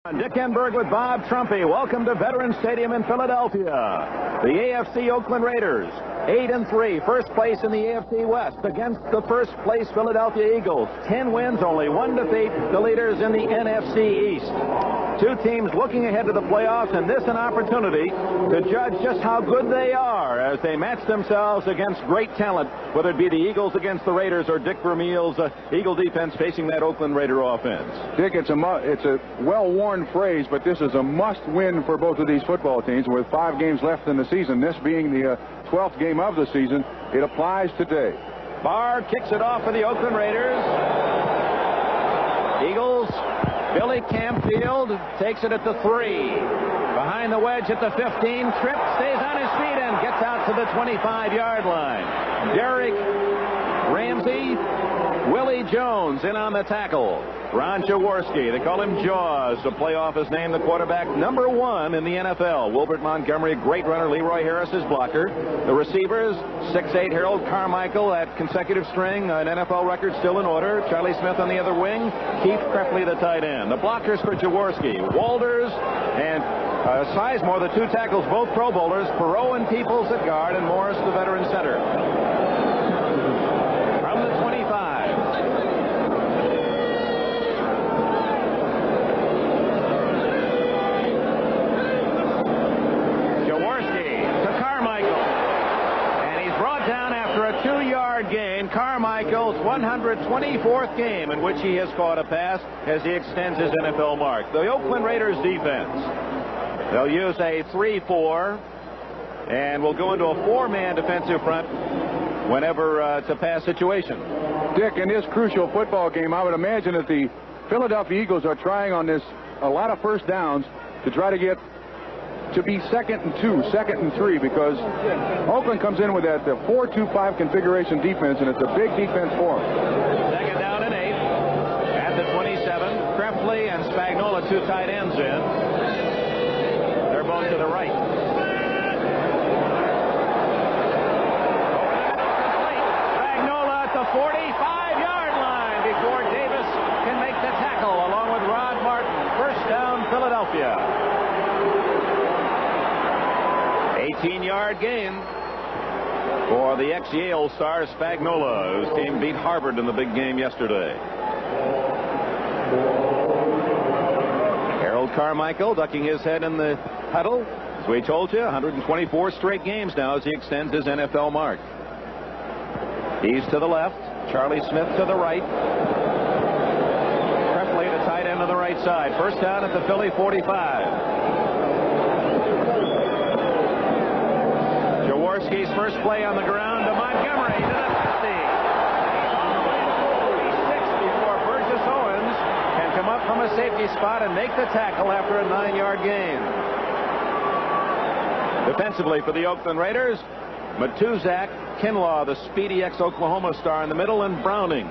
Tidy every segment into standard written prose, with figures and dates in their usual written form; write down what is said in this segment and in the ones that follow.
Dick Enberg with Bob Trumpy. Welcome to Veterans Stadium in Philadelphia. The AFC Oakland Raiders, 8-3, first place in the AFC West against the first place Philadelphia Eagles. 10 wins, only 1 defeat, the leaders in the NFC East. Two teams looking ahead to the playoffs, and this an opportunity to judge just how good they are as they match themselves against great talent, whether it be the Eagles against the Raiders or Dick Vermeil's Eagle defense facing that Oakland Raider offense. Dick, it's a well-worn phrase, but this is a must-win for both of these football teams. With 5 games left in the season, this being the 12th game of the season, it applies today. Barr kicks it off for the Oakland Raiders. Eagles, Billy Campfield takes it at the 3. Behind the wedge at the 15. Tripp stays on his feet and gets out to the 25-yard line. Derek Ramsey, Willie Jones in on the tackle. Ron Jaworski, they call him Jaws, to play off his name, the quarterback number 1 in the NFL. Wilbert Montgomery, great runner. Leroy Harris, his blocker. The receivers, 6'8" Harold Carmichael at consecutive string, an NFL record still in order. Charlie Smith on the other wing. Keith Krepley, the tight end. The blockers for Jaworski, Walters and Sizemore, the 2 tackles, both Pro Bowlers. Perot and Peoples at guard, and Morris, the veteran center. From the 25. Gain, Carmichael's 124th game in which he has caught a pass as he extends his NFL mark. The Oakland Raiders defense, they'll use a 3-4 and will go into a 4-man defensive front whenever it's a pass situation. Dick, in this crucial football game, I would imagine that the Philadelphia Eagles are trying on this a lot of first downs to try to get to be 2nd and 2, 2nd and 3, because Oakland comes in with that 4-2-5 configuration defense, and it's a big defense for them. 2nd down and 8 at the 27. Krepley and Spagnola, 2 tight ends in. They're both to the right. Spagnola at the 45-yard line before Davis can make the tackle along with Rod Martin. First down, Philadelphia. 18-yard gain for the ex-Yale star Spagnola, whose team beat Harvard in the big game yesterday. Harold Carmichael ducking his head in the huddle. As we told you, 124 straight games now as he extends his NFL mark. He's to the left. Charlie Smith to the right. Krepley, the tight end on the right side. First down at the Philly 45. Jaworski's first play on the ground to Montgomery to the 50. He's on the way to the 46 before Burgess Owens can come up from a safety spot and make the tackle after a 9-yard gain. Defensively for the Oakland Raiders, Matuzak, Kinlaw, the speedy ex-Oklahoma star in the middle, and Browning.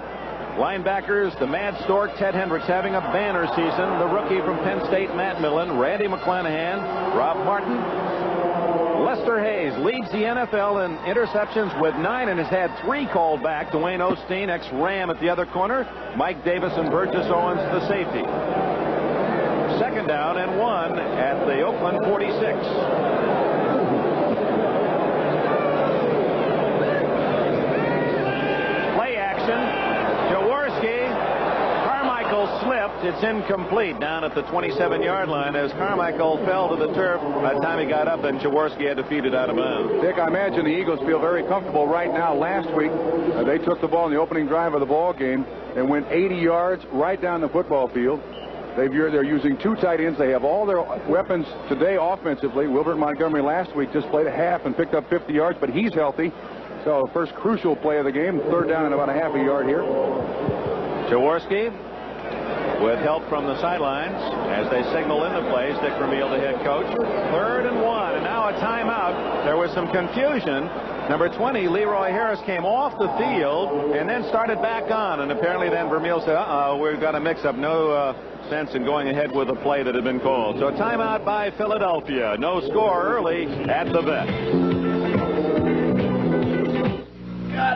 Linebackers, the Mad Stork, Ted Hendricks, having a banner season. The rookie from Penn State, Matt Millen, Randy McClanahan, Rob Martin. Lester Hayes leads the NFL in interceptions with 9 and has had 3 called back. Dwayne Osteen, ex-Ram, at the other corner. Mike Davis and Burgess Owens, the safety. 2nd down and 1 at the Oakland 46. Play action. Jaworski. Carmichael slipped. It's incomplete down at the 27-yard line as Carmichael fell to the turf by the time he got up, and Jaworski had to feed it out of bounds. Dick, I imagine the Eagles feel very comfortable right now. Last week, they took the ball in the opening drive of the ball game and went 80 yards right down the football field. They're using 2 tight ends. They have all their weapons today offensively. Wilbert Montgomery last week just played a half and picked up 50 yards, but he's healthy. So first crucial play of the game, 3rd down and about a half a yard here. Jaworski with help from the sidelines as they signal into plays. Dick Vermeil, the head coach. 3rd and 1, and now a timeout. There was some confusion. Number 20, Leroy Harris, came off the field and then started back on, and apparently then Vermeil said, we've got a mix-up. No sense in going ahead with a play that had been called. So a timeout by Philadelphia. No score early at the vet.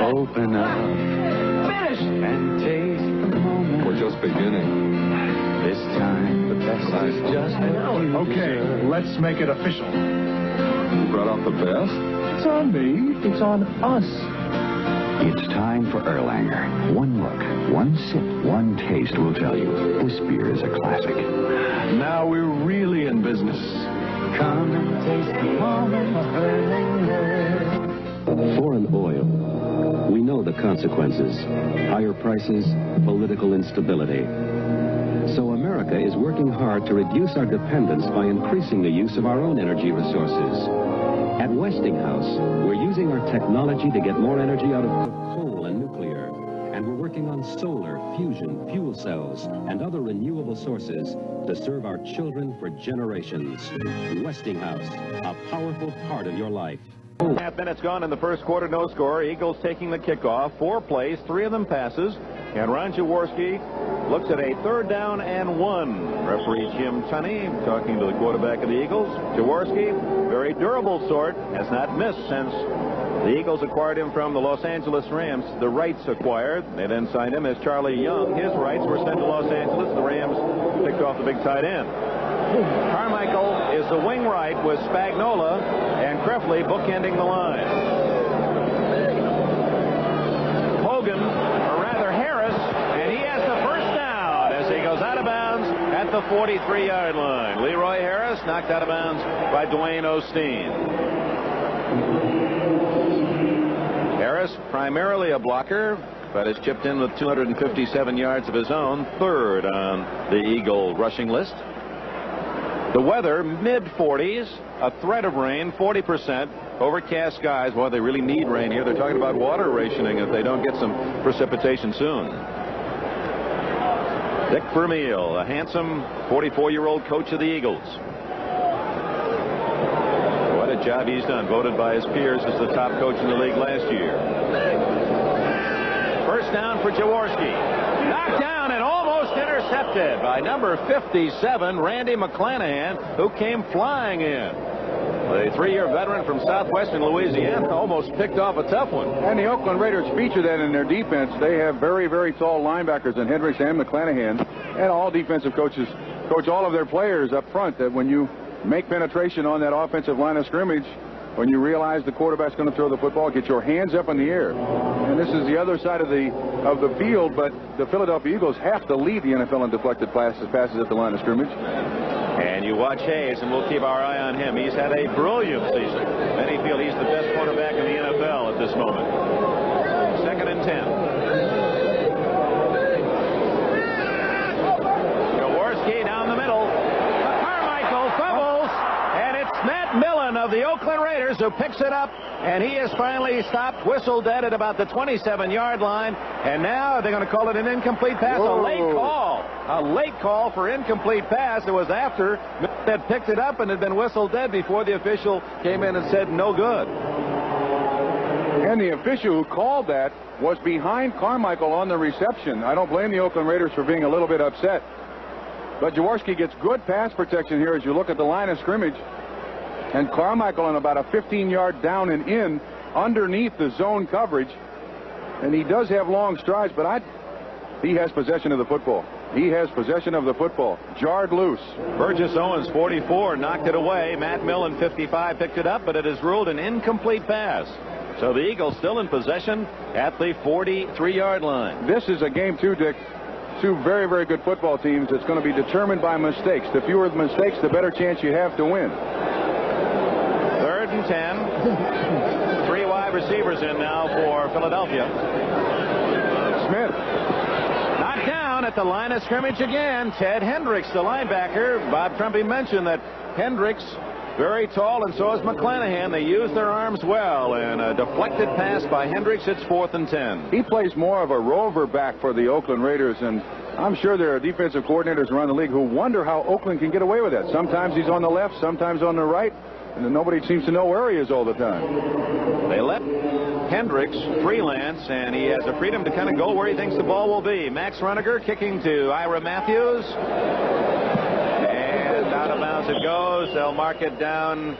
Open up. Finish. And taste the moment. We're just beginning. This time, the best is just what you Okay, deserve. let's make it official. You brought out the best? It's on me. It's on us. It's time for Erlanger. One look, one sip, one taste will tell you this beer is a classic. Now we're really in business. Come and taste the moment of Erlanger. Foreign oil. We know the consequences. Higher prices, political instability. So America is working hard to reduce our dependence by increasing the use of our own energy resources. At Westinghouse, we're using our technology to get more energy out of coal and nuclear. And we're working on solar, fusion, fuel cells, and other renewable sources to serve our children for generations. Westinghouse, a powerful part of your life. Half minutes gone in the first quarter, no score. Eagles taking the kickoff. 4 plays, 3 of them passes. And Ron Jaworski looks at a 3rd down and 1. Referee Jim Tunney talking to the quarterback of the Eagles. Jaworski, very durable sort, has not missed since the Eagles acquired him from the Los Angeles Rams. The rights acquired. They then signed him as Charlie Young. His rights were sent to Los Angeles. The Rams picked off the big tight end. Carmichael is the wing right with Spagnola and Krefli bookending the line. Hogan, or rather Harris, and he has the first down as he goes out of bounds at the 43-yard line. Leroy Harris knocked out of bounds by Dwayne Osteen. Harris, primarily a blocker, but has chipped in with 257 yards of his own, 3rd on the Eagle rushing list. The weather, mid-40s, a threat of rain, 40%, overcast skies. Boy, they really need rain here. They're talking about water rationing if they don't get some precipitation soon. Dick Vermeil, a handsome 44-year-old coach of the Eagles. What a job he's done, voted by his peers as the top coach in the league last year. First down for Jaworski. Knocked down and almost intercepted by number 57, Randy McClanahan, who came flying in. The 3-year veteran from southwestern Louisiana almost picked off a tough one. And the Oakland Raiders feature that in their defense. They have very, very tall linebackers in Hendricks and McClanahan. And all defensive coaches coach all of their players up front that when you make penetration on that offensive line of scrimmage, when you realize the quarterback's going to throw the football, get your hands up in the air. And this is the other side of the field, but the Philadelphia Eagles have to lead the NFL in deflected passes at the line of scrimmage. And you watch Hayes, and we'll keep our eye on him. He's had a brilliant season. Many feel he's the best quarterback in the NFL at this moment. 2nd and 10. Jaworski down the middle. Carmichael fumbles, and it's Matt Millen of the Oakland Raiders who picks it up, and he is finally stopped, whistled dead at about the 27-yard line, and now they're going to call it an incomplete pass. Whoa. A late call for incomplete pass. It was after Millen had picked it up and had been whistled dead before the official came in and said no good. And the official who called that was behind Carmichael on the reception. I don't blame the Oakland Raiders for being a little bit upset. But Jaworski gets good pass protection here as you look at the line of scrimmage. And Carmichael on about a 15-yard down and in underneath the zone coverage. And he does have long strides, but he has possession of the football. He has possession of the football. Jarred loose. Burgess Owens, 44, knocked it away. Matt Millen, 55, picked it up, but it is ruled an incomplete pass. So the Eagles still in possession at the 43-yard line. This is a game, too, Dick. 2 very, very good football teams. It's going to be determined by mistakes. The fewer the mistakes, the better chance you have to win. 3rd and 10. 3 wide receivers in now for Philadelphia. Smith. Knocked down at the line of scrimmage again. Ted Hendricks, the linebacker. Bob Trumpy mentioned that Hendricks, very tall, and so is McClanahan. They use their arms well, and a deflected pass by Hendricks. It's 4th and 10. He plays more of a rover back for the Oakland Raiders, and I'm sure there are defensive coordinators around the league who wonder how Oakland can get away with that. Sometimes he's on the left, sometimes on the right, and nobody seems to know where he is all the time. They let Hendricks freelance, and he has the freedom to kind of go where he thinks the ball will be. Max Runager kicking to Ira Matthews. And out of bounds it goes. They'll mark it down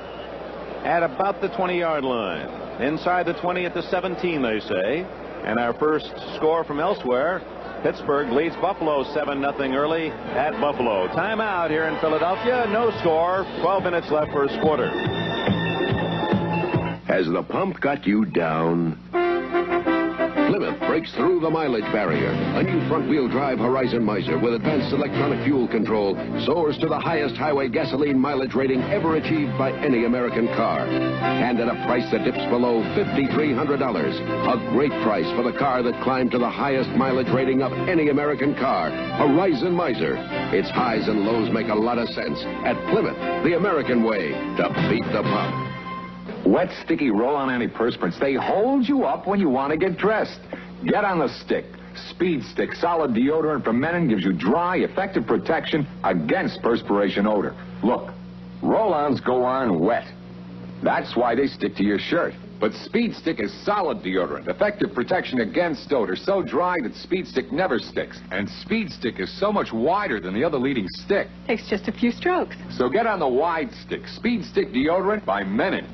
at about the 20-yard line. Inside the 20 at the 17, they say. And our first score from elsewhere Pittsburgh leads Buffalo 7-0 early at Buffalo. Timeout here in Philadelphia. No score. 12 minutes left first quarter. Has the pump got you down? Plymouth breaks through the mileage barrier. A new front-wheel drive Horizon Miser with advanced electronic fuel control soars to the highest highway gasoline mileage rating ever achieved by any American car. And at a price that dips below $5,300. A great price for the car that climbed to the highest mileage rating of any American car. Horizon Miser. Its highs and lows make a lot of sense. At Plymouth, the American way to beat the pump. Wet, sticky roll-on antiperspirants. They hold you up when you want to get dressed. Get on the stick. Speed Stick solid deodorant from men gives you dry, effective protection against perspiration odor. Look, roll-ons go on wet. That's why they stick to your shirt. But Speed Stick is solid deodorant, effective protection against odor, so dry that Speed Stick never sticks. And Speed Stick is so much wider than the other leading stick. Takes just a few strokes. So get on the wide stick. Speed Stick deodorant by Menon.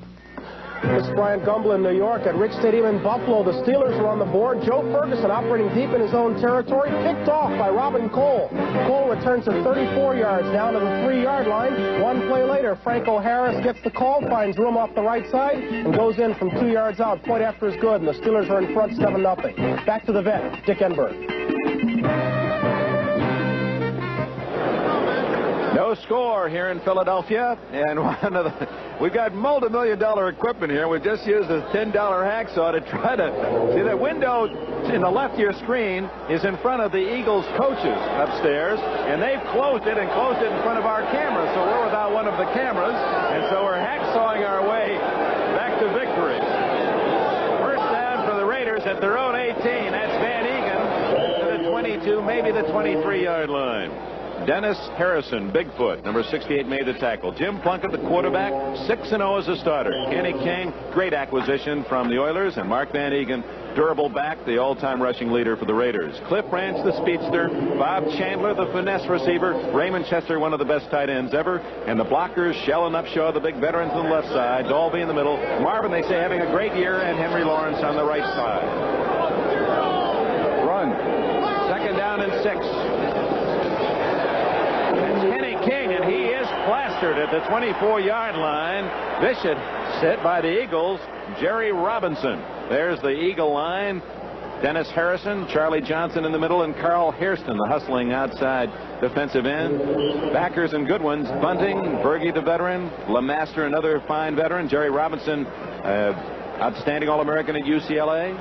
This is Brian Gumble in New York at Rich Stadium in Buffalo. The Steelers are on the board. Joe Ferguson operating deep in his own territory. Picked off by Robin Cole. Cole returns to 34 yards down to the 3-yard line. One play later, Franco Harris gets the call, finds room off the right side, and goes in from 2 yards out. Point after is good, and the Steelers are in front 7-0. Back to the vet, Dick Enberg. No score here in Philadelphia, and we've got multi-million-dollar equipment here. We've just used a $10 hacksaw to try to see that window in the left of your screen is in front of the Eagles coaches upstairs, and they've closed it in front of our camera, so we're without one of the cameras, and so we're hacksawing our way back to victory. First down for the Raiders at their own 18. That's Van Egan to the 22, maybe the 23-yard line. Dennis Harrison, Bigfoot, number 68, made the tackle. Jim Plunkett, the quarterback, 6-0 as a starter. Kenny King, great acquisition from the Oilers, and Mark Van Egan, durable back, the all-time rushing leader for the Raiders. Cliff Branch, the speedster. Bob Chandler, the finesse receiver. Raymond Chester, one of the best tight ends ever. And the blockers, Shell and Upshaw, the big veterans on the left side. Dolby in the middle. Marvin, they say, having a great year, and Henry Lawrence on the right side. Run. Second down and 6. Kenny King, and he is plastered at the 24-yard line. Vicious hit by the Eagles. Jerry Robinson. There's the Eagle line. Dennis Harrison, Charlie Johnson in the middle, and Carl Hairston, the hustling outside defensive end. Backers and good ones. Bunting, Berge the veteran, LeMaster, another fine veteran. Jerry Robinson, outstanding All-American at UCLA.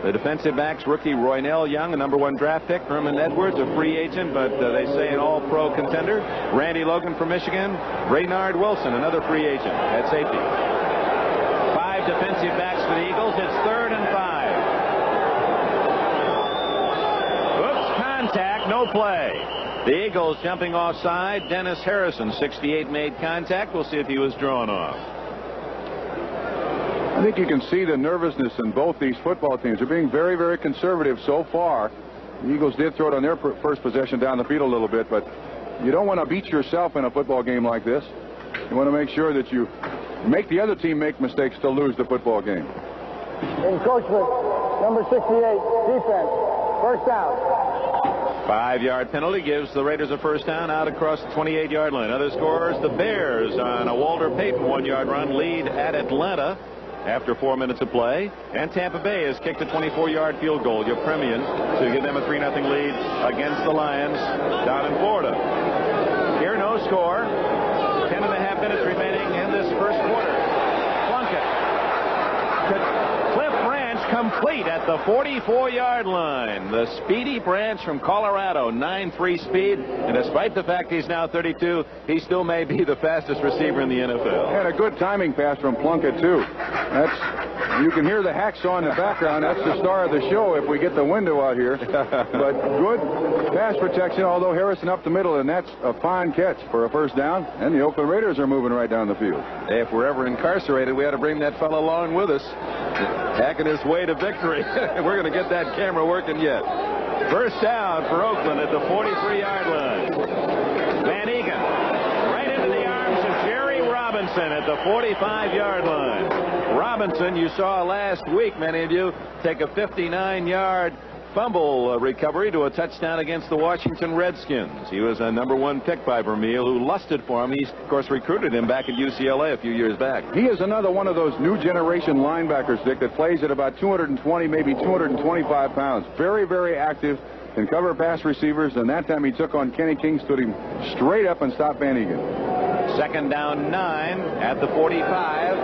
The defensive backs, rookie Roynell Young, a #1 draft pick. Herman Edwards, a free agent, but they say an all-pro contender. Randy Logan from Michigan. Raynard Wilson, another free agent at safety. 5 defensive backs for the Eagles. It's 3rd and 5. Oops, contact, no play. The Eagles jumping offside. Dennis Harrison, 68, made contact. We'll see if he was drawn off. I think you can see the nervousness in both these football teams. They're being very, very conservative so far. The Eagles did throw it on their first possession down the field a little bit, but you don't want to beat yourself in a football game like this. You want to make sure that you make the other team make mistakes to lose the football game. Encroachment, number 68, defense, first down. 5-yard penalty gives the Raiders a first down out across the 28-yard line. Other scores, the Bears on a Walter Payton 1-yard run lead at Atlanta after 4 minutes of play. And Tampa Bay has kicked a 24-yard field goal, Yepremian, to give them a 3-0 lead against the Lions down in Florida. Here, no score. 10.5 minutes remaining in this first quarter. Plunkett. Cliff Branch complete at the 44-yard line. The speedy Branch from Colorado, 9.3 speed, and despite the fact he's now 32, he still may be the fastest receiver in the NFL. And a good timing pass from Plunkett, too. You can hear the hacksaw in the background. That's the star of the show if we get the window out here. But good pass protection, although Harrison up the middle, and that's a fine catch for a first down. And the Oakland Raiders are moving right down the field. If we're ever incarcerated, we ought to bring that fellow along with us, hacking his way to victory. We're going to get that camera working yet. First down for Oakland at the 43-yard line. Van Egan right into the arms of Jerry Robinson at the 45-yard line. Robinson, you saw last week, many of you, take a 59-yard fumble recovery to a touchdown against the Washington Redskins. He was a #1 pick by Vermeil, who lusted for him. He, of course, recruited him back at UCLA a few years back. He is another one of those new generation linebackers, Dick, that plays at about 220, maybe 225 pounds. Very, very active, can cover pass receivers, and that time he took on Kenny King, stood him straight up and stopped Van Egan. 2nd down 9 at the 45.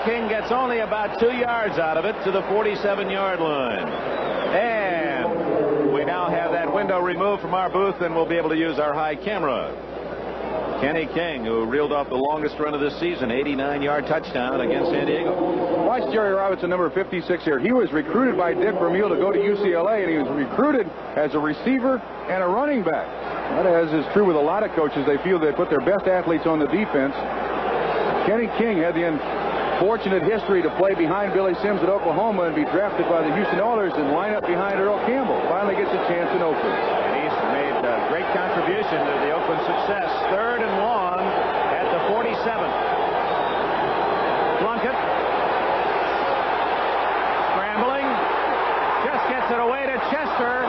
King gets only about 2 yards out of it to the 47-yard line. And we now have that window removed from our booth, and we'll be able to use our high camera. Kenny King, who reeled off the longest run of this season, 89-yard touchdown against San Diego. Watch Jerry Robinson, number 56 here. He was recruited by Dick Vermeil to go to UCLA, and he was recruited as a receiver and a running back. That, as is true with a lot of coaches, they feel they put their best athletes on the defense. Kenny King had the fortunate history to play behind Billy Sims at Oklahoma and be drafted by the Houston Oilers and line up behind Earl Campbell. Finally gets a chance in Oakland. And he's made a great contribution to the Oakland success. 3rd and long at the 47. Plunkett scrambling, just gets it away to Chester,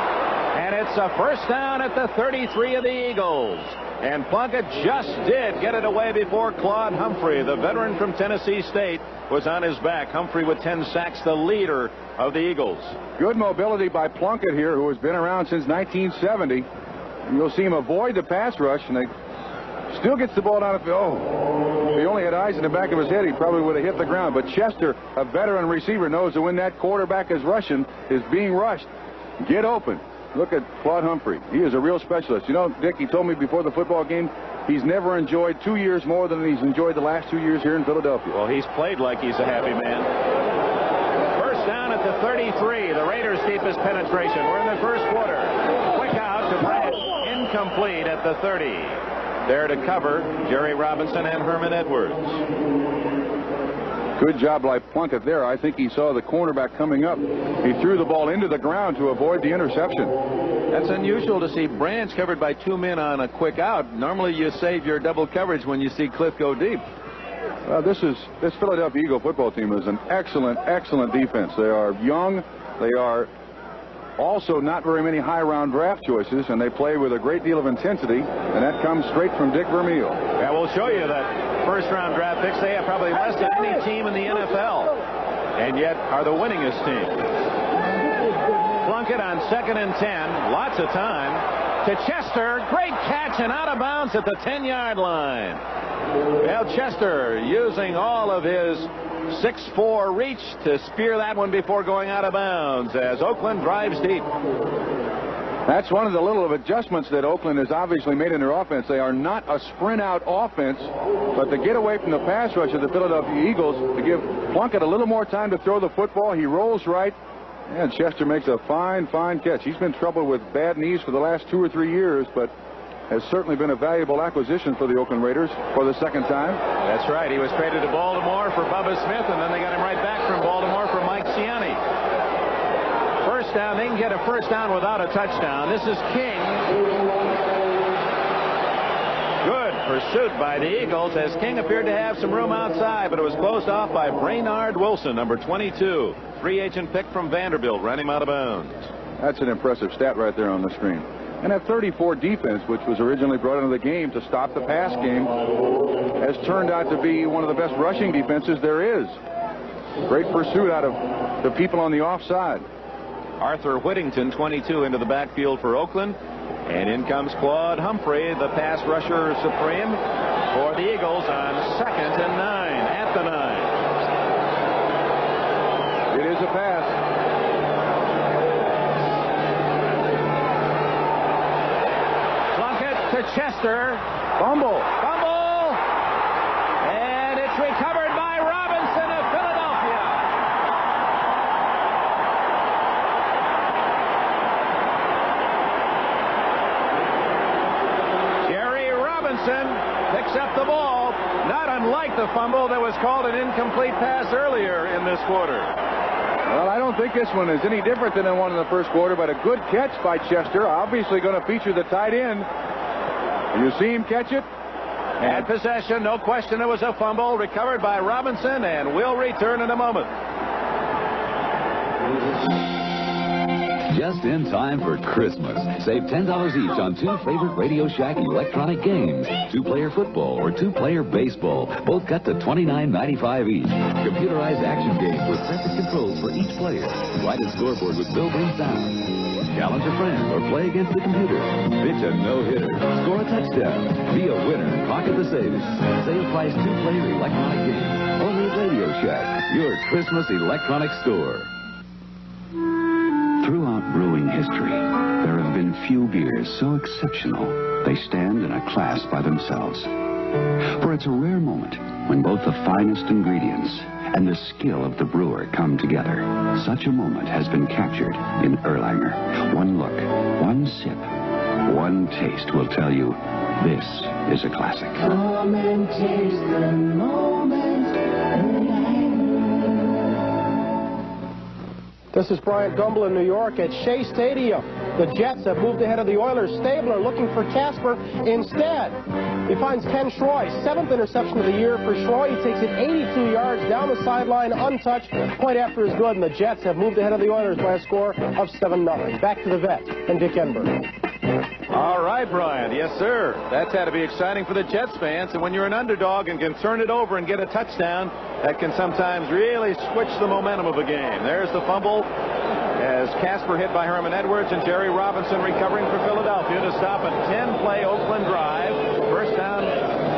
and it's a 1st down at the 33 of the Eagles. And Plunkett just did get it away before Claude Humphrey, the veteran from Tennessee State, was on his back. Humphrey with 10 sacks, the leader of the Eagles. Good mobility by Plunkett here, who has been around since 1970. And you'll see him avoid the pass rush, and they still gets the ball down the field. Oh, if he only had eyes in the back of his head, he probably would have hit the ground. But Chester, a veteran receiver, knows that when that quarterback is rushing, is being rushed, get open. Look at Claude Humphrey. He is a real specialist. You know, Dick, he told me before the football game, he's never enjoyed 2 years more than he's enjoyed the last 2 years here in Philadelphia. Well, he's played like he's a happy man. 1st down at the 33. The Raiders' deepest penetration. We're in the 1st quarter. Quick out to Brad. Incomplete at the 30. There to cover Jerry Robinson and Herman Edwards. Good job by Plunkett there. I think he saw the cornerback coming up. He threw the ball into the ground to avoid the interception. That's unusual to see Branch covered by 2 men on a quick out. Normally you save your double coverage when you see Cliff go deep. This Philadelphia Eagle football team is an excellent, excellent defense. They are young. They are also not very many high-round draft choices, and they play with a great deal of intensity, and that comes straight from Dick Vermeil. Yeah, we'll show you that. 1st-round draft picks, they have probably less than any team in the NFL, and yet are the winningest team. Plunkett on 2nd and 10, lots of time to Chester. Great catch and out of bounds at the 10-yard line. Well, Chester using all of his 6'4" reach to spear that one before going out of bounds as Oakland drives deep. That's one of the little adjustments that Oakland has obviously made in their offense. They are not a sprint-out offense, but to get away from the pass rush of the Philadelphia Eagles, to give Plunkett a little more time to throw the football, he rolls right, and Chester makes a fine, fine catch. He's been troubled with bad knees for the last 2 or 3 years, but has certainly been a valuable acquisition for the Oakland Raiders for the 2nd time. That's right. He was traded to Baltimore for Bubba Smith, and then they got him right back from Baltimore for Mike Ciani. 1st down. They can get a 1st down without a touchdown. This is King. Good pursuit by the Eagles as King appeared to have some room outside, but it was closed off by Brainard Wilson, number 22. Free agent pick from Vanderbilt, ran him out of bounds. That's an impressive stat right there on the screen. And that 34 defense, which was originally brought into the game to stop the pass game, has turned out to be one of the best rushing defenses there is. Great pursuit out of the people on the offside. Arthur Whittington, 22, into the backfield for Oakland. And in comes Claude Humphrey, the pass rusher supreme for the Eagles on 2nd and 9 at the 9. It is a pass. To Chester. Fumble. And it's recovered by Robinson of Philadelphia. Jerry Robinson picks up the ball, not unlike the fumble that was called an incomplete pass earlier in this quarter. Well, I don't think this one is any different than the one in the 1st quarter, but a good catch by Chester. Obviously going to feature the tight end. You see him catch it? Had possession, no question it was a fumble, recovered by Robinson, and will return in a moment. Just in time for Christmas. Save $10 each on 2 favorite Radio Shack electronic games. 2-player football or 2-player baseball. Both cut to $29.95 each. Computerized action games with separate controls for each player. Lighted scoreboard with built-in sound. Challenge a friend or play against the computer. Pitch a no-hitter. Score a touchdown. Be a winner and pocket the savings. Sale price 2-player electronic game. Only at Radio Shack, your Christmas electronic store. Throughout brewing history, there have been few beers so exceptional they stand in a class by themselves. For it's a rare moment when both the finest ingredients and the skill of the brewer come together. Such a moment has been captured in Erlanger. One look, one sip, one taste will tell you this is a classic. Come and taste the moment, Erlanger. This is Bryant Gumbel in New York at Shea Stadium. The Jets have moved ahead of the Oilers. Stabler looking for Casper instead. He finds Ken Schroy, 7th interception of the year for Schroy. He takes it 82 yards down the sideline, untouched. Point after is good, and the Jets have moved ahead of the Oilers by a score of 7-0. Back to the vet and Dick Enberg. All right, Brian. Yes, sir. That's had to be exciting for the Jets fans. And when you're an underdog and can turn it over and get a touchdown, that can sometimes really switch the momentum of a game. There's the fumble as Casper hit by Herman Edwards, and Jerry Robinson recovering for Philadelphia to stop a 10-play Oakland drive. First down,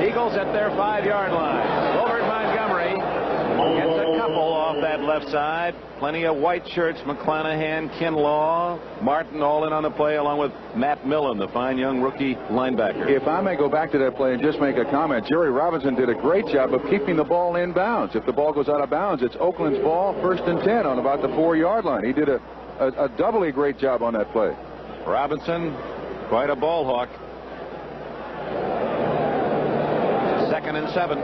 Eagles at their 5-yard line. Wilbert Montgomery gets a couple off that left side. Plenty of white shirts, McClanahan, Kinlaw, Martin all in on the play, along with Matt Millen, the fine young rookie linebacker. If I may go back to that play and just make a comment, Jerry Robinson did a great job of keeping the ball in bounds. If the ball goes out of bounds, it's Oakland's ball, 1st and 10 on about the 4-yard line. He did a doubly great job on that play. Robinson, quite a ball hawk. 2nd and 7.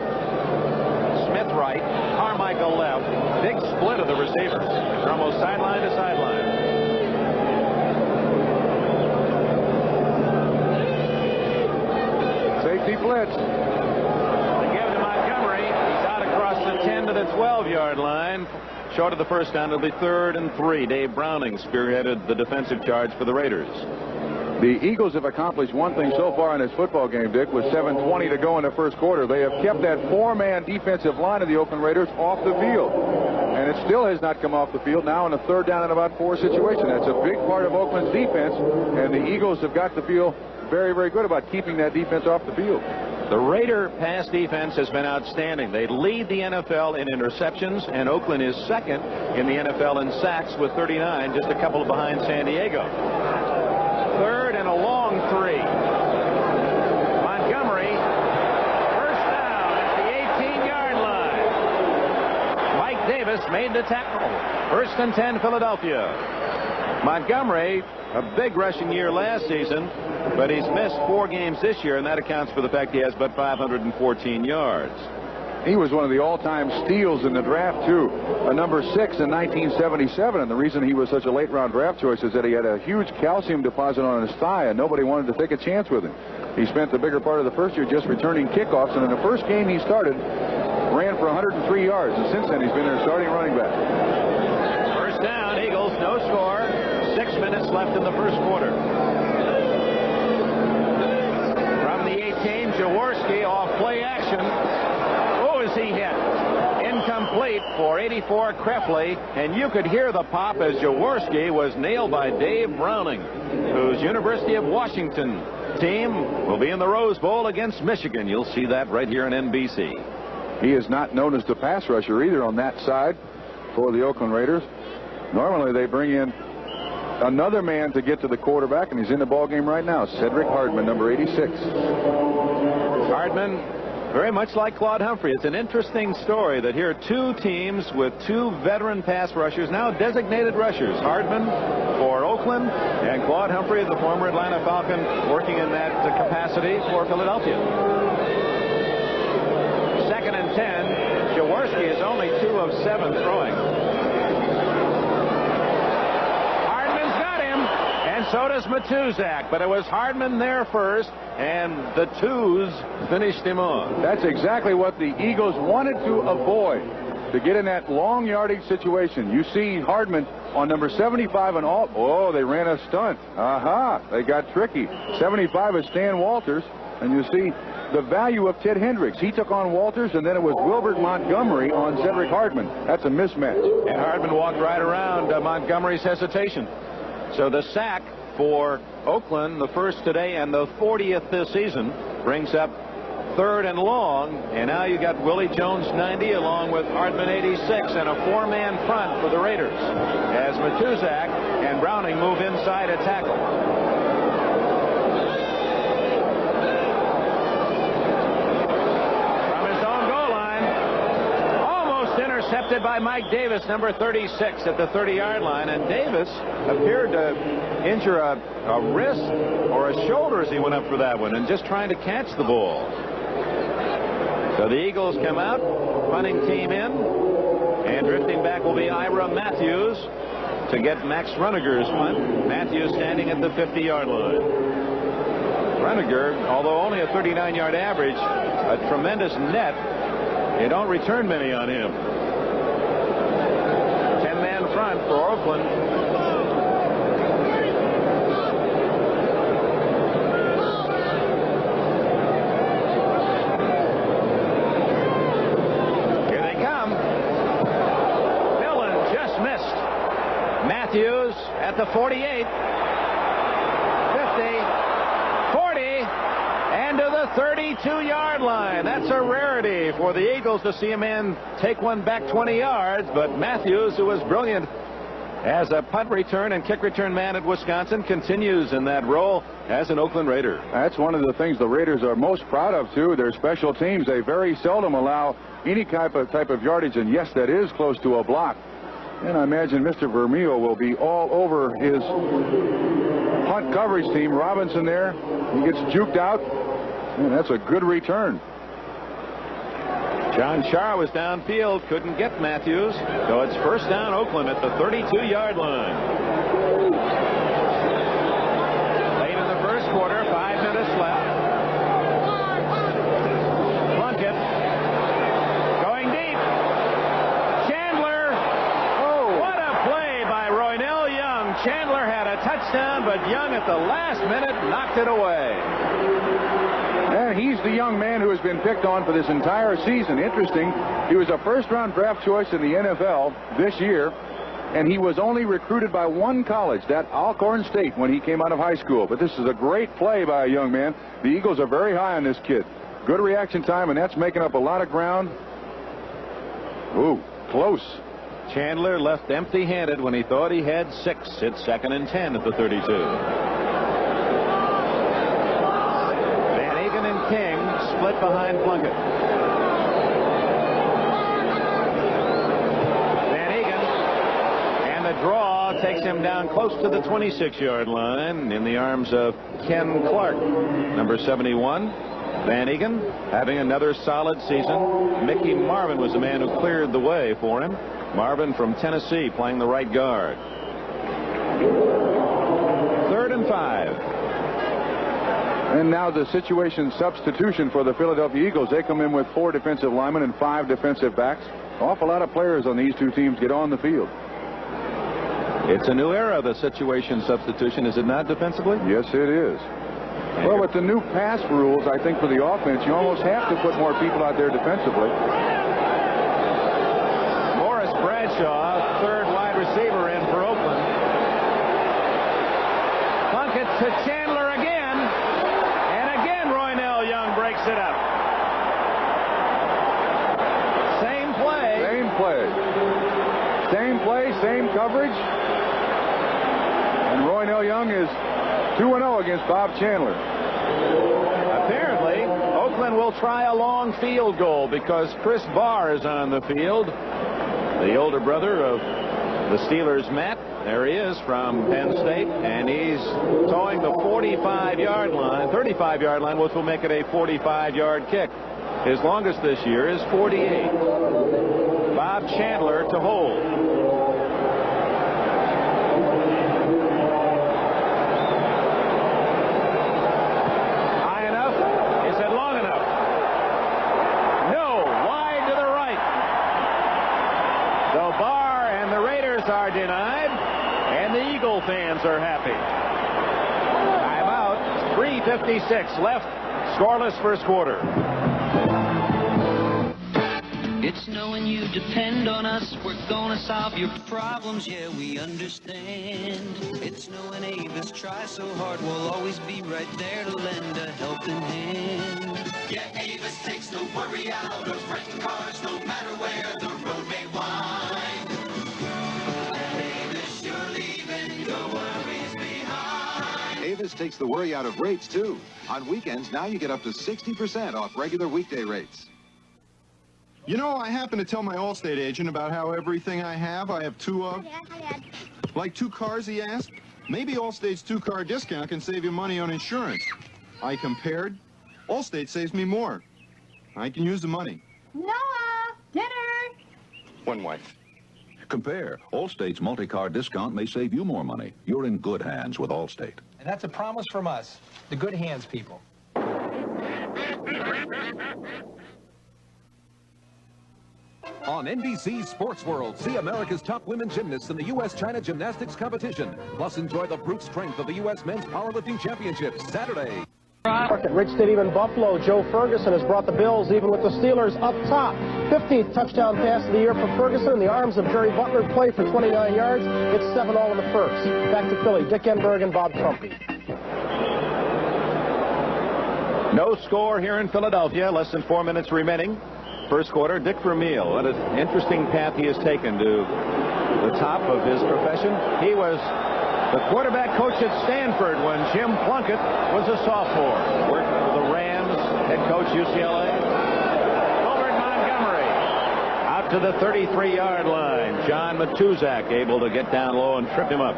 Smith right, Carmichael left. Big split of the receivers. They're almost sideline to sideline. Safety blitz. They give it to Montgomery. He's out across the 10 to the 12-yard line. Short of the first down, it'll be 3rd and 3. Dave Browning spearheaded the defensive charge for the Raiders. The Eagles have accomplished one thing so far in this football game, Dick, with 7:20 to go in the first quarter. They have kept that 4-man defensive line of the Oakland Raiders off the field. And it still has not come off the field now in a 3rd down and about 4 situation. That's a big part of Oakland's defense, and the Eagles have got to feel very, very good about keeping that defense off the field. The Raider pass defense has been outstanding. They lead the NFL in interceptions, and Oakland is 2nd in the NFL in sacks with 39, just a couple behind San Diego. 3rd and a long 3. Montgomery, first down at the 18-yard line. Mike Davis made the tackle. 1st and 10, Philadelphia. Montgomery, a big rushing year last season, but he's missed 4 games this year, and that accounts for the fact he has but 514 yards. He was one of the all-time steals in the draft, too. A number 6 in 1977, and the reason he was such a late-round draft choice is that he had a huge calcium deposit on his thigh, and nobody wanted to take a chance with him. He spent the bigger part of the first year just returning kickoffs, and in the first game he started, ran for 103 yards, and since then he's been their starting running back. First down, Eagles, no score. 6 minutes left in the first quarter. From the 18, Jaworski off play action. Oh, is he hit? Incomplete for 84 Krefley, and you could hear the pop as Jaworski was nailed by Dave Browning, whose University of Washington team will be in the Rose Bowl against Michigan. You'll see that right here on NBC. He is not known as the pass rusher either on that side for the Oakland Raiders. Normally they bring in another man to get to the quarterback, and he's in the ball game right now. Cedric Hardman, number 86. Hardman, very much like Claude Humphrey. It's an interesting story that here are 2 teams with 2 veteran pass rushers, now designated rushers. Hardman for Oakland, and Claude Humphrey, the former Atlanta Falcon, working in that capacity for Philadelphia. 2nd and 10. Jaworski is only 2 of 7 throwing. So does Matuzak, but it was Hardman there first, and the twos finished him off. That's exactly what the Eagles wanted to avoid, to get in that long yardage situation. You see Hardman on number 75 and all. Oh, they ran a stunt. They got tricky. 75 is Stan Walters, and you see the value of Ted Hendricks. He took on Walters, and then it was Wilbert Montgomery on Cedric Hardman. That's a mismatch. And Hardman walked right around Montgomery's hesitation. So the sack for Oakland, the first today and the 40th this season, brings up 3rd and long. And now you got Willie Jones 90 along with Hardman 86 and a 4-man front for the Raiders as Matuzak and Browning move inside a tackle. Intercepted by Mike Davis, number 36, at the 30-yard line. And Davis appeared to injure a wrist or a shoulder as he went up for that one and just trying to catch the ball. So the Eagles come out, punting team in, and drifting back will be Ira Matthews to get Max Runeger's punt. Matthews standing at the 50-yard line. Runeger, although only a 39-yard average, a tremendous net. You don't return many on him. 10-man front for Oakland. Here they come. Dillon just missed. Matthews at the 48. 50. 40. And to the 32-yard line. That's a rarity for the Eagles to see a man take one back 20 yards. But Matthews, who was brilliant as a punt return and kick return man at Wisconsin, continues in that role as an Oakland Raider. That's one of the things the Raiders are most proud of, too. Their special teams. They very seldom allow any type of yardage. And, yes, that is close to a block. And I imagine Mr. Vermeil will be all over his punt coverage team. Robinson there. He gets juked out. And that's a good return. John Char was downfield, couldn't get Matthews. So it's first down Oakland at the 32-yard line. Late in the first quarter, 5 minutes left. Plunkett going deep. Chandler. Oh, what a play by Roynell Young. Chandler had a touchdown, but Young at the last minute knocked it away. And he's the young man who has been picked on for this entire season. Interesting, he was a first-round draft choice in the NFL this year, and he was only recruited by one college, that Alcorn State, when he came out of high school. But this is a great play by a young man. The Eagles are very high on this kid. Good reaction time, and that's making up a lot of ground. Ooh, close. Chandler left empty-handed when he thought he had 6. It's 2nd and 10 at the 32. King split behind Plunkett. Van Egan, and the draw takes him down close to the 26-yard line in the arms of Ken Clark, number 71. Van Egan having another solid season. Mickey Marvin was the man who cleared the way for him. Marvin from Tennessee playing the right guard. 3rd and 5. And now the situation substitution for the Philadelphia Eagles. They come in with 4 defensive linemen and 5 defensive backs. Awful lot of players on these two teams get on the field. It's a new era, the situation substitution, is it not, defensively? Yes, it is. Well, with the new pass rules, I think for the offense, you almost have to put more people out there defensively. Morris Bradshaw, 3rd wide receiver in for Oakland. Plunkett to Chandler again. Breaks it up. Same play. Same play. Same play, same coverage. And Roynell Young is 2-0 against Bob Chandler. Apparently, Oakland will try a long field goal because Chris Barr is on the field. The older brother of the Steelers' Matt. There he is from Penn State, and he's towing the 45-yard line, 35-yard line, which will make it a 45-yard kick. His longest this year is 48. Bob Chandler to hold. High and So Barr and the Raiders are denied, and the Eagle fans are happy. Timeout. 3:56 left. Scoreless first quarter. It's knowing you depend on us. We're gonna solve your problems, yeah, we understand. It's knowing Avis tries so hard. We'll always be right there to lend a helping hand. Yeah, Avis takes the worry out of renting cars, no matter where the road may wind. At Avis, you're leaving your worries behind. Avis takes the worry out of rates, too. On weekends, now you get up to 60% off regular weekday rates. You know, I happen to tell my Allstate agent about how everything I have two of. Hi, Dad. Like 2 cars, he asked. Maybe Allstate's 2-car discount can save you money on insurance. I compared. Allstate saves me more. I can use the money. Noah, dinner. One wife. Compare. Allstate's multi-car discount may save you more money. You're in good hands with Allstate. And that's a promise from us, the good hands people. On NBC's Sports World, see America's top women gymnasts in the U.S.-China gymnastics competition. Plus, enjoy the brute strength of the U.S. Men's Powerlifting Championships Saturday. At Rich Stadium in Buffalo, Joe Ferguson has brought the Bills even with the Steelers up top. 15th touchdown pass of the year for Ferguson in the arms of Jerry Butler. Play for 29 yards. It's 7-all in the first. Back to Philly. Dick Enberg and Bob Trumpy. No score here in Philadelphia. Less than 4 minutes remaining. First quarter. Dick Vermeil. What an interesting path he has taken to the top of his profession. He was the quarterback coach at Stanford when Jim Plunkett was a sophomore. Worked for the Rams, head coach UCLA. Gilbert Montgomery out to the 33-yard line. John Matuzak able to get down low and trip him up.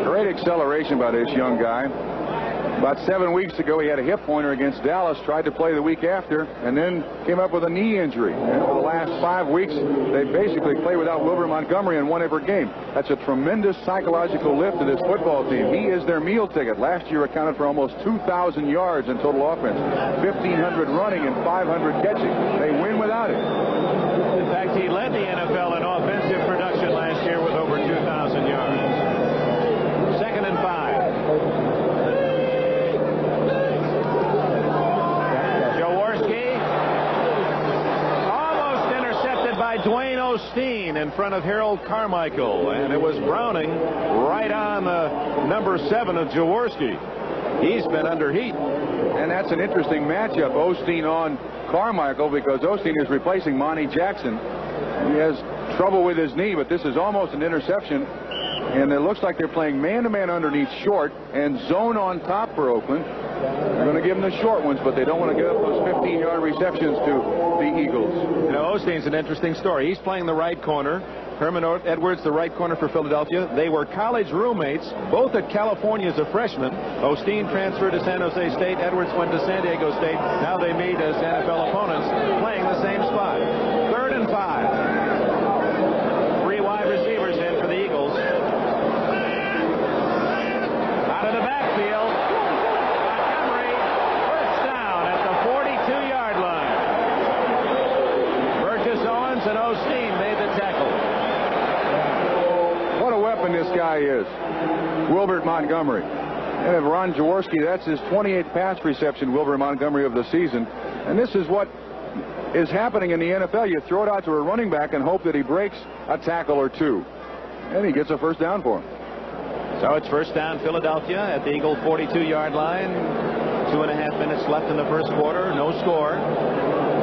Great acceleration by this young guy. About 7 weeks ago, he had a hip pointer against Dallas, tried to play the week after, and then came up with a knee injury. And for the last 5 weeks, they basically played without Wilbur Montgomery and won every game. That's a tremendous psychological lift to this football team. He is their meal ticket. Last year accounted for almost 2,000 yards in total offense, 1,500 running and 500 catching. They win without it. In fact, he led the NFL in offensive production last year with over 2,000 yards. 2nd and 5. Dwayne Osteen in front of Harold Carmichael, and it was Browning right on the number 7 of Jaworski. He's been under heat. And that's an interesting matchup, Osteen on Carmichael, because Osteen is replacing Monty Jackson. He has trouble with his knee, but this is almost an interception. And it looks like they're playing man-to-man underneath short and zone on top for Oakland. They're going to give them the short ones, but they don't want to give up those 15-yard receptions to the Eagles. You know, Osteen's an interesting story. He's playing the right corner. Herman Edwards, the right corner for Philadelphia. They were college roommates, both at California as a freshman. Osteen transferred to San Jose State. Edwards went to San Diego State. Now they meet as NFL opponents, playing the same spot. 3rd and 5. 3 wide receivers in for the Eagles. Out of the backfield. Montgomery, first down at the 42-yard line. Burgess, Owens, and Osteen made the tackle. What a weapon this guy is, Wilbert Montgomery. And Ron Jaworski, that's his 28th pass reception, Wilbert Montgomery, of the season. And this is what is happening in the NFL. You throw it out to a running back and hope that he breaks a tackle or two. And he gets a first down for him. So it's first down Philadelphia at the Eagle 42-yard line. 2.5 minutes left in the first quarter. No score.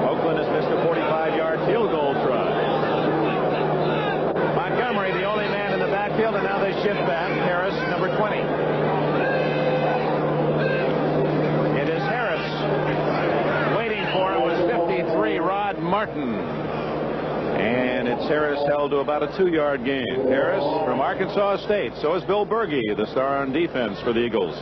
Oakland has missed a 45-yard field goal try. Montgomery, the only man in the backfield, and now they shift back. Harris, number 20. It is Harris. Waiting for it was 53, Rod Martin. And it's Harris held to about a 2-yard gain. Harris from Arkansas State. So is Bill Berge, the star on defense for the Eagles.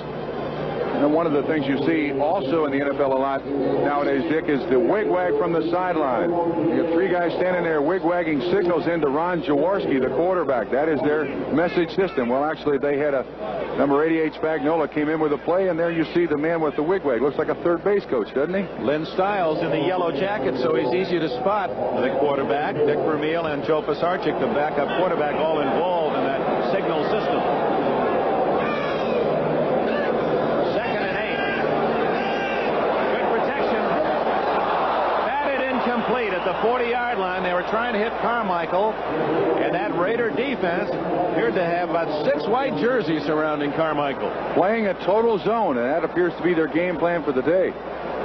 And one of the things you see also in the NFL a lot nowadays, Dick, is the wig-wag from the sideline. You have 3 guys standing there wig-wagging signals into Ron Jaworski, the quarterback. That is their message system. Well, actually, they had a number 88 Spagnola came in with a play, and there you see the man with the wig-wag. Looks like a third base coach, doesn't he? Lynn Stiles in the yellow jacket, so he's easy to spot. The quarterback, Dick Vermeil, and Joe Pisarcik, the backup quarterback, all involved in that signal system. Second and 8. Good protection. Batted incomplete at the 40-yard line. They were trying to hit Carmichael, and that Raider defense appeared to have about 6 white jerseys surrounding Carmichael. Playing a total zone, and that appears to be their game plan for the day.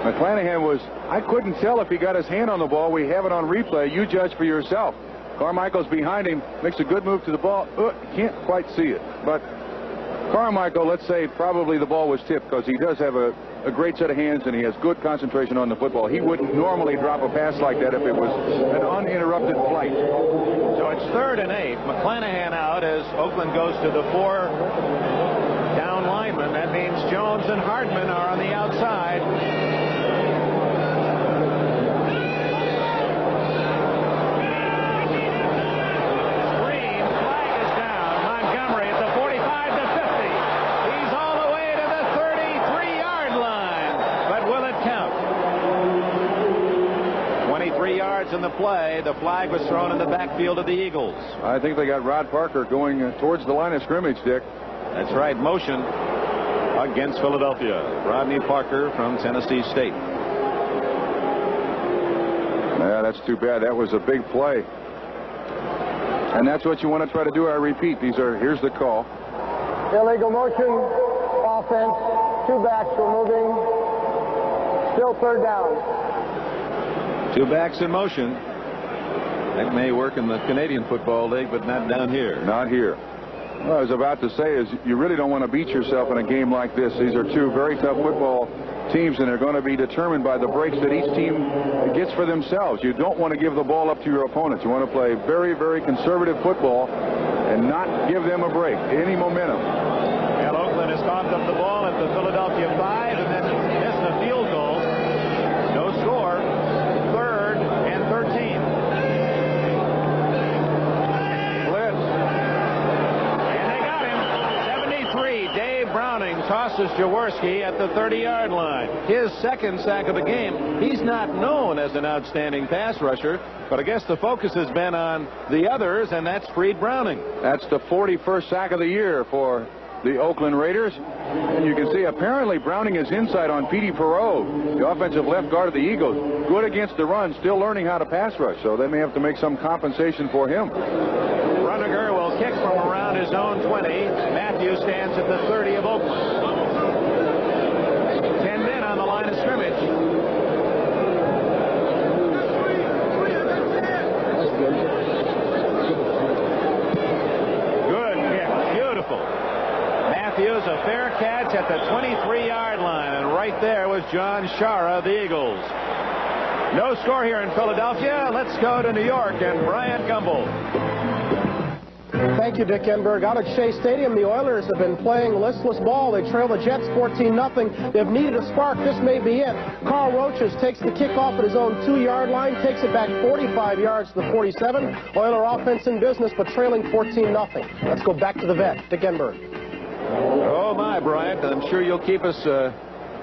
McClanahan I couldn't tell if he got his hand on the ball. We have it on replay. You judge for yourself. Carmichael's behind him, makes a good move to the ball. Can't quite see it. But Carmichael, let's say probably the ball was tipped because he does have a great set of hands and he has good concentration on the football. He wouldn't normally drop a pass like that if it was an uninterrupted flight. So it's 3rd and 8. McClanahan out as Oakland goes to the 4 down linemen. That means Jones and Hardman are on the outside. In the play, the flag was thrown in the backfield of the Eagles. I think they got Rod Parker going towards the line of scrimmage, Dick. That's right, motion against Philadelphia. Rodney Parker from Tennessee State. Yeah, that's too bad. That was a big play. And that's what you want to try to do. I repeat, here's the call. Illegal motion, offense, 2 backs were moving, still 3rd down. 2 backs in motion. That may work in the Canadian Football League, but not down here. Not here. What I was about to say is you really don't want to beat yourself in a game like this. These are 2 very tough football teams, and they're going to be determined by the breaks that each team gets for themselves. You don't want to give the ball up to your opponents. You want to play very, very conservative football and not give them a break, any momentum. Well, Oakland has coughed up the ball at the Philadelphia 5 and then missed a field goal. No score. 3rd and 13. Blitz. And they got him. 73. Dave Browning tosses Jaworski at the 30-yard line. His 2nd sack of the game. He's not known as an outstanding pass rusher, but I guess the focus has been on the others, and that's freed Browning. That's the 41st sack of the year for the Oakland Raiders. And you can see apparently Browning is inside on Petey Perreault, the offensive left guard of the Eagles. Good against the run, still learning how to pass rush, so they may have to make some compensation for him. Runniger will kick from around his own 20. Matthews stands at the 30 of Oakland. 10 men on the line of scrimmage. Good kick. Beautiful. Matthews, a fair catch at the 23-yard line, and right there was John Shara of the Eagles. No score here in Philadelphia. Let's go to New York and Bryant Gumbel. Thank you, Dick Enberg. Out at Shea Stadium, the Oilers have been playing listless ball. They trail the Jets 14-0. They've needed a spark. This may be it. Carl Roaches takes the kickoff at his own 2-yard line, takes it back 45 yards to the 47. Oiler offense in business, but trailing 14-0. Let's go back to the vet, Dick Enberg. Oh, my, Bryant. I'm sure you'll keep us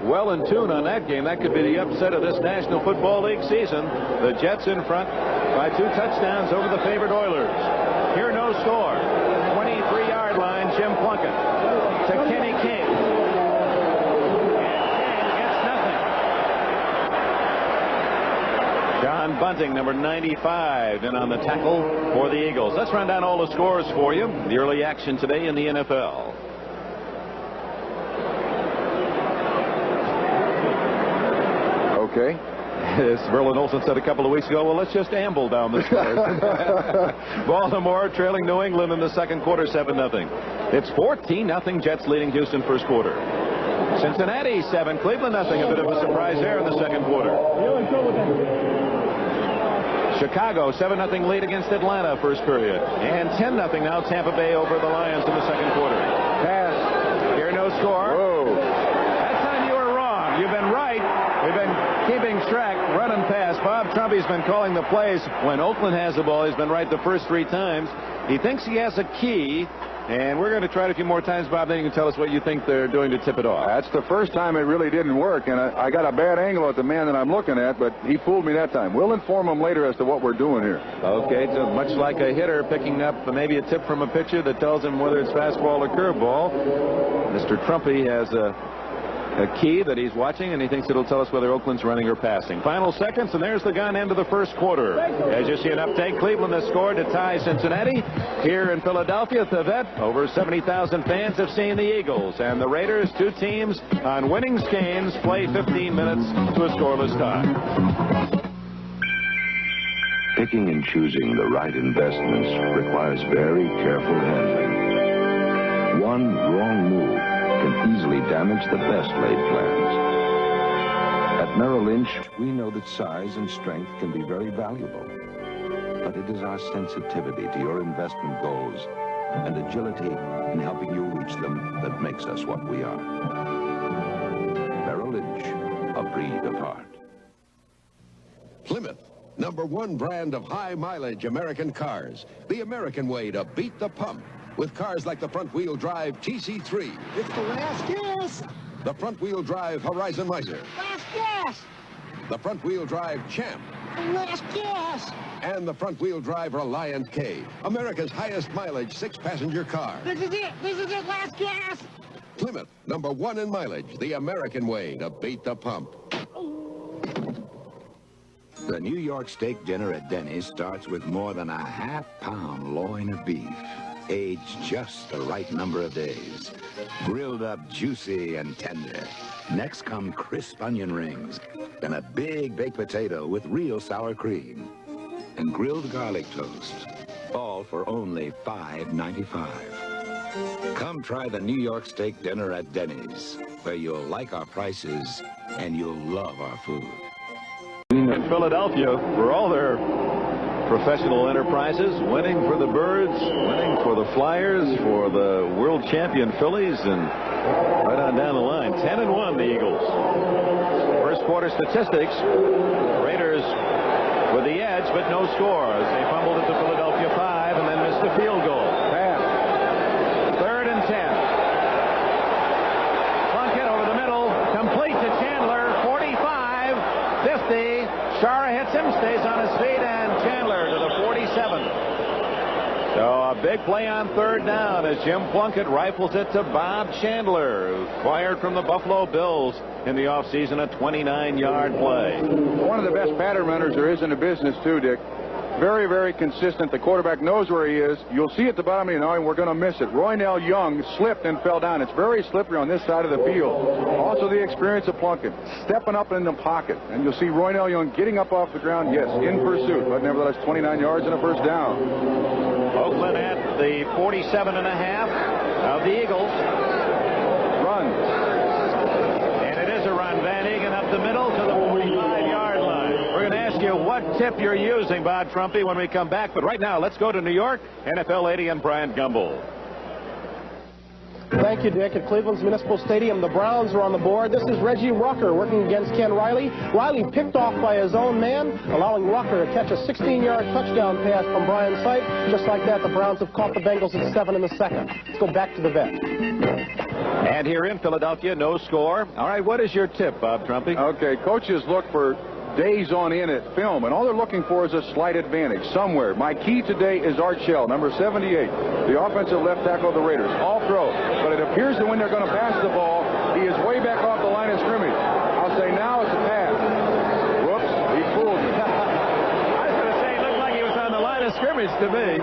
well in tune on that game. That could be the upset of this National Football League season. The Jets in front by 2 touchdowns over the favored Oilers. Here, no score. 23-yard line, Jim Plunkett to Kenny King. And King gets nothing. John Bunting, number 95, in on the tackle for the Eagles. Let's run down all the scores for you. The early action today in the NFL. Okay. As Verlin Olsen said a couple of weeks ago, well, let's just amble down the scores. Baltimore trailing New England in the second quarter, 7-0. It's 14-0, Jets leading Houston first quarter. Cincinnati 7, Cleveland 0. A bit of a surprise there in the second quarter. Chicago 7-0 lead against Atlanta first period. And 10-0 now Tampa Bay over the Lions in the second quarter. Pass. Here, no score. Whoa. That's you've been right. We've been keeping track, run and pass. Bob Trumpy's been calling the plays. When Oakland has the ball, he's been right the first 3 times. He thinks he has a key. And we're going to try it a few more times, Bob. Then you can tell us what you think they're doing to tip it off. That's the first time it really didn't work, and I got a bad angle at the man that I'm looking at, but he fooled me that time. We'll inform him later as to what we're doing here. Okay, so much like a hitter picking up maybe a tip from a pitcher that tells him whether it's fastball or curveball, Mr. Trumpy has a key that he's watching, and he thinks it'll tell us whether Oakland's running or passing. Final seconds, and there's the gun end of the first quarter. As you see an uptake, Cleveland has scored to tie Cincinnati. Here in Philadelphia at the Vet, over 70,000 fans have seen the Eagles. And the Raiders, 2 teams on winning games, play 15 minutes to a scoreless tie. Picking and choosing the right investments requires very careful handling. One wrong move can easily damage the best laid plans. At Merrill Lynch, we know that size and strength can be very valuable. But it is our sensitivity to your investment goals and agility in helping you reach them that makes us what we are. Merrill Lynch, a breed apart. Plymouth, #1 brand of high-mileage American cars. The American way to beat the pump. With cars like the front-wheel drive TC3. It's the last gas. The front-wheel drive Horizon Miser. Last gas. The front-wheel drive Champ. Last gas. And the front-wheel drive Reliant K. America's highest mileage 6-passenger car. This is it. This is it. Last gas. Plymouth, #1 in mileage. The American way to beat the pump. The New York steak dinner at Denny's starts with more than a half-pound loin of beef, aged just the right number of days, grilled up juicy and tender. Next come crisp onion rings, then a big baked potato with real sour cream, and grilled garlic toast, all for only $5.95. Come try the New York steak dinner at Denny's, where you'll like our prices and you'll love our food. In Philadelphia, for all their professional enterprises, winning for the Birds, winning for the Flyers, for the world champion Phillies, and right on down the line. 10-1, the Eagles. First quarter statistics, Raiders with the edge, but no scores. They fumbled at the Philadelphia 5 and then missed the field goal. Pass. 3rd and 10. Plunkett over the middle, complete to Chandler, 45, 50. Shara hits him, stays on his feet, and Chandler to the 47. So a big play on 3rd down as Jim Plunkett rifles it to Bob Chandler, who acquired from the Buffalo Bills in the offseason a 29-yard play. One of the best pattern runners there is in the business, too, Dick. Very, very consistent. The quarterback knows where he is. You'll see at the bottom, we're going to miss it. Roynell Young slipped and fell down. It's very slippery on this side of the field. Also the experience of Plunkett, stepping up in the pocket. And you'll see Roynell Young getting up off the ground, yes, in pursuit, but nevertheless 29 yards and a first down. Oakland at the 47.5 of the Eagles. Run. And it is a run. Van Egan up the middle to the 45-yard line. We're going to ask you what tip you're using, Bob Trumpy, when we come back. But right now, let's go to New York. NFL 80 and Brian Gumbel. Thank you, Dick. At Cleveland's Municipal Stadium, the Browns are on the board. This is Reggie Rucker working against Ken Riley. Riley picked off by his own man, allowing Rucker to catch a 16-yard touchdown pass from Brian Sipe. Just like that, the Browns have caught the Bengals at 7 in the second. Let's go back to the Vet. And here in Philadelphia, no score. All right, what is your tip, Bob Trumpy? Okay, coaches look for days on end at film, and all they're looking for is a slight advantage somewhere. My key today is Art Shell, number 78, the offensive left tackle of the Raiders. All throw, but it appears that when they're going to pass the ball, he is way back off the line of scrimmage. I'll say now it's a pass. Whoops, he fooled me. I was going to say it looked like he was on the line of scrimmage to me.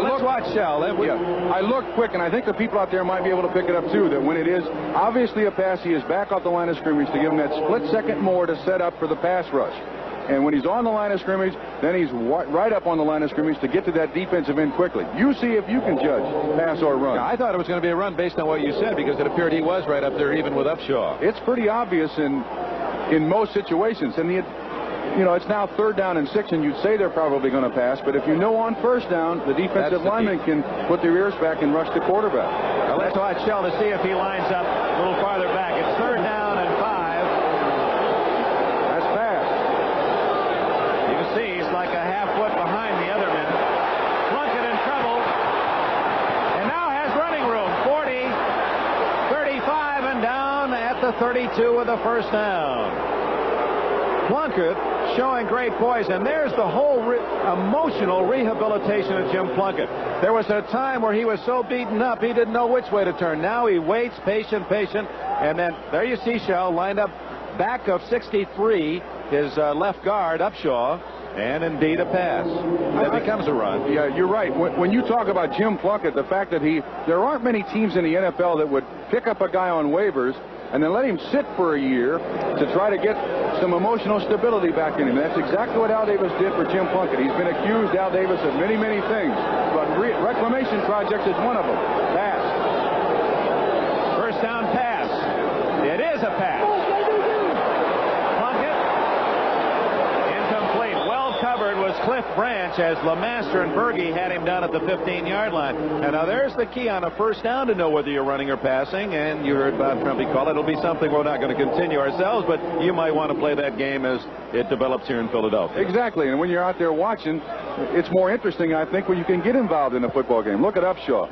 Let's watch Shell. I looked quick, and I think the people out there might be able to pick it up too, that when it is obviously a pass, he is back off the line of scrimmage to give him that split second more to set up for the pass rush. And when he's on the line of scrimmage, then he's right up on the line of scrimmage to get to that defensive end quickly. You see if you can judge pass or run. Yeah, I thought it was going to be a run based on what you said, because it appeared he was right up there even with Upshaw. It's pretty obvious in most situations. And it's now 3rd down and 6, and you'd say they're probably going to pass. But if you know on 1st down, the defensive lineman can put their ears back and rush the quarterback. Now let's watch Shell to see if he lines up a little farther back. It's 3rd down and 5. the 32 with a first down. Plunkett showing great poise, and there's the whole emotional rehabilitation of Jim Plunkett. There was a time where he was so beaten up he didn't know which way to turn. Now he waits, patient, and then there you see Shell lined up back of 63, his left guard, Upshaw, and indeed a pass. That becomes a run. Yeah, you're right. When you talk about Jim Plunkett, the fact that there aren't many teams in the NFL that would pick up a guy on waivers and then let him sit for a year to try to get some emotional stability back in him. That's exactly what Al Davis did for Jim Plunkett. He's been accused, Al Davis, of many, many things, but reclamation project is one of them. Pass. First down pass. It is a pass. Plunkett. Incomplete. Well covered was Cliff Branch as LeMaster and Berge had him down at the 15-yard line. And now there's the key on a first down to know whether you're running or passing. And you heard Bob Trumpy call it. It'll be something we're not going to continue ourselves, but you might want to play that game as it develops here in Philadelphia. Exactly. And when you're out there watching, it's more interesting, I think, when you can get involved in a football game. Look at Upshaw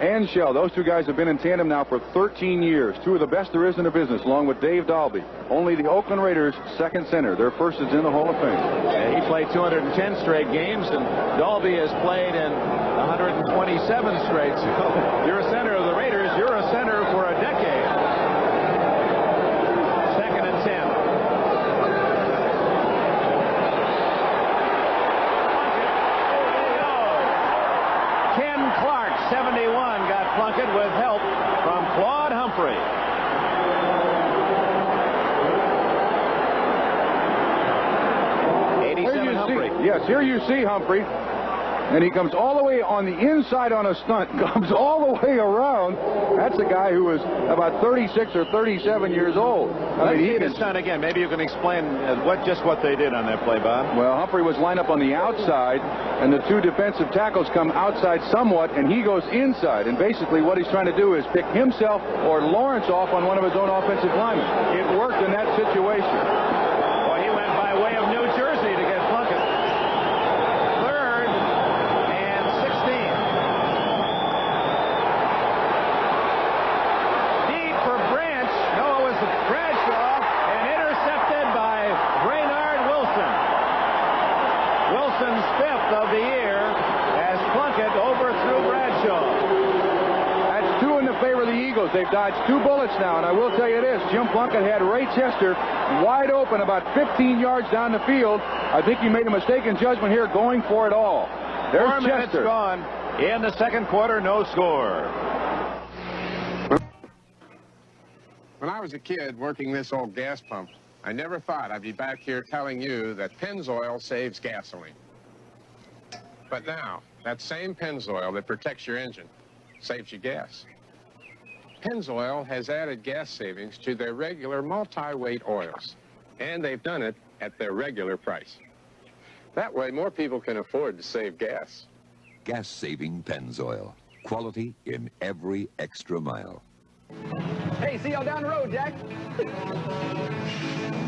and Shell. Those two guys have been in tandem now for 13 years. Two of the best there is in the business, along with Dave Dalby. Only the Oakland Raiders' second center. Their first is in the Hall of Fame. Yeah, he played 210 straight games, and Dalby has played in 127 straight. So you're a center of the Raiders. You're a center for a decade. Second and 10. Ken Clark, 71, got Plunkett with help from Claude Humphrey. Yes, here you see Humphrey, and he comes all the way on the inside on a stunt, comes all the way around. That's a guy who was about 36 or 37 years old. Let's see the stunt again. Maybe you can explain just what they did on that play, Bob. Well, Humphrey was lined up on the outside, and the two defensive tackles come outside somewhat, and he goes inside. And basically what he's trying to do is pick himself or Lawrence off on one of his own offensive linemen. It worked in that situation. Well, he went by way of New Jersey to get Plunkett. Fifth of the year as Plunkett overthrew Bradshaw. That's two in the favor of the Eagles. They've dodged two bullets now, and I will tell you this. Jim Plunkett had Ray Chester wide open about 15 yards down the field. I think he made a mistaken judgment here going for it all. There's 4 minutes Chester. Gone in the second quarter, no score. When I was a kid working this old gas pump, I never thought I'd be back here telling you that Pennzoil saves gasoline. But now, that same Pennzoil that protects your engine saves you gas. Pennzoil has added gas savings to their regular multi-weight oils, and they've done it at their regular price. That way, more people can afford to save gas. Gas-saving Pennzoil. Quality in every extra mile. Hey, see y'all down the road, Jack.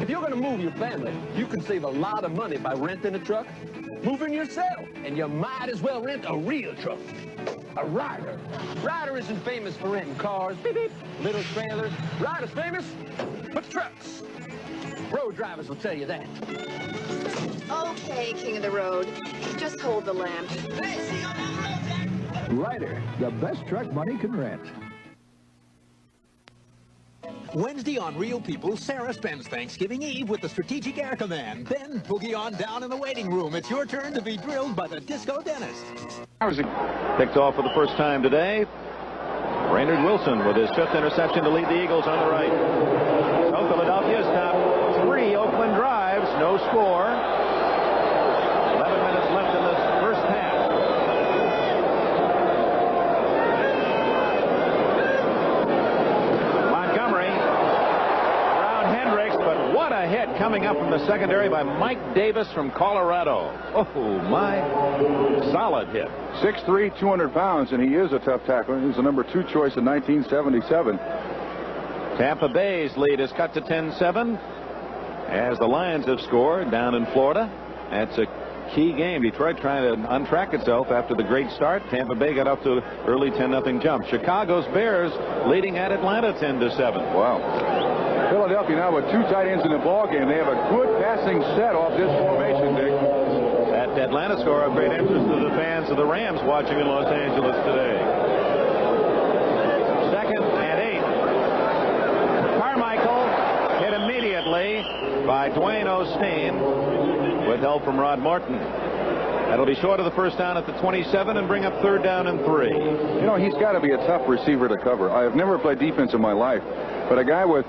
If you're going to move your family, you can save a lot of money by renting a truck. Moving yourself, and you might as well rent a real truck. A Ryder. Ryder isn't famous for renting cars, beep, beep, little trailers. Ryder's famous for trucks. Road drivers will tell you that. Okay, King of the Road. Just hold the lamp. Hey, see you on the road, Jack. Ryder, the best truck money can rent. Wednesday on Real People, Sarah spends Thanksgiving Eve with the Strategic Air Command. Then boogie on down in the waiting room. It's your turn to be drilled by the disco dentist. Picked off for the first time today. Raynard Wilson with his 5th interception to lead the Eagles on the right. So Philadelphia's top 3 Oakland drives, no score. 11 minutes left in the first half. What a hit coming up from the secondary by Mike Davis from Colorado. Oh, my. Solid hit. 6'3", 200 pounds, and he is a tough tackler. He was the number 2 choice in 1977. Tampa Bay's lead is cut to 10-7 as the Lions have scored down in Florida. That's a key game. Detroit trying to untrack itself after the great start. Tampa Bay got up to an early 10-0 jump. Chicago's Bears leading at Atlanta 10-7. Wow. Philadelphia now with 2 tight ends in the ball game. They have a good passing set off this formation, Dick. That Atlanta score of great interest to the fans of the Rams watching in Los Angeles today. 2nd and 8. Carmichael hit immediately by Dwayne Osteen with help from Rod Morton. That'll be short of the first down at the 27 and bring up 3rd down and 3. You know, he's got to be a tough receiver to cover. I have never played defense in my life, but a guy with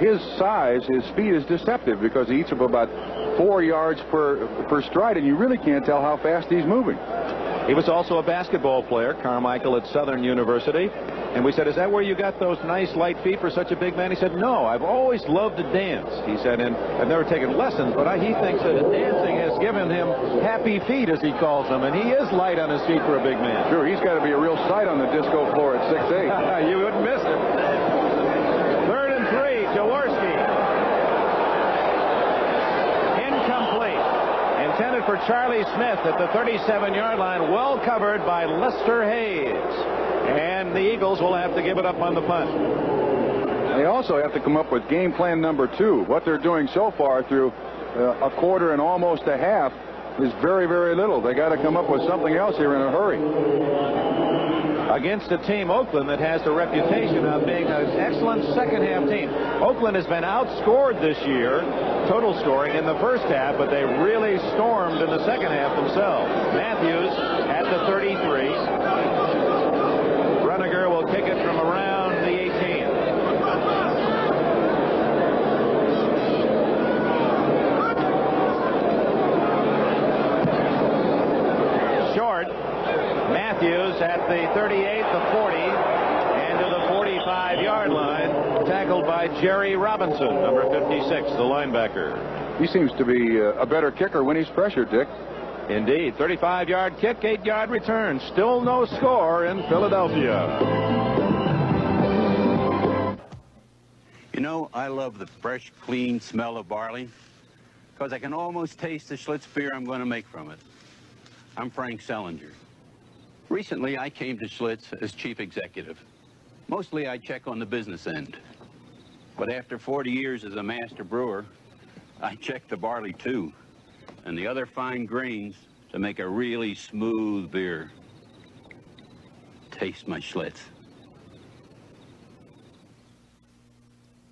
his size, his speed is deceptive because he eats up about 4 yards per stride, and you really can't tell how fast he's moving. He was also a basketball player, Carmichael, at Southern University. And we said, is that where you got those nice light feet for such a big man? He said, no, I've always loved to dance. He said, and I've never taken lessons, but he thinks that dancing has given him happy feet, as he calls them. And he is light on his feet for a big man. Sure, he's got to be a real sight on the disco floor at 6'8". You wouldn't miss him. 3rd and 3, Jaworski. Incomplete. Intended for Charlie Smith at the 37-yard line. Well covered by Lester Hayes. And the Eagles will have to give it up on the punt. They also have to come up with game plan number 2. What they're doing so far through a quarter and almost a half is very, very little. They got to come up with something else here in a hurry. Against a team, Oakland, that has the reputation of being an excellent second-half team. Oakland has been outscored this year, total scoring, in the first half, but they really stormed in the second half themselves. Matthews at the 33. Runniger will kick it from around the 18. Short. Matthews at the 38, the 40, and to the 45-yard line, tackled by Jerry Robinson, number 56, the linebacker. He seems to be a better kicker when he's pressured, Dick. Indeed. 35-yard kick, 8-yard return. Still no score in Philadelphia. You know, I love the fresh, clean smell of barley because I can almost taste the Schlitz beer I'm going to make from it. I'm Frank Sellinger. Recently, I came to Schlitz as chief executive. Mostly, I check on the business end. But after 40 years as a master brewer, I check the barley, too, and the other fine grains to make a really smooth beer. Taste my Schlitz.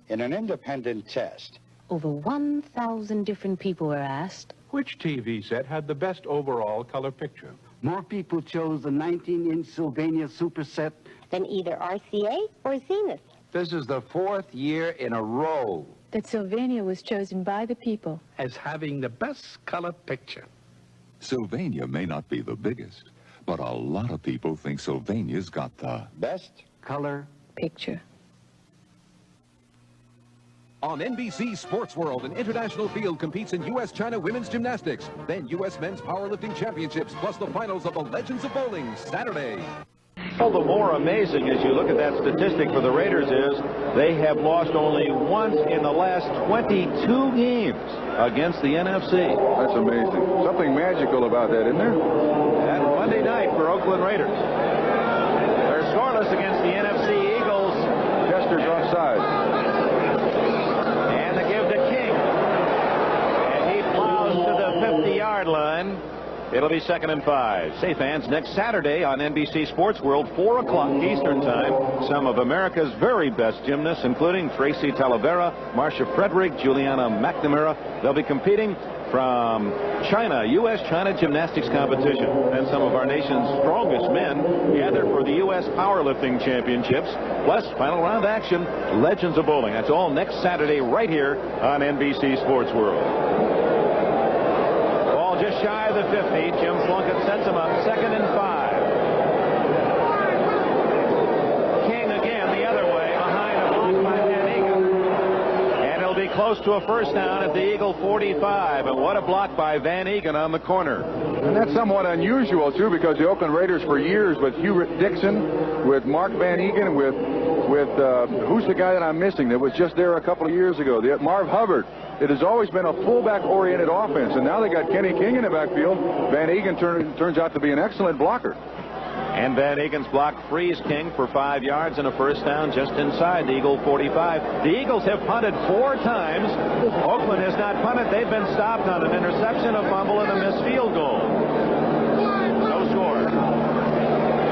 In an independent test, over 1,000 different people were asked. Which TV set had the best overall color picture? More people chose the 19-inch Sylvania Super Set than either RCA or Zenith. This is the 4th year in a row that Sylvania was chosen by the people as having the best color picture. Sylvania may not be the biggest, but a lot of people think Sylvania's got the best color picture. On NBC Sports World, an international field competes in U.S.-China women's gymnastics, then U.S. men's powerlifting championships, plus the finals of the Legends of Bowling, Saturday. Well, the more amazing as you look at that statistic for the Raiders is they have lost only once in the last 22 games against the NFC. That's amazing. Something magical about that, isn't there? And Monday night for Oakland Raiders. They're scoreless against the NFC Eagles. Chester's offside. And the give to King. And he plows to the 50-yard line. It'll be 2nd and 5. Say, fans, next Saturday on NBC Sports World, 4 o'clock Eastern Time, some of America's very best gymnasts, including Tracy Talavera, Marcia Frederick, Juliana McNamara. They'll be competing from China, U.S.-China gymnastics competition. And some of our nation's strongest men gathered for the U.S. Powerlifting Championships, plus final round action, Legends of Bowling. That's all next Saturday right here on NBC Sports World. Just shy of the 50. Jim Plunkett sets him up. 2nd and 5. King again the other way behind a block by Van Egan. And it'll be close to a first down at the Eagle 45. And what a block by Van Egan on the corner. And that's somewhat unusual, too, because the Oakland Raiders for years with Hubert Dixon, with Mark Van Egan, with who's the guy that I'm missing that was just there a couple of years ago? Marv Hubbard. It has always been a fullback-oriented offense, and now they got Kenny King in the backfield. Van Egan turns out to be an excellent blocker. And Van Egen's block frees King for 5 yards and a first down just inside the Eagle 45. The Eagles have punted 4 times. Oakland has not punted. They've been stopped on an interception, a fumble, and a missed field goal. No score.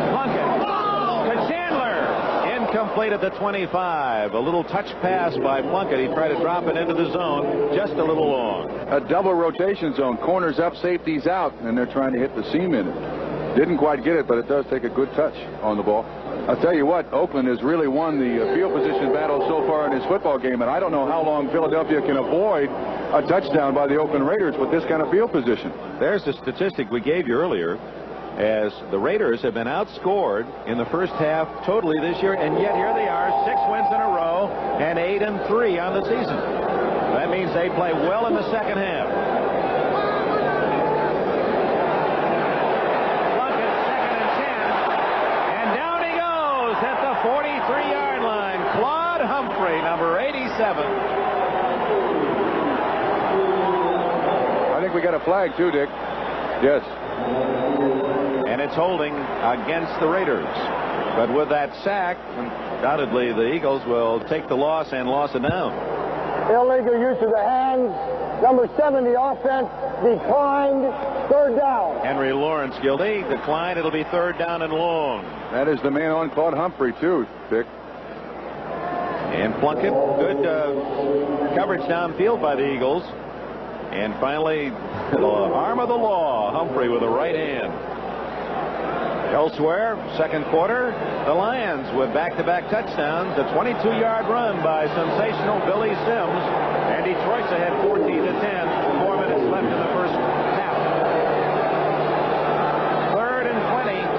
Plunkett to Chandler. Incomplete at the 25. A little touch pass by Plunkett. He tried to drop it into the zone, just a little long. A double rotation zone. Corners up, safeties out, and they're trying to hit the seam in it. Didn't quite get it, but it does take a good touch on the ball. I'll tell you what, Oakland has really won the field position battle so far in this football game, and I don't know how long Philadelphia can avoid a touchdown by the Oakland Raiders with this kind of field position. There's the statistic we gave you earlier, as the Raiders have been outscored in the first half totally this year, and yet here they are, 6 wins in a row and 8-3 on the season. That means they play well in the second half. Number 87. I think we got a flag too, Dick. Yes. And it's holding against the Raiders. But with that sack, undoubtedly the Eagles will take the loss and loss it down. Illegal use of the hands. Number 7, the offense declined. 3rd down. Henry Lawrence guilty. Declined. It'll be 3rd down and long. That is the man on Claude Humphrey too, Dick. And Plunkett, good coverage downfield by the Eagles. And finally, the arm of the law, Humphrey with a right hand. Elsewhere, second quarter, the Lions with back-to-back touchdowns, a 22-yard run by sensational Billy Sims. And Detroit's ahead 14-10. 4 minutes left in the first half. 3rd and 20.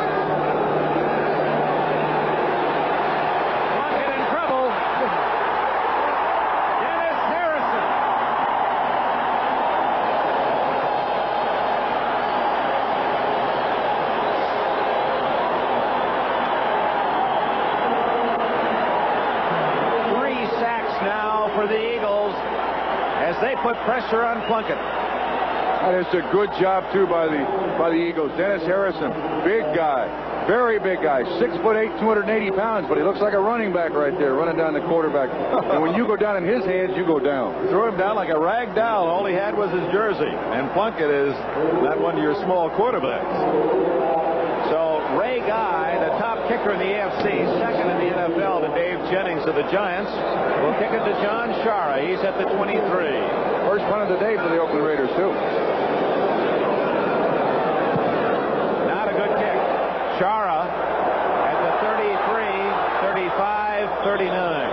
They put pressure on Plunkett. And it's a good job too by the Eagles. Dennis Harrison, big guy, very big guy, 6'8", 280 pounds, but he looks like a running back right there, running down the quarterback. And when you go down in his hands, you go down. Threw him down like a rag doll. All he had was his jersey. And Plunkett is not one of your small quarterbacks. So Ray Guy, the top kicker in the AFC, second in the NFL to Dave Jennings of the Giants, will kick it to John Shara. He's at the 23. First punt of the day for the Oakland Raiders, too. Not a good kick. Shara at the 33, 35, 39.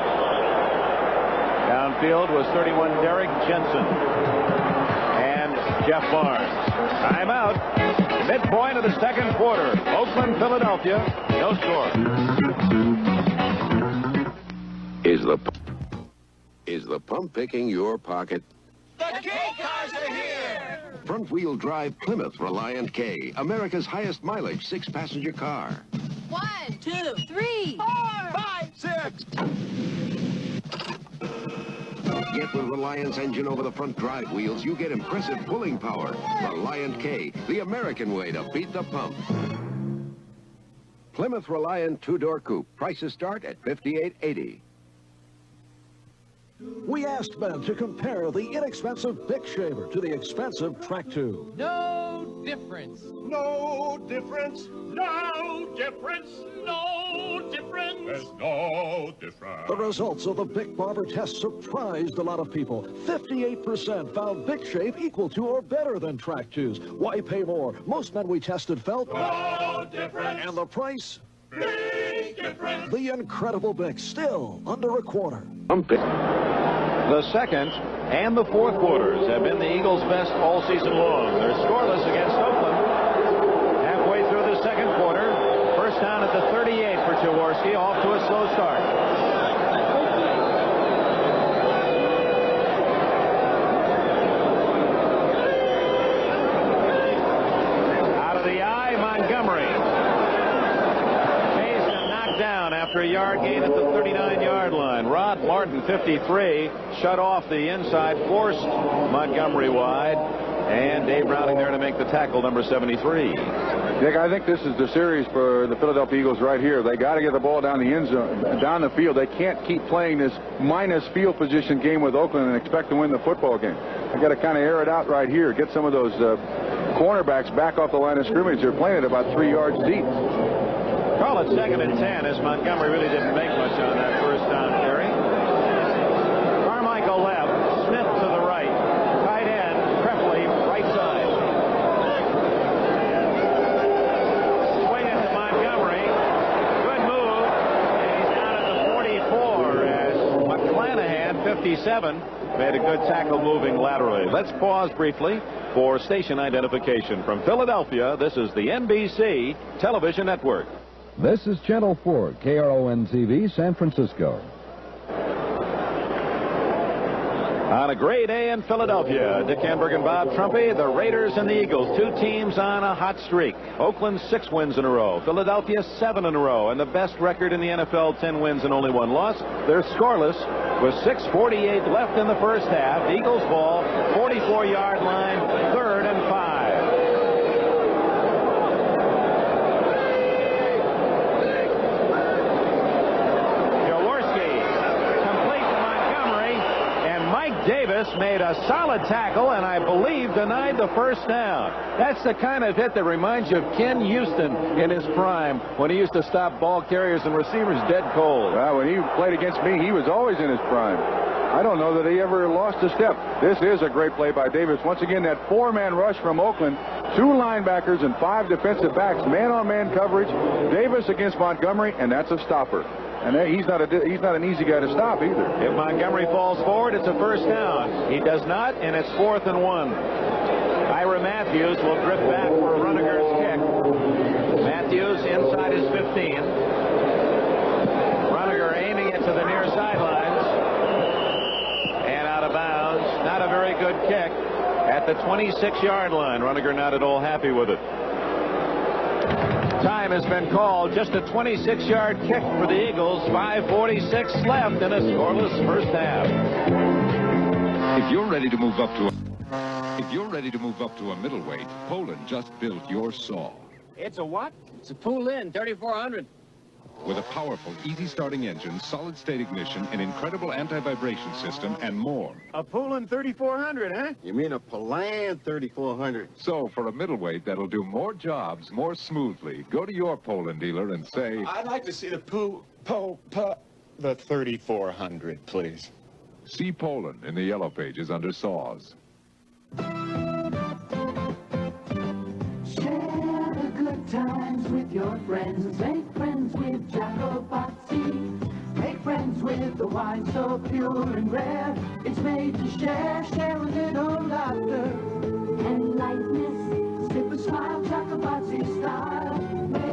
Downfield was 31 Derek Jensen and Jeff Barnes. Timeout. Midpoint of the second quarter. Oakland, Philadelphia. No score. Is the pump picking your pocket? The K cars are here! Front-wheel drive Plymouth Reliant K, America's highest mileage 6-passenger car. 1, 2, 3, 4, 5, 6. Yet with Reliant's engine over the front drive wheels, you get impressive pulling power. Reliant K, the American way to beat the pump. Plymouth Reliant 2-door coupe. Prices start at $58.80. We asked men to compare the inexpensive Bic shaver to the expensive track tube. No difference. No difference. No difference. No difference. There's no difference. The results of the Bic barber test surprised a lot of people. 58% found Bic shave equal to or better than track tubes. Why pay more? Most men we tested felt no difference. And the price? Big difference. The incredible Bic, still under a quarter. The second and the fourth quarters have been the Eagles' best all season long. They're scoreless against Oakland. Halfway through the second quarter, first down at the 38 for Jaworski, off to a slow start. Out of the eye, Montgomery. Chased and knocked down after a yard gain at the 39-yard line. Rod Martin, 53, shut off the inside, forced Montgomery wide. And Dave Browning there to make the tackle, number 73. Dick, I think this is the series for the Philadelphia Eagles right here. They got to get the ball down the end zone, down the field. They can't keep playing this minus field position game with Oakland and expect to win the football game. They got to kind of air it out right here. Get some of those cornerbacks back off the line of scrimmage. They're playing it about 3 yards deep. Call it 2nd and 10 as Montgomery really didn't make much on that first down carry. Carmichael left, Smith to the right, tight end, Crepley right side. Swing it to Montgomery. Good move. And he's down at the 44 as McClanahan, 57, made a good tackle moving laterally. Let's pause briefly for station identification. From Philadelphia, this is the NBC Television Network. This is Channel 4, KRON-TV, San Francisco. On a great day in Philadelphia, Dick Enberg and Bob Trumpy, the Raiders and the Eagles, 2 teams on a hot streak. Oakland 6 wins in a row, Philadelphia 7 in a row, and the best record in the NFL, 10 wins and only 1 loss. They're scoreless with 6:48 left in the first half. Eagles ball, 44-yard line, 3rd and 5. Davis made a solid tackle and I believe denied the first down. That's the kind of hit that reminds you of Ken Houston in his prime when he used to stop ball carriers and receivers dead cold. Well, when he played against me, he was always in his prime. I don't know that he ever lost a step. This is a great play by Davis. Once again, that 4-man rush from Oakland, 2 linebackers and 5 defensive backs, man-on-man coverage. Davis against Montgomery, and that's a stopper. And he's not an easy guy to stop either. If Montgomery falls forward, it's a first down. He does not, and it's 4th and 1. Ira Matthews will drift back for Rudiger's kick. Matthews inside his 15. Rudiger aiming it to the near sidelines. And out of bounds. Not a very good kick at the 26-yard line. Rudiger not at all happy with it. Time has been called. Just a 26-yard kick for the Eagles. 5:46 left in a scoreless first half. If you're ready to move up to a middleweight, Poland just built your saw. It's a what? It's a pull-in 3400. With a powerful, easy-starting engine, solid-state ignition, an incredible anti-vibration system, and more. A pull-in 3400, huh? You mean a Poland 3400? So, for a middleweight that'll do more jobs more smoothly, go to your Poland dealer and say, I'd like to see the the 3400, please. See Poland in the yellow pages under saws. Share the good times with your friends. Make friends with Jacobazzi. Make friends with the wine so pure and rare. It's made to share. Share a little laughter and lightness. Sip a smile, Jacobazzi style. Make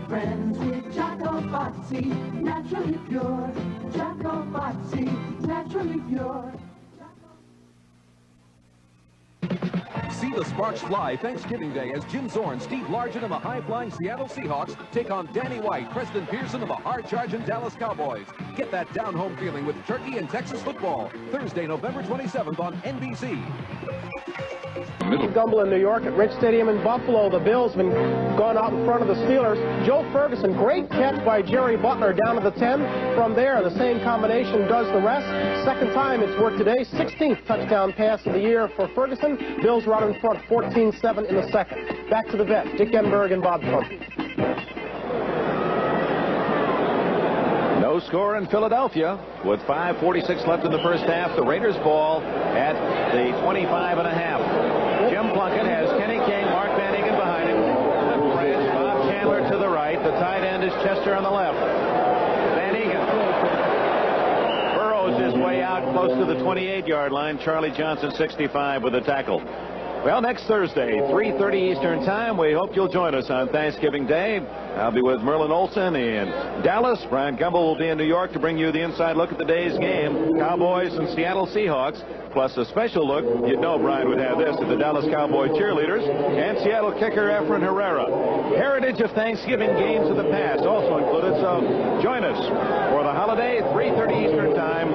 friends with Jacobazzi. Naturally pure. Jacobazzi. Naturally pure. See the sparks fly Thanksgiving Day as Jim Zorn, Steve Largent, and the high-flying Seattle Seahawks take on Danny White, Preston Pearson, and the hard-charging Dallas Cowboys. Get that down-home feeling with Turkey and Texas football. Thursday, November 27th on NBC. Gumble in New York at Rich Stadium in Buffalo. The Bills have been gone out in front of the Steelers. Joe Ferguson, great catch by Jerry Butler down to the 10. From there, the same combination does the rest. Second time it's worked today. 16th touchdown pass of the year for Ferguson. Bills are out in front 14-7 in the second. Back to the vet, Dick Enberg and Bob Trumpy. No score in Philadelphia with 5:46 left in the first half. The Raiders ball at the 25.5. Jim Plunkett has Kenny King, Mark Van Egan behind him. Branch, Bob Chandler to the right. The tight end is Chester on the left. Van Egan burrows his way out close to the 28-yard line. Charlie Johnson, 65, with a tackle. Well, next Thursday, 3:30 Eastern Time, we hope you'll join us on Thanksgiving Day. I'll be with Merlin Olsen in Dallas. Brian Gumble will be in New York to bring you the inside look at the day's game. Cowboys and Seattle Seahawks, plus a special look, you'd know Brian would have this, at the Dallas Cowboy cheerleaders and Seattle kicker Efren Herrera. Heritage of Thanksgiving games of the past also included, so join us for the holiday, 3:30 Eastern Time,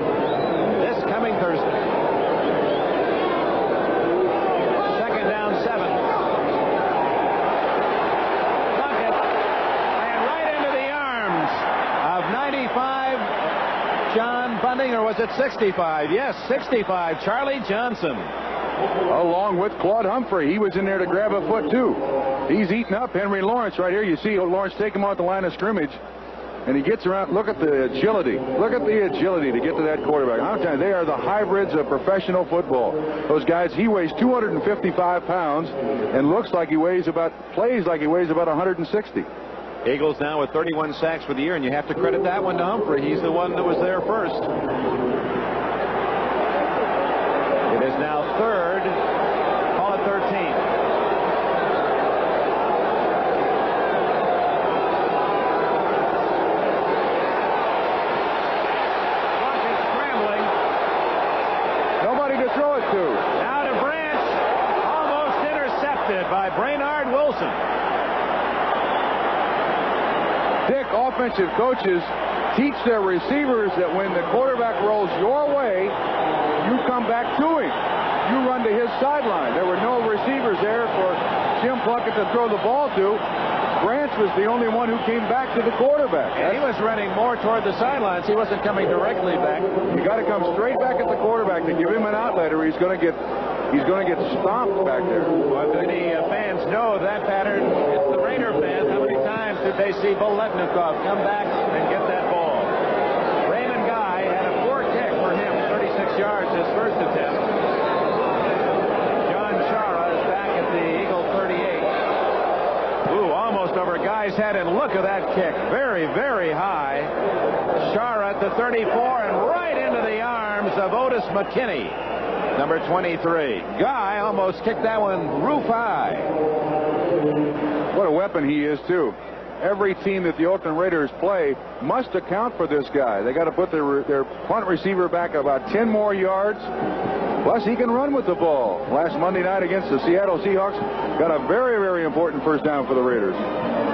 this coming Thursday. 7. Bucket. And right into the arms of 95 John Bunting, or was it 65? Yes, 65, Charlie Johnson. Along with Claude Humphrey. He was in there to grab a foot, too. He's eating up Henry Lawrence right here. You see Lawrence take him off the line of scrimmage. And he gets around. Look at the agility. Look at the agility to get to that quarterback. I'm telling you, they are the hybrids of professional football. Those guys, he weighs 255 pounds and plays like he weighs about 160. Eagles now with 31 sacks for the year, and you have to credit that one to Humphrey. He's the one that was there first. It is now 3rd. Call it 13. Throw it to. Now to Branch, almost intercepted by Brainard Wilson. Dick, offensive coaches teach their receivers that when the quarterback rolls your way, you come back to him. You run to his sideline. There were no receivers there for Jim Plunkett to throw the ball to. Branch was the only one who came back to the quarterback. And he was running more toward the sidelines. He wasn't coming directly back. You got to come straight back at the quarterback to give him an outlet, or he's going to get stomped back there. Well, many fans know that pattern. It's the Raider fans. How many times did they see Boletnikov come back and get that ball? Raymond Guy had a poor kick for him, 36 yards his first attempt. John Chara is back at the Eagle 38. Almost over Guy's head, and look at that kick. Very, very high. Chara at the 34 and right into the arms of Otis McKinney, number 23. Guy almost kicked that one roof high. What a weapon he is, too. Every team that the Oakland Raiders play must account for this guy. They got to put their punt receiver back about 10 more yards. Plus, he can run with the ball. Last Monday night against the Seattle Seahawks, got a very, very important first down for the Raiders.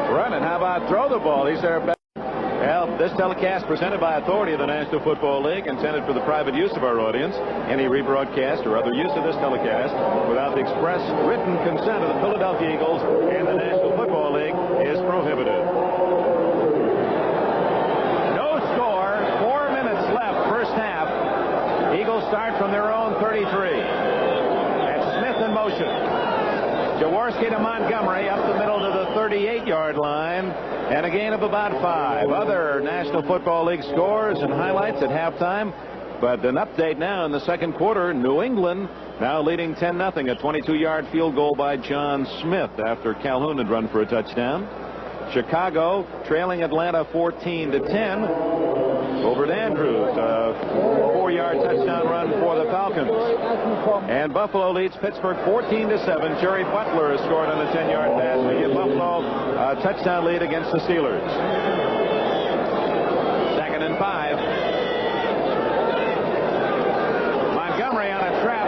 Run, and how about throw the ball? He's there. Well, this telecast presented by authority of the National Football League, intended for the private use of our audience. Any rebroadcast or other use of this telecast without the express written consent of the Philadelphia Eagles and the National Football League is prohibited. No score, 4 minutes left, first half. Eagles start from their own 33. That's Smith in motion. Jaworski to Montgomery up the middle to the 38-yard line, and a gain of about 5. Other National Football League scores and highlights at halftime, but an update now in the second quarter. New England now leading 10-0. A 22-yard field goal by John Smith after Calhoun had run for a touchdown. Chicago trailing Atlanta 14-10. Over to Andrews, a 4-yard touchdown run for the Falcons. And Buffalo leads Pittsburgh 14-7. Jerry Butler has scored on a 10-yard pass to give Buffalo a touchdown lead against the Steelers. 2nd and 5. Montgomery on a trap.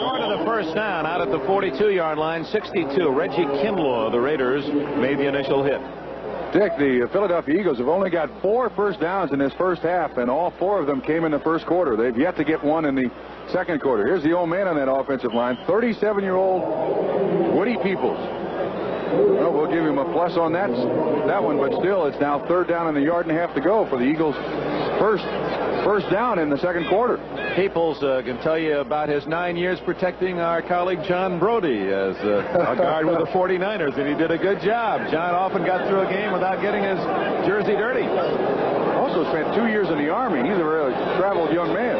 Short of the first down out at the 42-yard line, 62. Reggie Kinlaw, the Raiders, made the initial hit. Dick, the Philadelphia Eagles have only got 4 first downs in this first half, and all 4 of them came in the first quarter. They've yet to get one in the second quarter. Here's the old man on that offensive line, 37-year-old Woody Peoples. Well, we'll give him a plus on that one, but still, it's now 3rd down and a yard and a half to go for the Eagles' first down in the second quarter. Peoples can tell you about his 9 years protecting our colleague John Brody as a guard with the 49ers, and he did a good job. John often got through a game without getting his jersey dirty. Also spent 2 years in the Army. He's a really traveled young man.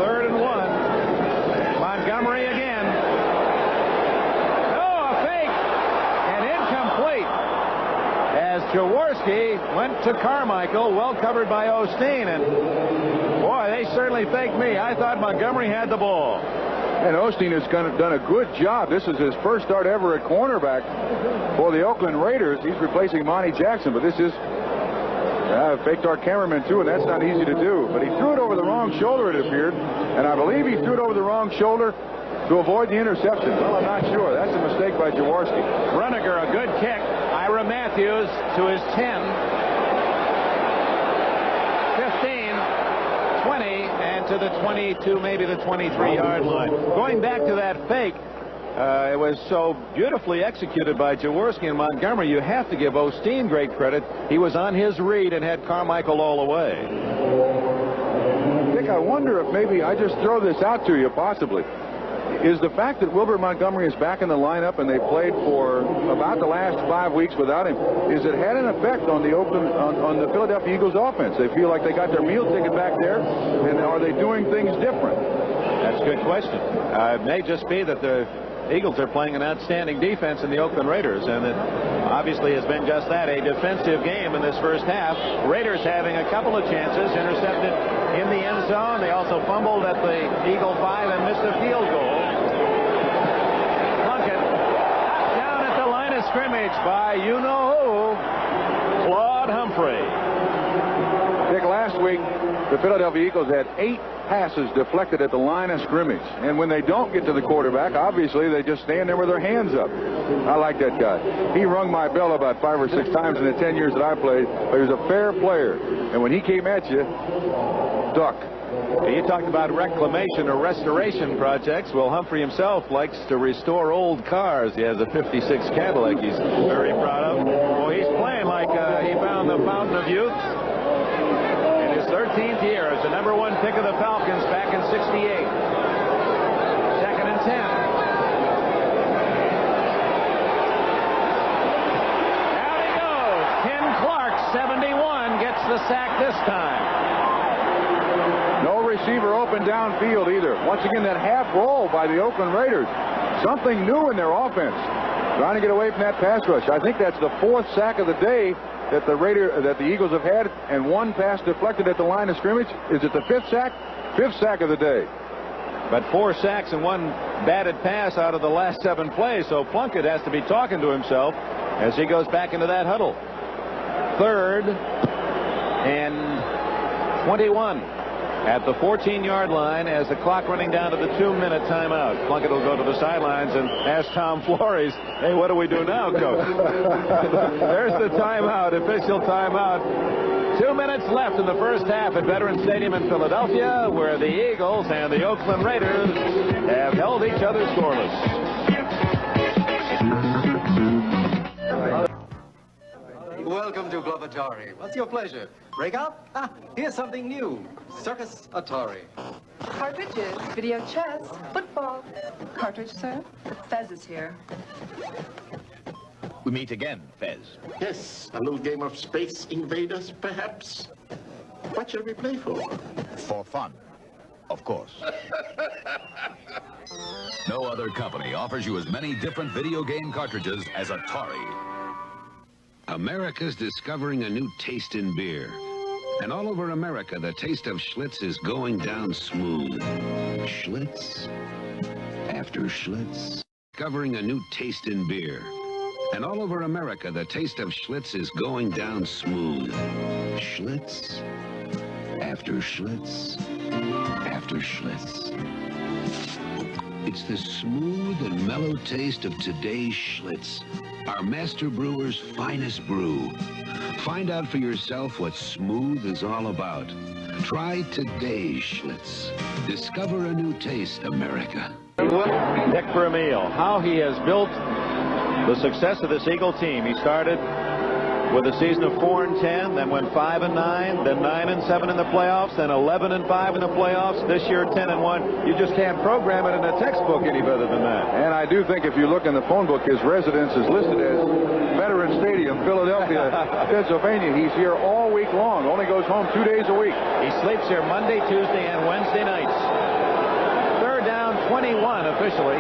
3rd and 1. Montgomery again. Oh, a fake. And incomplete. As Jaworski went to Carmichael, well covered by Osteen, and boy, they certainly faked me. I thought Montgomery had the ball. And Osteen has done a good job. This is his first start ever at cornerback for the Oakland Raiders. He's replacing Monty Jackson, but this is faked our cameraman too, and that's not easy to do. But he threw it over the wrong shoulder, it appeared, and I believe he threw it over the wrong shoulder to avoid the interception. Well, I'm not sure. That's a mistake by Jaworski. Runniger, a good kick. Ira Matthews to his 10, 15, 20, and to the 22, maybe the 23-yard line. Going back to that fake, It was so beautifully executed by Jaworski and Montgomery. You have to give Osteen great credit. He was on his read and had Carmichael all the way. Dick, I wonder if maybe I just throw this out to you, possibly. Is the fact that Wilbert Montgomery is back in the lineup and they played for about the last 5 weeks without him, is it had an effect on the on the Philadelphia Eagles offense? They feel like they got their meal ticket back there, and are they doing things different? That's a good question. It may just be that the Eagles are playing an outstanding defense in the Oakland Raiders, and it obviously has been just that, a defensive game in this first half. Raiders having a couple of chances, intercepted in the end zone. They also fumbled at the Eagle 5 and missed a field goal. Plunkett knocked down at the line of scrimmage by you-know-who, Claude Humphrey. Dick, last week, the Philadelphia Eagles had 8 passes deflected at the line of scrimmage. And when they don't get to the quarterback, obviously they just stand there with their hands up. I like that guy. He rung my bell about 5 or 6 times in the 10 years that I played, but he was a fair player. And when he came at you, duck. You talked about reclamation or restoration projects. Well, Humphrey himself likes to restore old cars. He has a 56 Cadillac he's very proud of. Well, he's playing like he found the fountain of youth. 13th year as the #1 pick of the Falcons back in '68. 2nd and 10. Down he goes. Ken Clark, 71, gets the sack this time. No receiver open downfield either. Once again, that half roll by the Oakland Raiders. Something new in their offense. Trying to get away from that pass rush. I think that's the 4th sack of the day that the Eagles have had, and 1 pass deflected at the line of scrimmage. Is it the 5th sack? 5th sack of the day. But 4 sacks and 1 batted pass out of the last 7 plays, so Plunkett has to be talking to himself as he goes back into that huddle. 3rd and 21 at the 14-yard line as the clock running down to the 2-minute timeout. Plunkett will go to the sidelines and ask Tom Flores, hey, what do we do now, Coach? There's the timeout, official timeout. 2 minutes left in the first half at Veterans Stadium in Philadelphia, where the Eagles and the Oakland Raiders have held each other scoreless. Welcome to Glove Atari. What's your pleasure? Breakout? Ah, here's something new. Circus Atari. Cartridges, video chess, football. Cartridge, sir? Fez is here. We meet again, Fez. Yes, a little game of Space Invaders, perhaps. What shall we play for? For fun, of course. No other company offers you as many different video game cartridges as Atari. America's discovering a new taste in beer. And all over America, the taste of Schlitz is going down smooth. Schlitz after Schlitz. Discovering a new taste in beer. And all over America, the taste of Schlitz is going down smooth. Schlitz after Schlitz after Schlitz. It's the smooth and mellow taste of today's Schlitz, our master brewer's finest brew. Find out for yourself what smooth is all about. Try today's Schlitz. Discover a new taste, America. Dick Vermeil, how he has built the success of this Eagle team. He started with a season of 4-10, then went 5-9, then 9-7 in the playoffs, then 11-5 in the playoffs. This year, 10-1. You just can't program it in a textbook any better than that. And I do think if you look in the phone book, his residence is listed as Veterans Stadium, Philadelphia, Pennsylvania. He's here all week long. Only goes home 2 days a week. He sleeps here Monday, Tuesday, and Wednesday nights. 3rd down, 21 officially.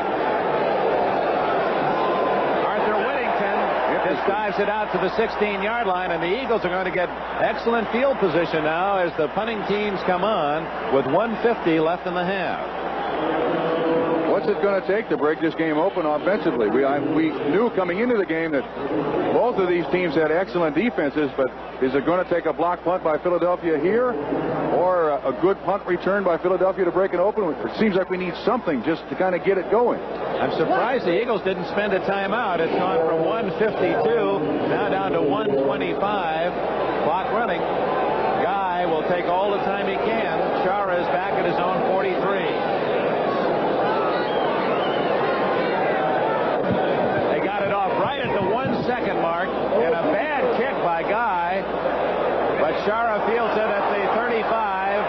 This dives it out to the 16-yard line, and the Eagles are going to get excellent field position now as the punting teams come on with 1:50 left in the half. What's it going to take to break this game open offensively? We knew coming into the game that both of these teams had excellent defenses, but is it going to take a block punt by Philadelphia here or a good punt return by Philadelphia to break it open? It seems like we need something just to kind of get it going. I'm surprised the Eagles didn't spend a timeout. It's gone from 1:52 now down to 1:25. Clock running. Guy will take all the time he can. Chara is back at his own 43. 30-second mark, and a bad kick by Guy. But Shara fields it at the 35,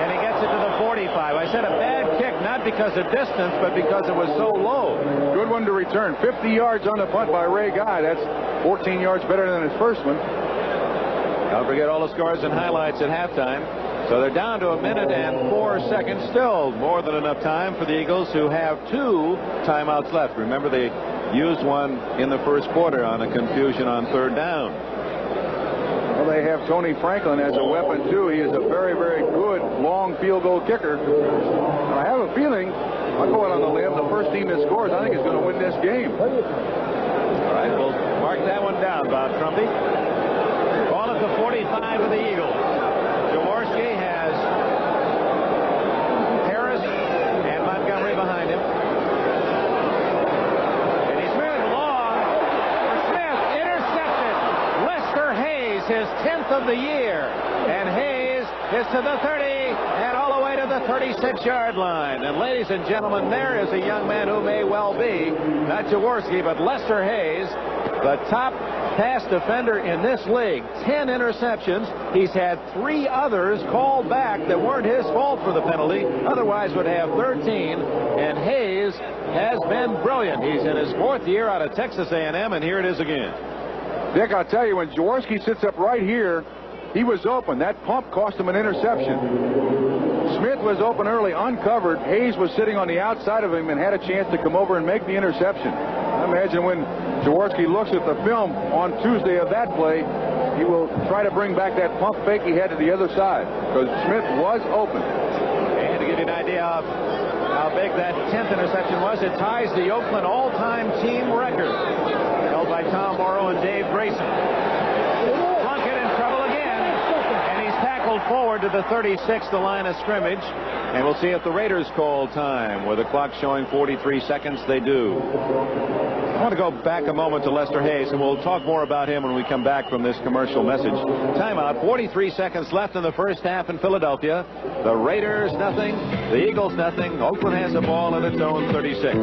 and he gets it to the 45. I said a bad kick, not because of distance, but because it was so low. Good one to return. 50 yards on the punt by Ray Guy. That's 14 yards better than his first one. Don't forget all the scores and highlights at halftime. So they're down to 1 minute and 4 seconds. Still more than enough time for the Eagles, who have 2 timeouts left. Remember, they used one in the first quarter on a confusion on 3rd down. Well, they have Tony Franklin as a weapon, too. He is a very, very good long field goal kicker. I have a feeling, I'll go out on the limb, the first team that scores, I think, is going to win this game. All right, we'll mark that one down, Bob Trumpy. Ball at the 45 of the Eagles. Jaworski has Harris and Montgomery behind him. And he's moving long for Smith. Intercepted. Lester Hayes, his 10th of the year. And Hayes is to the 30 and all the way to the 36-yard line. And ladies and gentlemen, there is a young man who may well be, not Jaworski, but Lester Hayes, the top pass defender in this league. 10 interceptions. He's had 3 others called back that weren't his fault for the penalty. Otherwise would have 13. And Hayes has been brilliant. He's in his 4th year out of Texas A&M, and here it is again. Dick, I'll tell you, when Jaworski sits up right here, he was open. That pump cost him an interception. Smith was open early, uncovered. Hayes was sitting on the outside of him and had a chance to come over and make the interception. I imagine when Jaworski looks at the film on Tuesday of that play, he will try to bring back that pump fake he had to the other side, because Smith was open. And to give you an idea of how big that 10th interception was, it ties the Oakland all-time team record, held by Tom Morrow and Dave Grayson. Plunkett in trouble again, and he's tackled forward to the 36, the line of scrimmage. And we'll see if the Raiders call time. With the clock showing 43 seconds, they do. I want to go back a moment to Lester Hayes, and we'll talk more about him when we come back from this commercial message. Timeout, 43 seconds left in the first half in Philadelphia. The Raiders, nothing. The Eagles, nothing. Oakland has the ball at its own 36.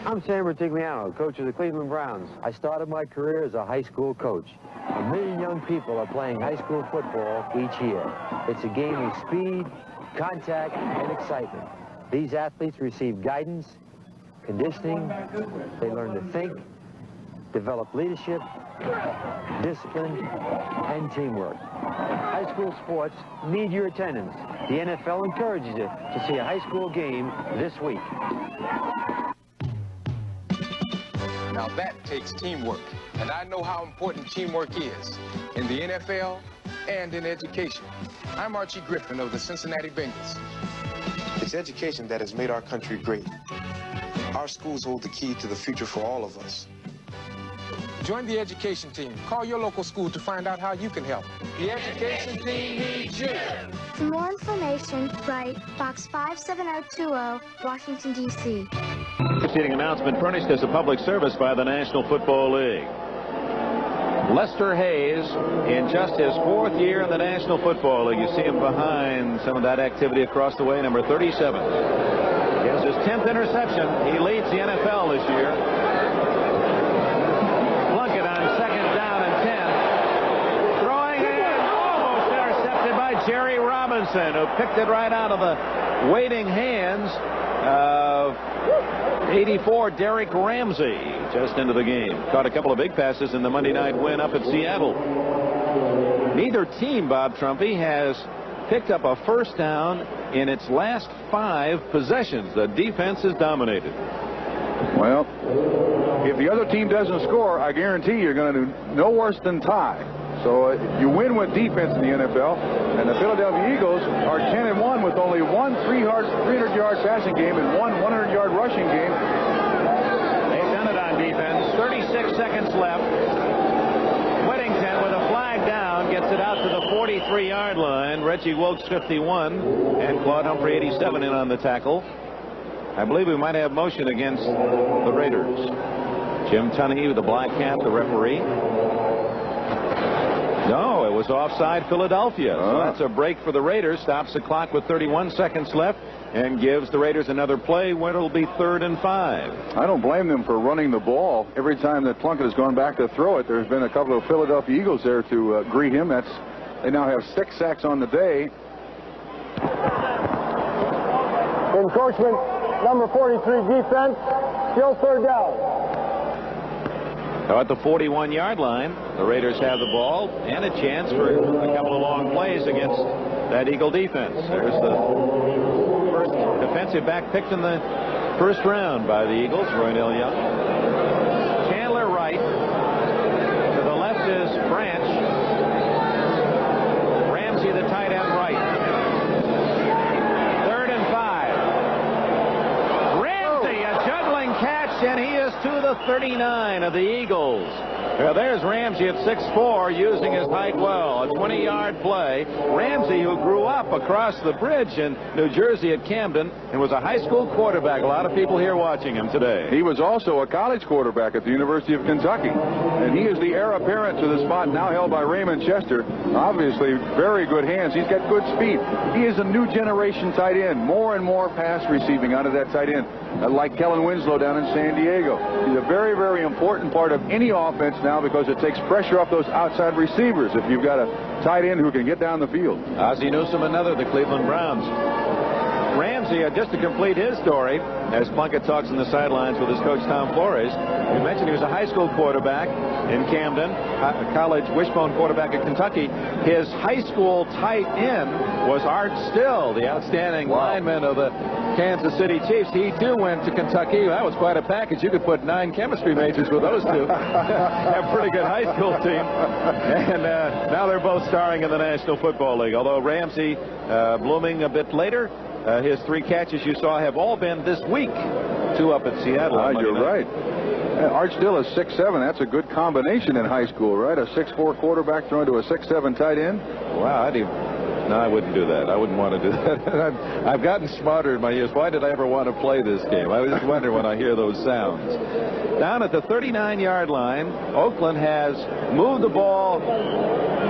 I'm Sam Bertigliano, coach of the Cleveland Browns. I started my career as a high school coach. 1 million young people are playing high school football each year. It's a game of speed, contact, and excitement. These athletes receive guidance, conditioning, they learn to think, develop leadership, discipline, and teamwork. High school sports need your attendance. The NFL encourages you to see a high school game this week. Now that takes teamwork, and I know how important teamwork is in the NFL and in education. I'm Archie Griffin of the Cincinnati Bengals. It's education that has made our country great. Our schools hold the key to the future for all of us. Join the education team. Call your local school to find out how you can help. The education team needs you. For more information, write Box 57020, Washington, D.C. Preceding announcement furnished as a public service by the National Football League. Lester Hayes, in just his 4th year in the National Football League. You see him behind some of that activity across the way, number 37. He has his 10th interception. He leads the NFL this year. Plunkett on 2nd down and 10. Throwing it in, almost intercepted by Jerry Robinson, who picked it right out of the waiting hands of 84, Derek Ramsey, just into the game. Caught a couple of big passes in the Monday night win up at Seattle. Neither team, Bob Trumpy, has picked up a first down in its last 5 possessions. The defense is dominated. Well, if the other team doesn't score, I guarantee you're going to do no worse than tie. So you win with defense in the NFL, and the Philadelphia Eagles are 10-1 with only one 300-yard passing game and one 100-yard rushing game. They've done it on defense. 36 seconds left. Whittington with a flag down gets it out to the 43-yard line. Reggie Wilkes 51 and Claude Humphrey 87 in on the tackle. I believe we might have motion against the Raiders. Jim Tunney with the black cap, the referee. No, it was offside Philadelphia. So that's a break for the Raiders. Stops the clock with 31 seconds left. and gives the Raiders another play when it'll be 3rd and 5. I don't blame them for running the ball. Every time that Plunkett has gone back to throw it, there's been a couple of Philadelphia Eagles there to greet him. They now have 6 sacks on the day. Encroachment, number 43 defense, still 3rd down. Now at the 41-yard line, the Raiders have the ball and a chance for a couple of long plays against that Eagle defense. There's the first defensive back picked in the 1st round by the Eagles, Roynell Young. Chandler right. To the left is Branch. Ramsey, the tight end, right. 3rd and 5. Ramsey, a juggling catch, and he is to the 39 of the Eagles. Well, there's Ramsey at 6'4", using his height well. A 20-yard play. Ramsey, who grew up across the bridge in New Jersey at Camden and was a high school quarterback. A lot of people here watching him today. He was also a college quarterback at the University of Kentucky. And he is the heir apparent to the spot now held by Raymond Chester. Obviously, very good hands. He's got good speed. He is a new generation tight end. More and more pass receiving out of that tight end. Like Kellen Winslow down in San Diego. He's a very, very important part of any offense now because it takes pressure off those outside receivers if you've got a tight end who can get down the field. Ozzie Newsome, another, the Cleveland Browns. Ramsey, just to complete his story, as Plunkett talks on the sidelines with his coach Tom Flores, we mentioned he was a high school quarterback in Camden, a college wishbone quarterback at Kentucky. His high school tight end was Art Still, the outstanding lineman of the Kansas City Chiefs. He too went to Kentucky. That was quite a package. You could put 9 chemistry majors with those two. Have a pretty good high school team. And now they're both starring in the National Football League. Although Ramsey blooming a bit later. His 3 catches you saw have all been this week. 2 up at Seattle. You're right. Art Still is 6'7". That's a good combination in high school, right? A 6'4" quarterback thrown to a 6'7" tight end. Wow, no, I wouldn't do that. I wouldn't want to do that. I've gotten smarter in my years. Why did I ever want to play this game? I just wonder when I hear those sounds. Down at the 39-yard line, Oakland has moved the ball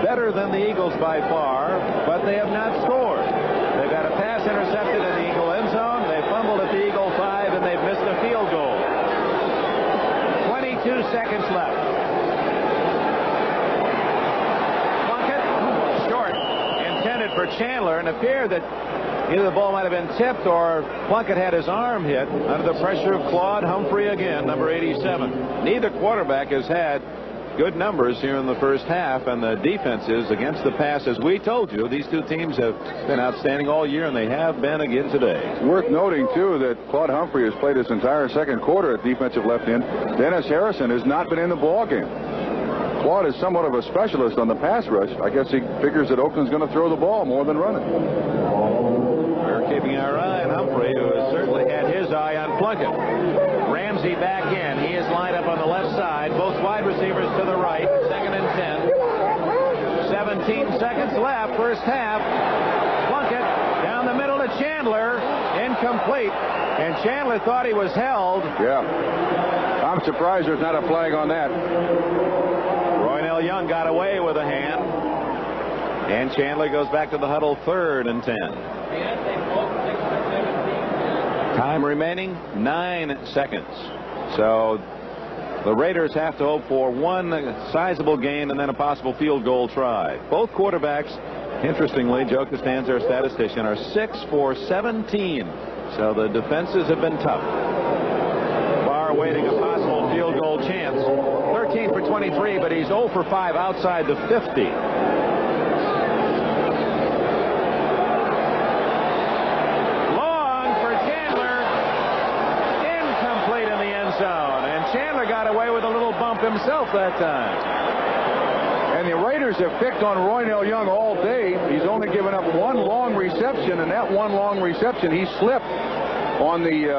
better than the Eagles by far, but they have not scored. They've got a pass intercepted in the Eagle end zone. They fumbled at the Eagle 5, and they've missed a field goal. 22 seconds left. Plunkett, short, intended for Chandler, and it appeared that either the ball might have been tipped or Plunkett had his arm hit under the pressure of Claude Humphrey again, number 87. Neither quarterback has had good numbers here in the first half, and the defenses against the pass, as we told you, these two teams have been outstanding all year, and they have been again today. Worth noting, too, that Claude Humphrey has played his entire second quarter at defensive left end. Dennis Harrison has not been in the ball game. Claude is somewhat of a specialist on the pass rush. I guess he figures that Oakland's going to throw the ball more than run it. We're keeping our eye on Humphrey, who has certainly had his eye on Plunkett. Ramsey back in. He is lined up on the left side. Both wide receivers to the right. 2nd and 10. 17 seconds left. First half. Plunkett down the middle to Chandler. Incomplete. And Chandler thought he was held. Yeah. I'm surprised there's not a flag on that. Roynell Young got away with a hand. And Chandler goes back to the huddle. 3rd and 10. Time remaining 9 seconds. So the Raiders have to hope for one sizable gain and then a possible field goal try. Both quarterbacks, interestingly, Joe Costanza, our statistician, are 6 for 17. So the defenses have been tough. Barr awaiting a possible field goal chance. 13 for 23, but he's 0 for 5 outside the 50. Chandler got away with a little bump himself that time. And the Raiders have picked on Roynell Young all day. He's only given up 1 long reception, and that 1 long reception, he slipped on the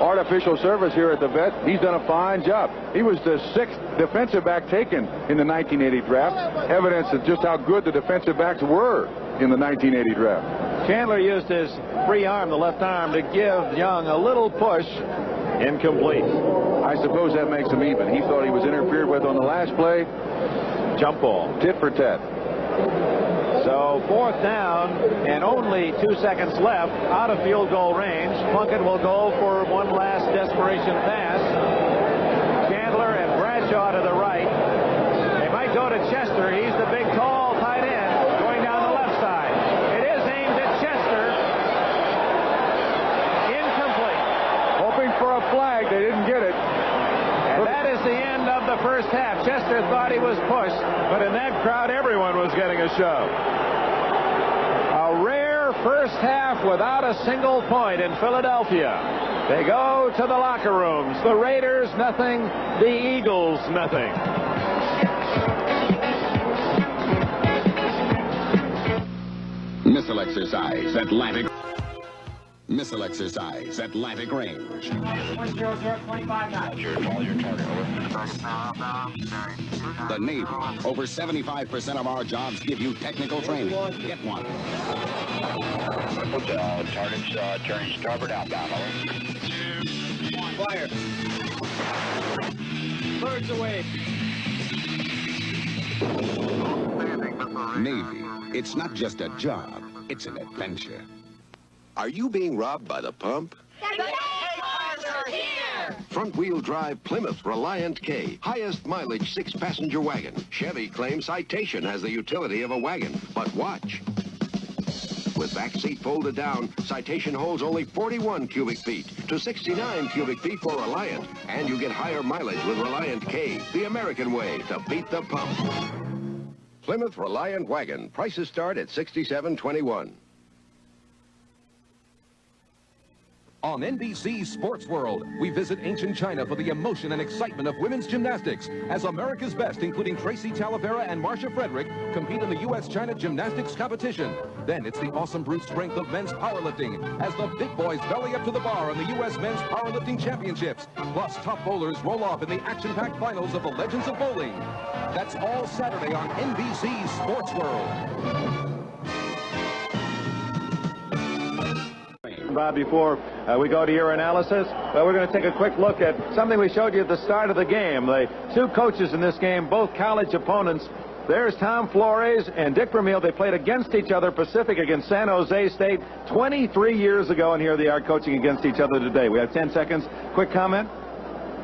artificial surface here at the vet. He's done a fine job. He was the 6th defensive back taken in the 1980 draft. Evidence of just how good the defensive backs were in the 1980 draft. Chandler used his free arm, the left arm, to give Young a little push. Incomplete. I suppose that makes him even. He thought he was interfered with on the last play. Jump ball. Tit for tat. So 4th down and only 2 seconds left out of field goal range. Plunkett will go for one last desperation pass. Chandler and Bradshaw to the right. They might go to Chester. He's the big, tall tight end going down the left side. It is aimed at Chester. Incomplete. Hoping for a flag. They didn't get it. And that is the end of the first half. Chester thought he was pushed, but in that crowd, everyone was getting a shove. A rare first half without a single point in Philadelphia. They go to the locker rooms. The Raiders, nothing. The Eagles, nothing. Missile exercise, Atlantic. Missile exercise, Atlantic Range. 10025 knots. The Navy. Over 75% of our jobs give you technical training. Get one. Target's turning starboard outbound. Fire. Birds away. Navy. It's not just a job, it's an adventure. Are you being robbed by the pump? Front-wheel drive Plymouth Reliant K. Highest mileage 6-passenger wagon. Chevy claims Citation has the utility of a wagon. But watch. With back seat folded down, Citation holds only 41 cubic feet to 69 cubic feet for Reliant. And you get higher mileage with Reliant K. The American way to beat the pump. Plymouth Reliant Wagon. Prices start at $67.21. On NBC Sports World, we visit ancient China for the emotion and excitement of women's gymnastics as America's best, including Tracy Talavera and Marcia Frederick, compete in the U.S.-China gymnastics competition. Then it's the awesome brute strength of men's powerlifting as the big boys belly up to the bar in the U.S. Men's Powerlifting Championships. Plus, top bowlers roll off in the action-packed finals of the Legends of Bowling. That's all Saturday on NBC Sports World. Bob, before we go to your analysis, we're going to take a quick look at something we showed you at the start of the game. The two coaches in this game, both college opponents. There's Tom Flores and Dick Vermeil. They played against each other, Pacific against San Jose State 23 years ago, and here they are coaching against each other today. We have 10 seconds. Quick comment?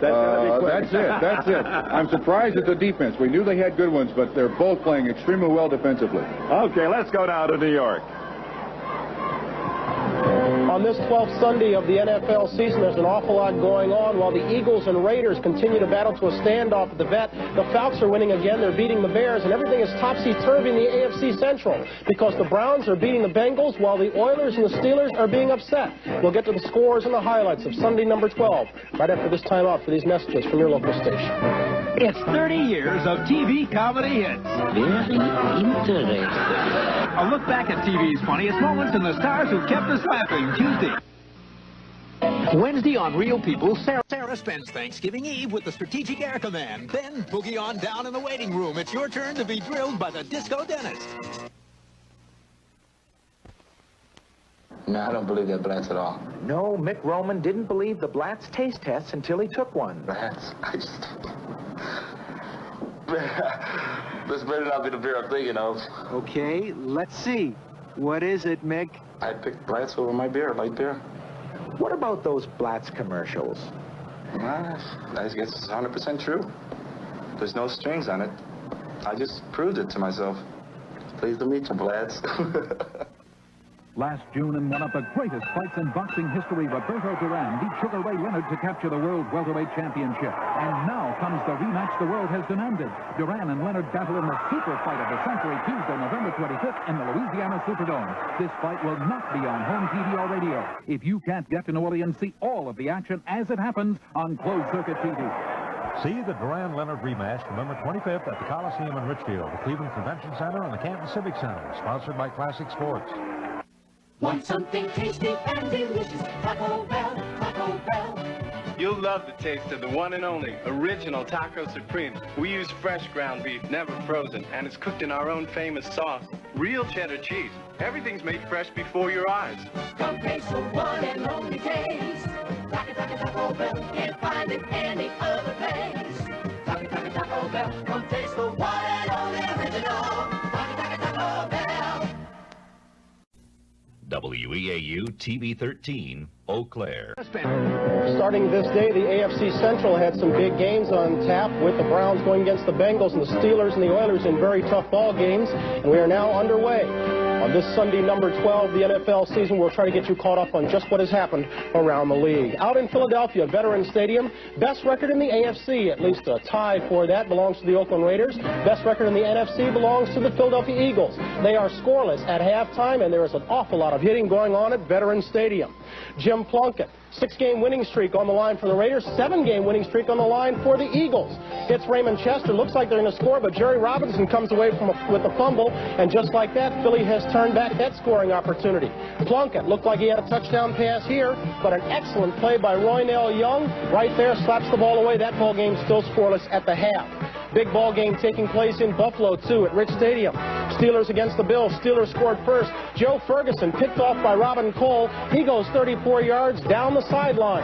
That's it. I'm surprised at the defense. We knew they had good ones, but they're both playing extremely well defensively. Okay, let's go down to New York. On this 12th Sunday of the NFL season, there's an awful lot going on. While the Eagles and Raiders continue to battle to a standoff at the vet, the Falcons are winning again. They're beating the Bears, and everything is topsy-turvy in the AFC Central because the Browns are beating the Bengals while the Oilers and the Steelers are being upset. We'll get to the scores and the highlights of Sunday number 12 right after this timeout for these messages from your local station. It's 30 years of TV comedy hits. Very interesting. A look back at TV's funniest moments and the stars who kept us laughing. Tuesday. Wednesday on Real People, Sarah spends Thanksgiving Eve with the Strategic Air Command. Then boogie on down in the waiting room. It's your turn to be drilled by the disco dentist. No, I don't believe that Blatz at all. No, Mick Roman didn't believe the Blatz taste tests until he took one. Blatz? I just... This better not be the beer I'm thinking of. Okay, let's see. What is it, Mick? I picked Blatz over my beer, light beer. What about those Blatz commercials? I guess it's 100% true. There's no strings on it. I just proved it to myself. Pleased to meet you, Blatz. Last June, in one of the greatest fights in boxing history, Roberto Duran beat Sugar Ray Leonard to capture the World Welterweight Championship. And now comes the rematch the world has demanded. Duran and Leonard battle in the super fight of the century Tuesday, November 25th in the Louisiana Superdome. This fight will not be on home TV or radio. If you can't get to New Orleans, see all of the action as it happens on closed-circuit TV. See the Duran-Leonard rematch November 25th at the Coliseum in Richfield, the Cleveland Convention Center, and the Canton Civic Center. Sponsored by Classic Sports. Want something tasty and delicious? Taco Bell, Taco Bell. You'll love the taste of the one and only original Taco Supreme. We use fresh ground beef, never frozen, and it's cooked in our own famous sauce. Real cheddar cheese. Everything's made fresh before your eyes. Come taste the one and only taste. Taco Bell. Can't find it any other place. Taco Bell. Come taste the one and only original. Taco Bell. new TV 13 Eau Claire. Starting this day, the AFC Central had some big games on tap, with the Browns going against the Bengals and the Steelers and the Oilers in very tough ball games. And we are now underway. On this Sunday, number 12, the NFL season, we'll try to get you caught up on just what has happened around the league. Out in Philadelphia, Veterans Stadium, best record in the AFC, at least a tie for that, belongs to the Oakland Raiders. Best record in the NFC belongs to the Philadelphia Eagles. They are scoreless at halftime, and there is an awful lot of hitting going on at Veterans Stadium. Jim Plunkett, 6-game winning streak on the line for the Raiders, 7-game winning streak on the line for the Eagles. It's Raymond Chester. Looks like they're going to score, but Jerry Robinson comes away with a fumble, and just like that, Philly has turned back that scoring opportunity. Plunkett looked like he had a touchdown pass here, but an excellent play by Roynell Young right there, slaps the ball away. That ball game still scoreless at the half. Big ball game taking place in Buffalo, too, at Rich Stadium. Steelers against the Bills. Steelers scored first. Joe Ferguson picked off by Robin Cole. He goes 34 yards down the sideline.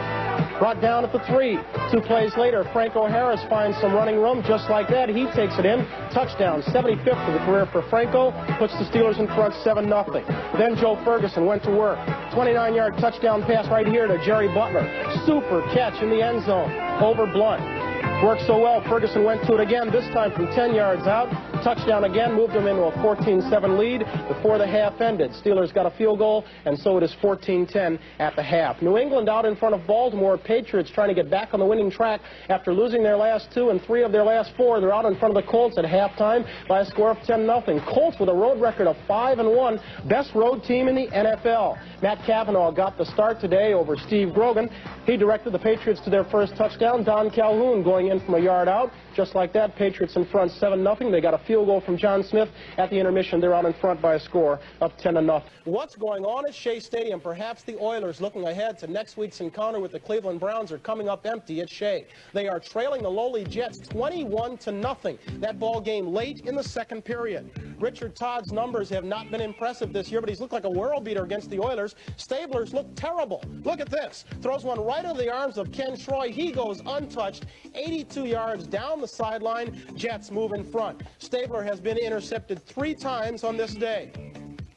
Brought down at the 3. 2 plays later, Franco Harris finds some running room. Just like that, he takes it in. Touchdown, 75th of the career for Franco. Puts the Steelers in front 7-0. Then Joe Ferguson went to work. 29-yard touchdown pass right here to Jerry Butler. Super catch in the end zone over Blunt. Worked so well, Ferguson went to it again, this time from 10 yards out. Touchdown again, moved them into a 14-7 lead before the half ended. Steelers got a field goal, and so it is 14-10 at the half. New England out in front of Baltimore. Patriots trying to get back on the winning track after losing their last 2 and 3 of their last 4. They're out in front of the Colts at halftime by a score of 10-0. Colts with a road record of 5-1, best road team in the NFL. Matt Cavanaugh got the start today over Steve Grogan. He directed the Patriots to their first touchdown. Don Calhoun going in from a yard out. Just like that, Patriots in front 7-0. They got a field goal from John Smith at the intermission. They're out in front by a score of 10-0. What's going on at Shea Stadium? Perhaps the Oilers, looking ahead to next week's encounter with the Cleveland Browns, are coming up empty at Shea. They are trailing the lowly Jets 21-0. That ball game late in the second period. Richard Todd's numbers have not been impressive this year, but he's looked like a world beater against the Oilers. Stabler's looked terrible. Look at this. Throws one right into the arms of Ken Troy. He goes untouched, 82 yards down the sideline. Jets move in front. Stabler has been intercepted 3 times on this day.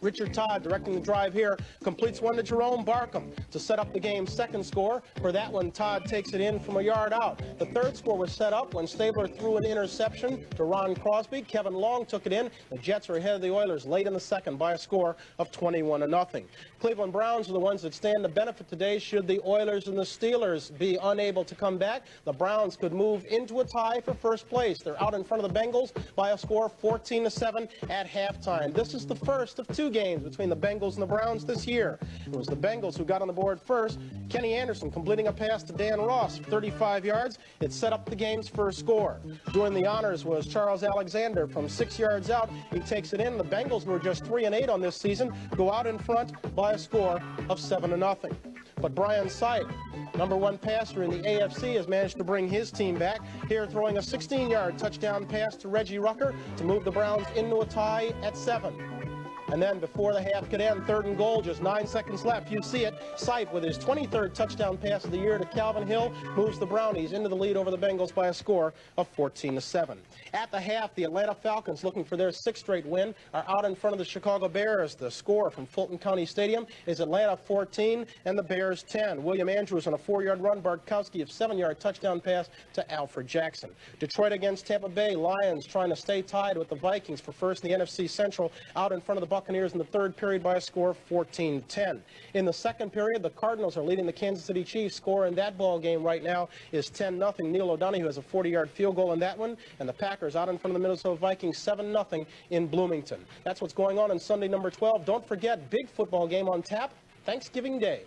Richard Todd directing the drive here, completes one to Jerome Barkham to set up the game's second score. For that one, Todd takes it in from a yard out. The third score was set up when Stabler threw an interception to Ron Crosby. Kevin Long took it in. The Jets are ahead of the Oilers late in the second by a score of 21-0. Cleveland Browns are the ones that stand to benefit today. Should the Oilers and the Steelers be unable to come back, the Browns could move into a tie for first place. They're out in front of the Bengals by a score of 14-7 at halftime. This is the first of 2 games between the Bengals and the Browns this year. It was the Bengals who got on the board first. Kenny Anderson completing a pass to Dan Ross, 35 yards. It set up the game's first score. Doing the honors was Charles Alexander from 6 yards out. He takes it in. The Bengals, who are just 3-8 on this season, go out in front by a score of 7-0. But Brian Sipe, number 1 passer in the AFC, has managed to bring his team back. Here throwing a 16-yard touchdown pass to Reggie Rucker to move the Browns into a tie at 7. And then before the half could end, 3rd and goal, just 9 seconds left. You see it. Sipe with his 23rd touchdown pass of the year to Calvin Hill moves the Brownies into the lead over the Bengals by a score of 14-7. At the half, the Atlanta Falcons, looking for their 6th straight win, are out in front of the Chicago Bears. The score from Fulton County Stadium is Atlanta 14 and the Bears 10. William Andrews on a 4-yard run. Bartkowski a 7-yard touchdown pass to Alfred Jackson. Detroit against Tampa Bay. Lions trying to stay tied with the Vikings for first in the NFC Central, out in front of the Buccaneers in the 3rd period by a score of 14-10. In the 2nd period, the Cardinals are leading the Kansas City Chiefs. Score in that ball game right now is 10-0. Neil O'Donoghue has a 40-yard field goal in that one, and the Packers out in front of the Minnesota Vikings 7-0 in Bloomington. That's what's going on Sunday number 12. Don't forget, big football game on tap Thanksgiving Day.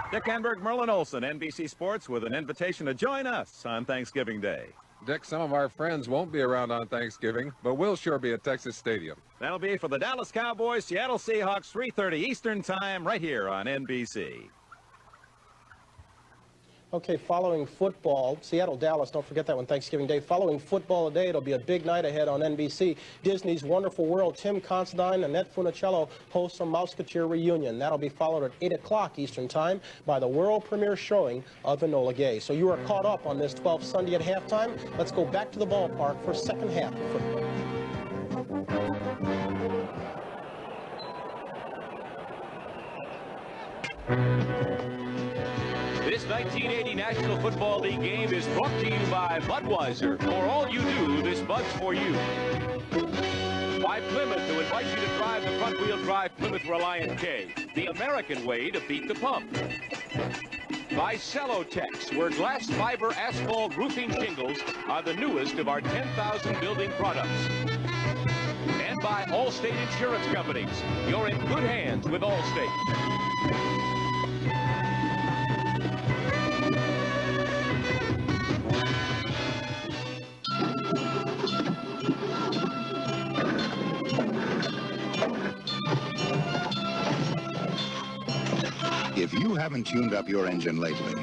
Dick Enberg, Merlin Olsen, NBC Sports, with an invitation to join us on Thanksgiving Day. Dick, some of our friends won't be around on Thanksgiving, but we'll sure be at Texas Stadium. That'll be for the Dallas Cowboys, Seattle Seahawks, 3:30 Eastern Time, right here on NBC. Okay, following football, Seattle-Dallas, don't forget that one, Thanksgiving Day. Following football today, it'll be a big night ahead on NBC. Disney's Wonderful World, Tim Considine and Annette Funicello host a Mouseketeer reunion. That'll be followed at 8 o'clock Eastern Time by the world premiere showing of Enola Gay. So you are caught up on this 12th Sunday at halftime. Let's go back to the ballpark for second half of football. This 1980 National Football League game is brought to you by Budweiser. For all you do, this Bud's for you. By Plymouth, who invites you to drive the front-wheel drive Plymouth Reliant K, the American way to beat the pump. By Cellotex, where glass fiber asphalt roofing shingles are the newest of our 10,000 building products. And by Allstate Insurance Companies. You're in good hands with Allstate. If you haven't tuned up your engine lately,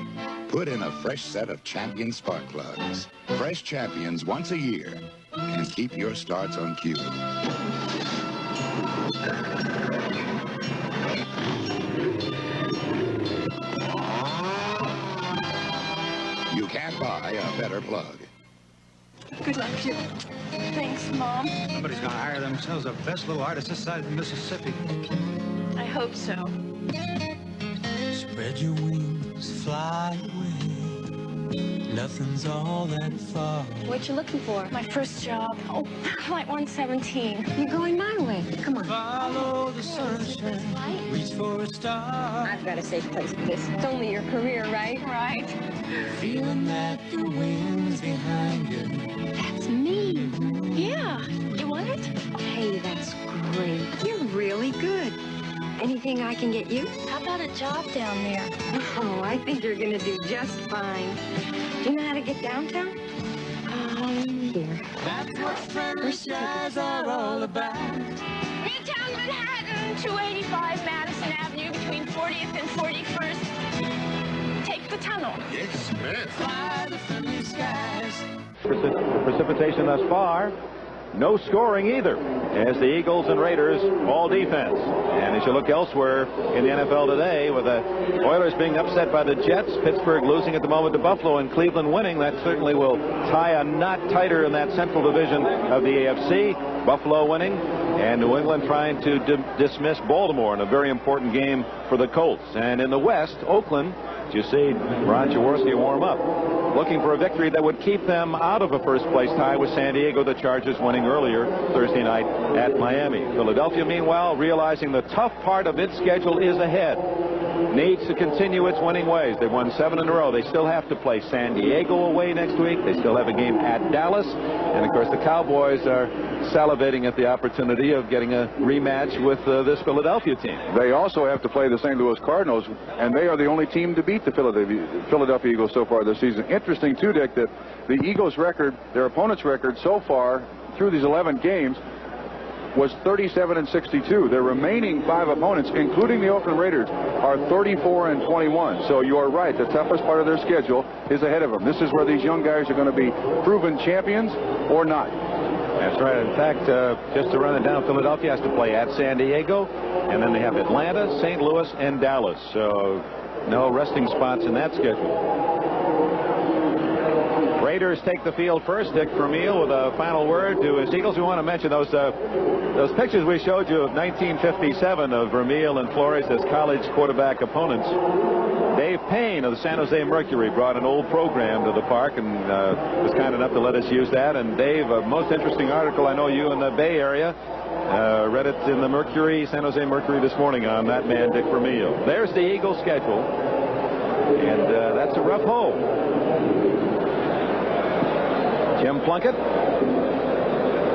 put in a fresh set of Champion spark plugs. Fresh Champions once a year, and keep your starts on cue. You can't buy a better plug. Good luck, Jim. Thanks, Mom. Somebody's gonna hire themselves the best little artist this side of Mississippi. I hope so. Spread your wings, fly away. Nothing's all that far. What you looking for? My first job. Oh, Flight 117. You're going my way. Come on. Follow the sunshine. Reach for a star. I've got a safe place for this. It's only your career, right? Right. Feeling that the wind's behind you. That's me. Yeah. You want it? Hey, that's great. You're really good. Anything I can get you? How about a job down there? Oh, I think you're gonna do just fine. Do you know how to get downtown? Here. That's what franchise are all about. Midtown Manhattan, 285 Madison Avenue between 40th and 41st. Take the tunnel. Yes, ma'am. Fly the friendly skies. Precipitation thus far. No scoring either, as the Eagles and Raiders all defense. And as you look elsewhere in the NFL today, with the Oilers being upset by the Jets, Pittsburgh losing at the moment to Buffalo, and Cleveland winning, that certainly will tie a knot tighter in that central division of the AFC. Buffalo winning, and New England trying to dismiss Baltimore in a very important game for the Colts. And in the West, Oakland, you see Ron Jaworski warm up, looking for a victory that would keep them out of a first-place tie with San Diego, the Chargers winning earlier Thursday night at Miami. Philadelphia, meanwhile, realizing the tough part of its schedule is ahead, needs to continue its winning ways. They've won 7 in a row. They still have to play San Diego away next week. They still have a game at Dallas. And, of course, the Cowboys are salivating at the opportunity of getting a rematch with this Philadelphia team. They also have to play the St. Louis Cardinals, and they are the only team to beat the Philadelphia Eagles so far this season. Interesting, too, Dick, that the Eagles' record, their opponent's record so far through these 11 games, was 37-62. Their remaining 5 opponents, including the Oakland Raiders, are 34-21. So you are right. The toughest part of their schedule is ahead of them. This is where these young guys are going to be proven champions or not. That's right. In fact, just to run it down, Philadelphia has to play at San Diego, and then they have Atlanta, St. Louis, and Dallas. So no resting spots in that schedule. Raiders take the field first. Dick Vermeil with a final word to his Eagles. We want to mention those pictures we showed you of 1957 of Vermeil and Flores as college quarterback opponents. Dave Payne of the San Jose Mercury brought an old program to the park and was kind enough to let us use that. And Dave, a most interesting article, I know you in the Bay Area read it in the Mercury, San Jose Mercury this morning on that man, Dick Vermeil. There's the Eagles schedule, and that's a rough hole. Jim Plunkett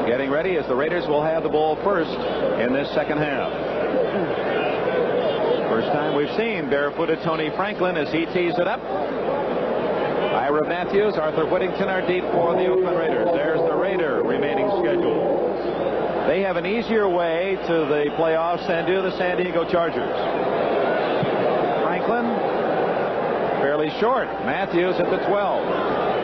getting ready as the Raiders will have the ball first in this second half. First time we've seen barefooted Tony Franklin as he tees it up. Ira Matthews, Arthur Whittington are deep for the Oakland Raiders. There's the Raider remaining schedule. They have an easier way to the playoffs than do the San Diego Chargers. Franklin fairly short. Matthews at the 12.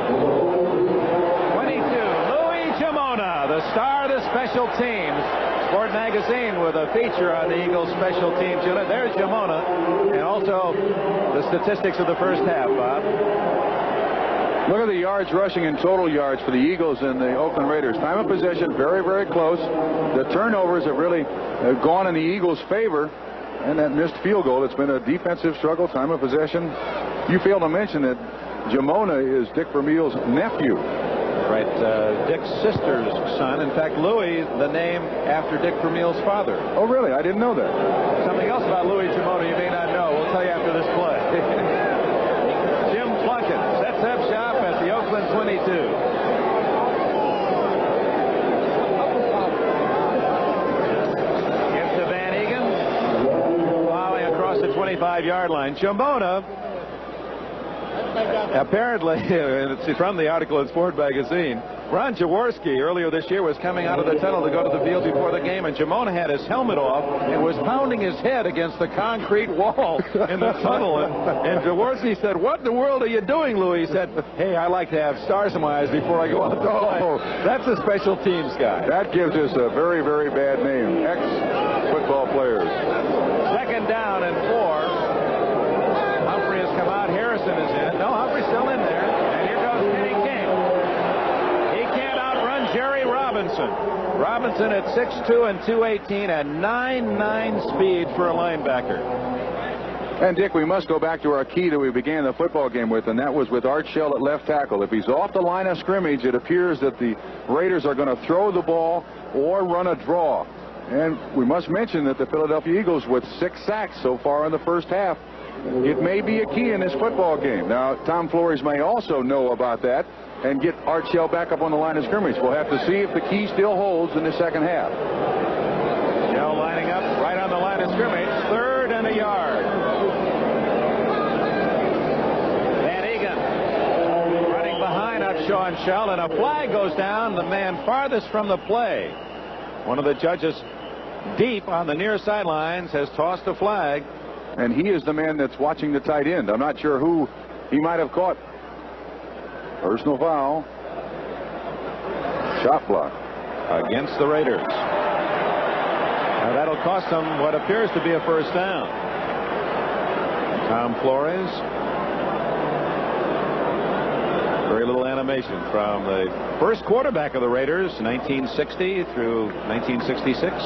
The star of the special teams. Sport Magazine with a feature on the Eagles special teams unit. There's Jamona, and also the statistics of the first half, Bob. Look at the yards rushing and total yards for the Eagles and the Oakland Raiders. Time of possession, very, very close. The turnovers have really gone in the Eagles' favor. And that missed field goal, it's been a defensive struggle, time of possession. You failed to mention that Jamona is Dick Vermeil's nephew. Right, Dick's sister's son. In fact, Louis, the name after Dick Vermeil's father. Oh, really? I didn't know that. Something else about Louis Jamona you may not know. We'll tell you after this play. Jim Plunkett sets up shop at the Oakland 22. Gives to Van Egan. Plowing across the 25-yard line. Jamona, apparently, it's from the article in Sport Magazine, Ron Jaworski earlier this year was coming out of the tunnel to go to the field before the game, and Jamona had his helmet off and was pounding his head against the concrete wall in the tunnel. And Jaworski said, "What in the world are you doing, Louis?" He said, "Hey, I like to have stars in my eyes before I go out to play." Oh, that's a special teams guy. That gives us a very, very bad name. Ex-football players. Second down and 4. Humphrey has come out. Harrison is in. No, Humphrey's still in there. And here goes Kenny King. He can't outrun Jerry Robinson. Robinson at 6'2" and 218 and 9.9 speed for a linebacker. And, Dick, we must go back to our key that we began the football game with, and that was with Art Shell at left tackle. If he's off the line of scrimmage, it appears that the Raiders are going to throw the ball or run a draw. And we must mention that the Philadelphia Eagles, with 6 sacks so far in the first half, it may be a key in this football game. Now, Tom Flores may also know about that and get Art Shell back up on the line of scrimmage. We'll have to see if the key still holds in the second half. Shell lining up right on the line of scrimmage. 3rd and a yard. Van Egan running behind Upshaw and Shell, and a flag goes down. The man farthest from the play. One of the judges deep on the near sidelines has tossed a flag. And he is the man that's watching the tight end. I'm not sure who he might have caught. Personal foul. Shot block against the Raiders. Now that'll cost them what appears to be a first down. Tom Flores. Very little animation from the first quarterback of the Raiders, 1960 through 1966.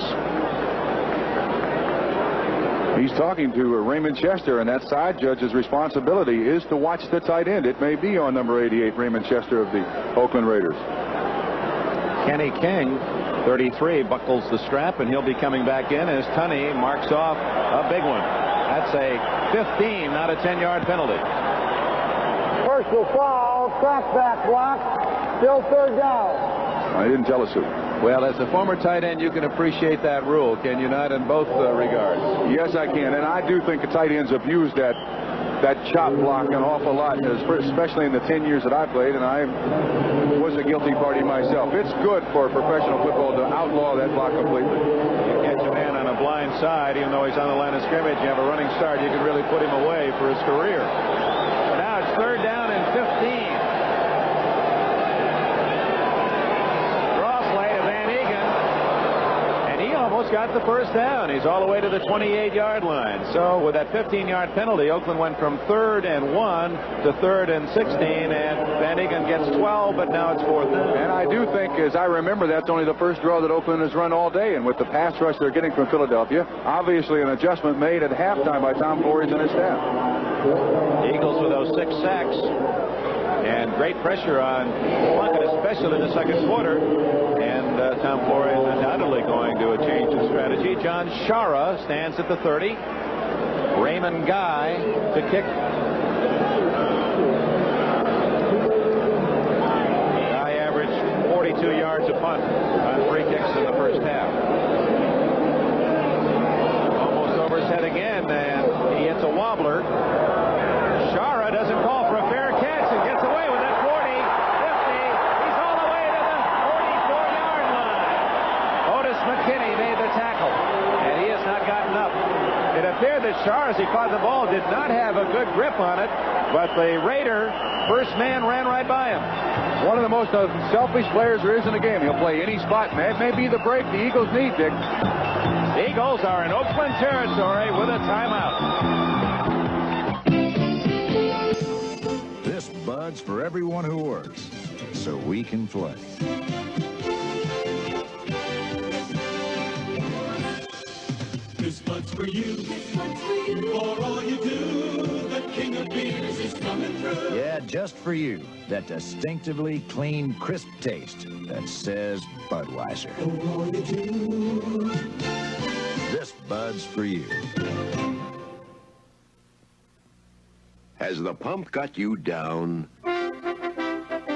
He's talking to Raymond Chester, and that side judge's responsibility is to watch the tight end. It may be on number 88, Raymond Chester of the Oakland Raiders. Kenny King, 33, buckles the strap, and he'll be coming back in as Tunney marks off a big one. That's a 15, not a 10-yard penalty. Personal foul, crackback block, still 3rd down. I didn't tell us who. Well, as a former tight end, you can appreciate that rule, can you not, in both regards? Yes, I can, and I do think the tight ends abuse that chop block an awful lot, especially in the 10 years that I played, and I was a guilty party myself. It's good for professional football to outlaw that block completely. You catch a man on a blind side, even though he's on the line of scrimmage, you have a running start, you can really put him away for his career. Now it's 3rd down and 15. Got the first down. He's all the way to the 28-yard line. So with that 15-yard penalty, Oakland went from 3rd and 1 to 3rd and 16, and Van Egan gets 12, but now it's 4th down. And I do think, as I remember, that's only the first draw that Oakland has run all day, and with the pass rush they're getting from Philadelphia, obviously an adjustment made at halftime by Tom Flores and his staff. The Eagles with those 6 sacks and great pressure on Plunkett, especially in the second quarter. And Tom Flores undoubtedly going to a change in strategy. John Shara stands at the 30. Raymond Guy to kick. Guy averaged 42 yards a punt on free kicks in the first half. Almost over his head again, and he hits a wobbler. Shara doesn't call for a fair catch and gets away with it. 40, 50. He's all the way to the 44-yard line. Otis McKinney made the tackle, and he has not gotten up. It appeared that Shara, as he caught the ball, did not have a good grip on it, but the Raider first man ran right by him. One of the most selfish players there is in the game. He'll play any spot, and that may be the break the Eagles need, Dick. The Eagles are in Oakland territory with a timeout. This Bud's for everyone who works, so we can play. This Bud's for you. This one's for you. For all you do, the king of beers is coming through. Yeah, just for you. That distinctively clean, crisp taste that says Budweiser. For all you do. This Bud's for you. Has the pump got you down?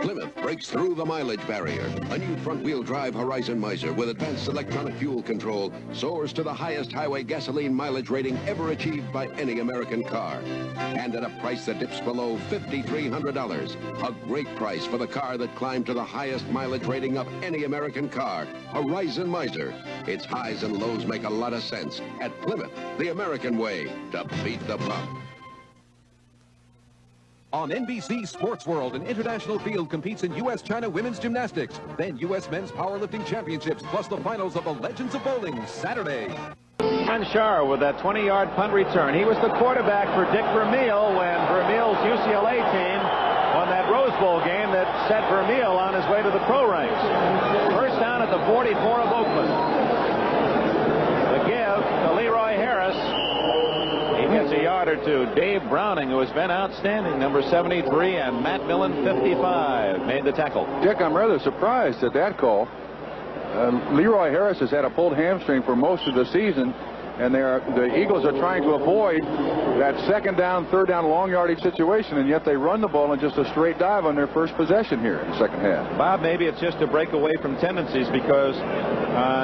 Plymouth breaks through the mileage barrier. A new front-wheel drive Horizon Miser with advanced electronic fuel control soars to the highest highway gasoline mileage rating ever achieved by any American car. And at a price that dips below $5,300. A great price for the car that climbed to the highest mileage rating of any American car. Horizon Miser. Its highs and lows make a lot of sense. At Plymouth, the American way to beat the pump. On NBC Sports World, an international field competes in U.S.-China women's gymnastics. Then U.S. men's powerlifting championships, plus the finals of the Legends of Bowling, Saturday. Shar with that 20-yard punt return. He was the quarterback for Dick Vermeil when Vermeil's UCLA team won that Rose Bowl game that set Vermeil on his way to the pro ranks. First down at the 44 of Oakland. The give to Leroy Harris. He gets a yard or two. Dave Browning, who has been outstanding, number 73, and Matt Millen, 55, made the tackle. Dick, I'm rather surprised at that call. Leroy Harris has had a pulled hamstring for most of the season, and the Eagles are trying to avoid that second down, third down, long yardage situation, and yet they run the ball in just a straight dive on their first possession here in the second half. Bob, maybe it's just to break away from tendencies, because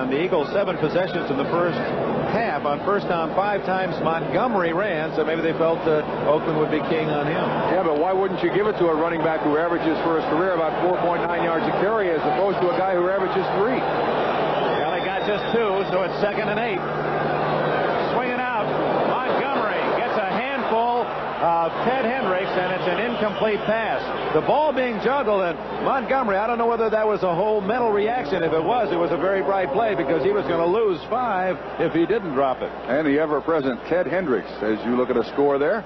the Eagles 7 possessions in the first half. On first down 5 times Montgomery ran, so maybe they felt Oakland would be king on him. Yeah, but why wouldn't you give it to a running back who averages for his career about 4.9 yards a carry as opposed to a guy who averages 3? Well, he got just 2, so it's 2nd and 8. Swinging out, Montgomery gets a handful of Ted Hendricks, and it's an incomplete pass. The ball being juggled, and Montgomery, I don't know whether that was a whole mental reaction. If it was a very bright play, because he was going to lose 5 if he didn't drop it. And the ever-present Ted Hendricks, as you look at a score there.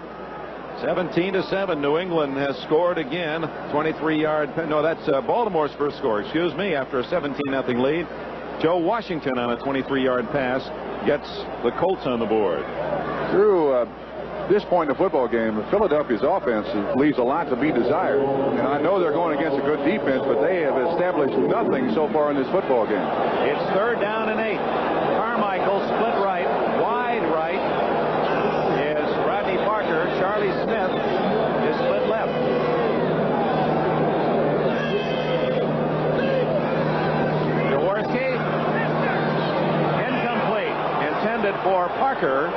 17-7, New England has scored again. 23-yard, no, that's Baltimore's first score, excuse me, after a 17-0 lead. Joe Washington on a 23-yard pass gets the Colts on the board. Through this point in the football game, Philadelphia's offense leaves a lot to be desired. And I know they're going against a good defense, but they have established nothing so far in this football game. It's 3rd down and 8. Carmichael split right, wide right is Rodney Parker. Charlie Smith is split left. Jaworski, incomplete, intended for Parker.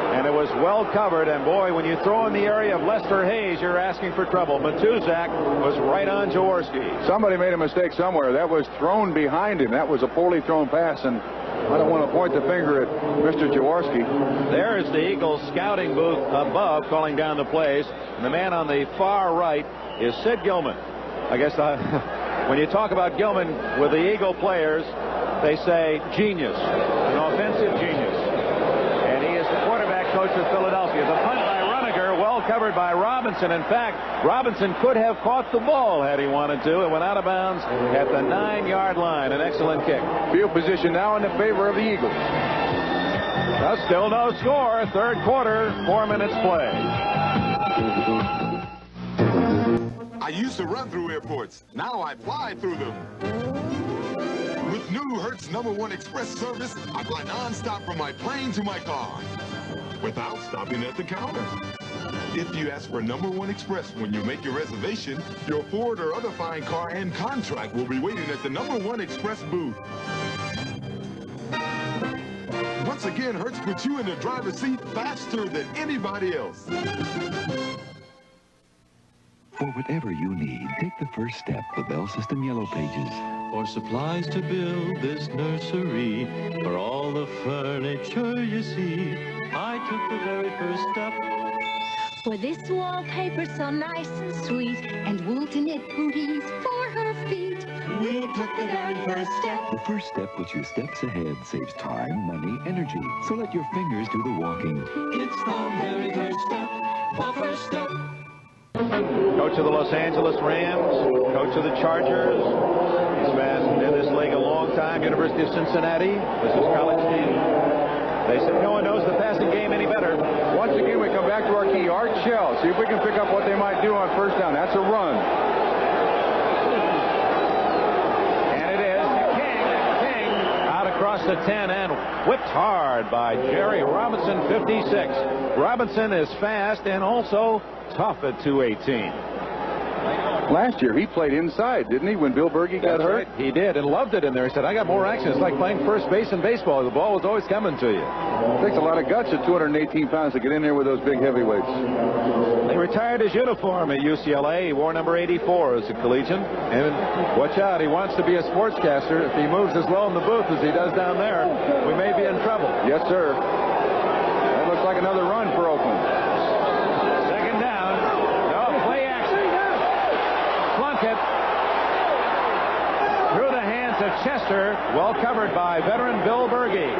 And it was well covered, and boy, when you throw in the area of Lester Hayes, you're asking for trouble. Matuzak was right on Jaworski. Somebody made a mistake somewhere. That was thrown behind him. That was a poorly thrown pass, and I don't want to point the finger at Mr. Jaworski. There's the Eagles scouting booth above, calling down the plays. And the man on the far right is Sid Gilman. I guess when you talk about Gilman with the Eagle players, they say genius, an offensive genius. Coach of Philadelphia. The punt by Runiger, well covered by Robinson. In fact, Robinson could have caught the ball had he wanted to. It went out of bounds at the 9-yard line. An excellent kick. Field position now in the favor of the Eagles. Well, still no score. 3rd quarter, 4 minutes play. I used to run through airports. Now I fly through them. With new Hertz #1 Express service, I fly non-stop from my plane to my car without stopping at the counter. If you ask for #1 Express when you make your reservation, your Ford or other fine car and contract will be waiting at the #1 Express booth. Once again, Hertz puts you in the driver's seat faster than anybody else. For whatever you need, take the first step with Bell System Yellow Pages. For supplies to build this nursery, for all the furniture you see, I took the very first step. For this wallpaper so nice and sweet, and wool to knit booties for her feet, we took the very first step. The first step puts you steps ahead, saves time, money, energy. So let your fingers do the walking. It's the very first step, the first step. Coach of the Los Angeles Rams, coach of the Chargers. He's been in this league a long time. University of Cincinnati. This is college team. They said no one knows the passing game any better. Once again, we come back to our key, Art Shell. See if we can pick up what they might do on first down. That's a run. And it is King out across the 10 and whipped hard by Jerry Robinson, 56. Robinson is fast and also tough at 218. Last year, he played inside, didn't he, when Bill Berge got hurt? Right. He did, and loved it in there. He said, I got more action. It's like playing first base in baseball. The ball was always coming to you. It takes a lot of guts at 218 pounds to get in there with those big heavyweights. They retired his uniform at UCLA. He wore number 84 as a collegian. And watch out, he wants to be a sportscaster. If he moves as low in the booth as he does down there, we may be in trouble. Yes, sir. That looks like another run for Oakland. Second down. No, play action. Plunkett through the hands of Chester, well covered by veteran Bill Berge.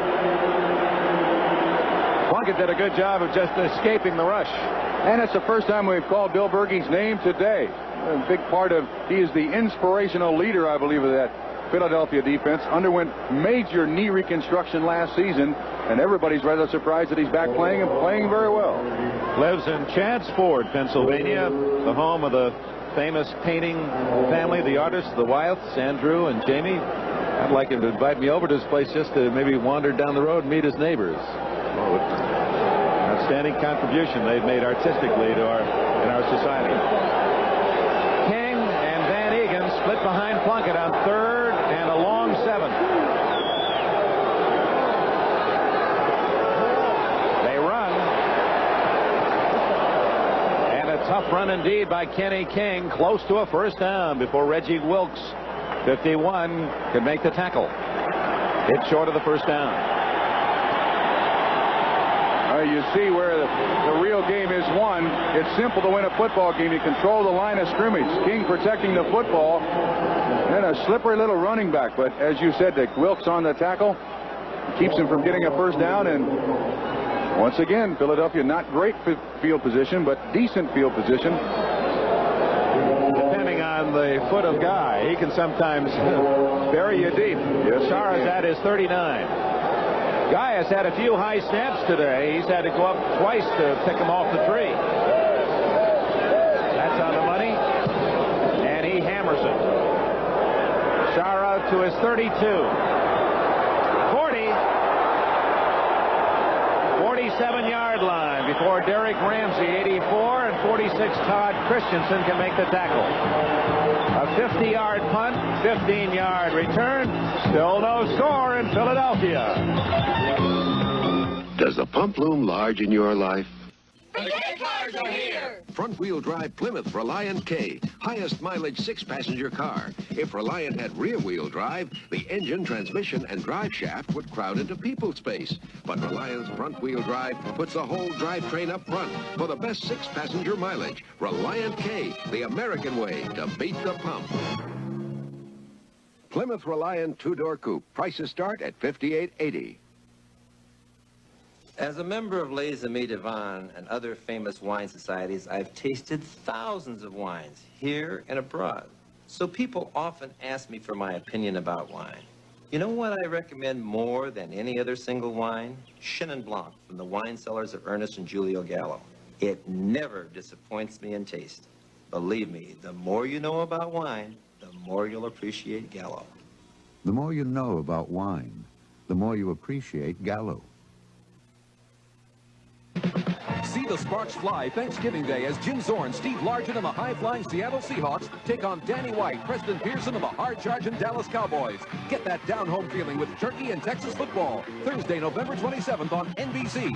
Plunkett did a good job of just escaping the rush. And it's the first time we've called Bill Berge's name today. A big part of, he is the inspirational leader, I believe, of that Philadelphia defense. Underwent major knee reconstruction last season, and everybody's rather surprised that he's back playing and playing very well. Lives in Chadsport, Pennsylvania, the home of the famous painting family, the artists, the Wyeths, Andrew and Jamie. I'd like him to invite me over to his place just to maybe wander down the road and meet his neighbors. Outstanding contribution they've made artistically to in our society. King and Van Egan split behind Plunkett on third and a long 7. They run. And a tough run indeed by Kenny King, close to a first down before Reggie Wilkes, 51, could make the tackle. It's short of the first down. You see where the real game is won. It's simple to win a football game. You control the line of scrimmage. King protecting the football. And a slippery little running back. But as you said, Dick, Wilkes on the tackle keeps him from getting a first down. And once again, Philadelphia, not great field position, but decent field position. Depending on the foot of Guy, he can sometimes bury you deep. Yes, Sharazad is 39. Guy has had a few high snaps today. He's had to go up twice to pick him off the tree. That's on the money. And he hammers it. Shara to his 32. 47-yard line before Derek Ramsey, 84, and 46 Todd Christensen can make the tackle. A 50-yard punt, 15-yard return. Still no score in Philadelphia. Does the pump loom large in your life? The K cars are here. Front-wheel drive Plymouth Reliant K. Highest mileage 6-passenger car. If Reliant had rear-wheel drive, the engine, transmission, and drive shaft would crowd into people space. But Reliant's front-wheel drive puts the whole drivetrain up front for the best 6-passenger mileage. Reliant K, the American way to beat the pump. Plymouth Reliant 2-door coupe. Prices start at $58.80. As a member of Les Amis de Vin and other famous wine societies, I've tasted thousands of wines here and abroad. So people often ask me for my opinion about wine. You know what I recommend more than any other single wine? Chenin Blanc from the wine cellars of Ernest and Giulio Gallo. It never disappoints me in taste. Believe me, the more you know about wine, the more you'll appreciate Gallo. The more you know about wine, the more you appreciate Gallo. See the sparks fly Thanksgiving Day as Jim Zorn, Steve Largent, and the high-flying Seattle Seahawks take on Danny White, Preston Pearson, and the hard-charging Dallas Cowboys. Get that down-home feeling with turkey and Texas football. Thursday, November 27th on NBC.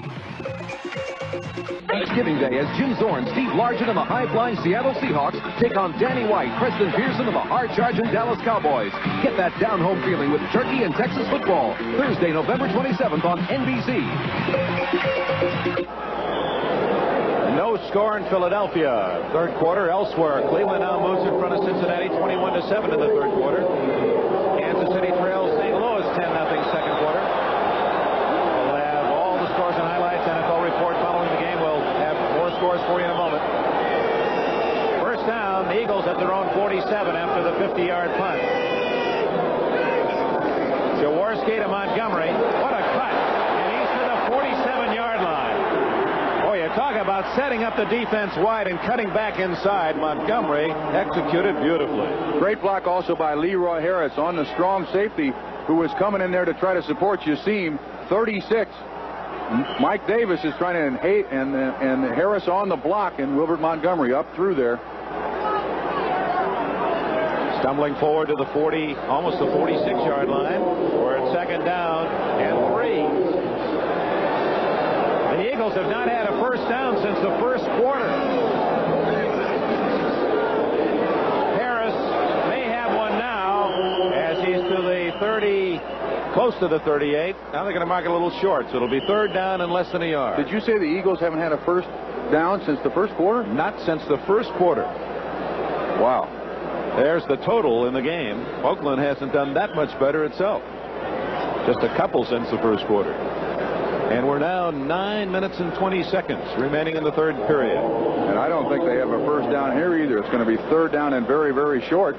Thanksgiving Day as Jim Zorn, Steve Largent, and the high-flying Seattle Seahawks take on Danny White, Preston Pearson, and the hard-charging Dallas Cowboys. Get that down-home feeling with turkey and Texas football. Thursday, November 27th on NBC. No score in Philadelphia. Third quarter elsewhere. Cleveland now moves in front of Cincinnati 21-7 in the third quarter. Kansas City trails St. Louis 10-0 second quarter. We'll have all the scores and highlights. NFL report following the game. We'll have more scores for you in a moment. First down, the Eagles at their own 47 after the 50-yard punt. Jaworski to Montgomery. What a cut. And he's to the talk about setting up the defense wide and cutting back inside. Montgomery executed beautifully. Great block also by Leroy Harris on the strong safety who was coming in there to try to support Yassim. 36. Mike Davis is trying to and Harris on the block, and Wilbert Montgomery up through there. Stumbling forward to the 40, almost the 46-yard line. We're at second down and 3. The Eagles have not had a first down since the first quarter. Harris may have one now as he's to the 30, close to the 38. Now they're going to mark it a little short, so it'll be third down and less than a yard. Did you say the Eagles haven't had a first down since the first quarter? Not since the first quarter. Wow. There's the total in the game. Oakland hasn't done that much better itself. Just a couple since the first quarter. And we're now 9 minutes and 20 seconds remaining in the third period. And I don't think they have a first down here either. It's going to be third down and very, very short.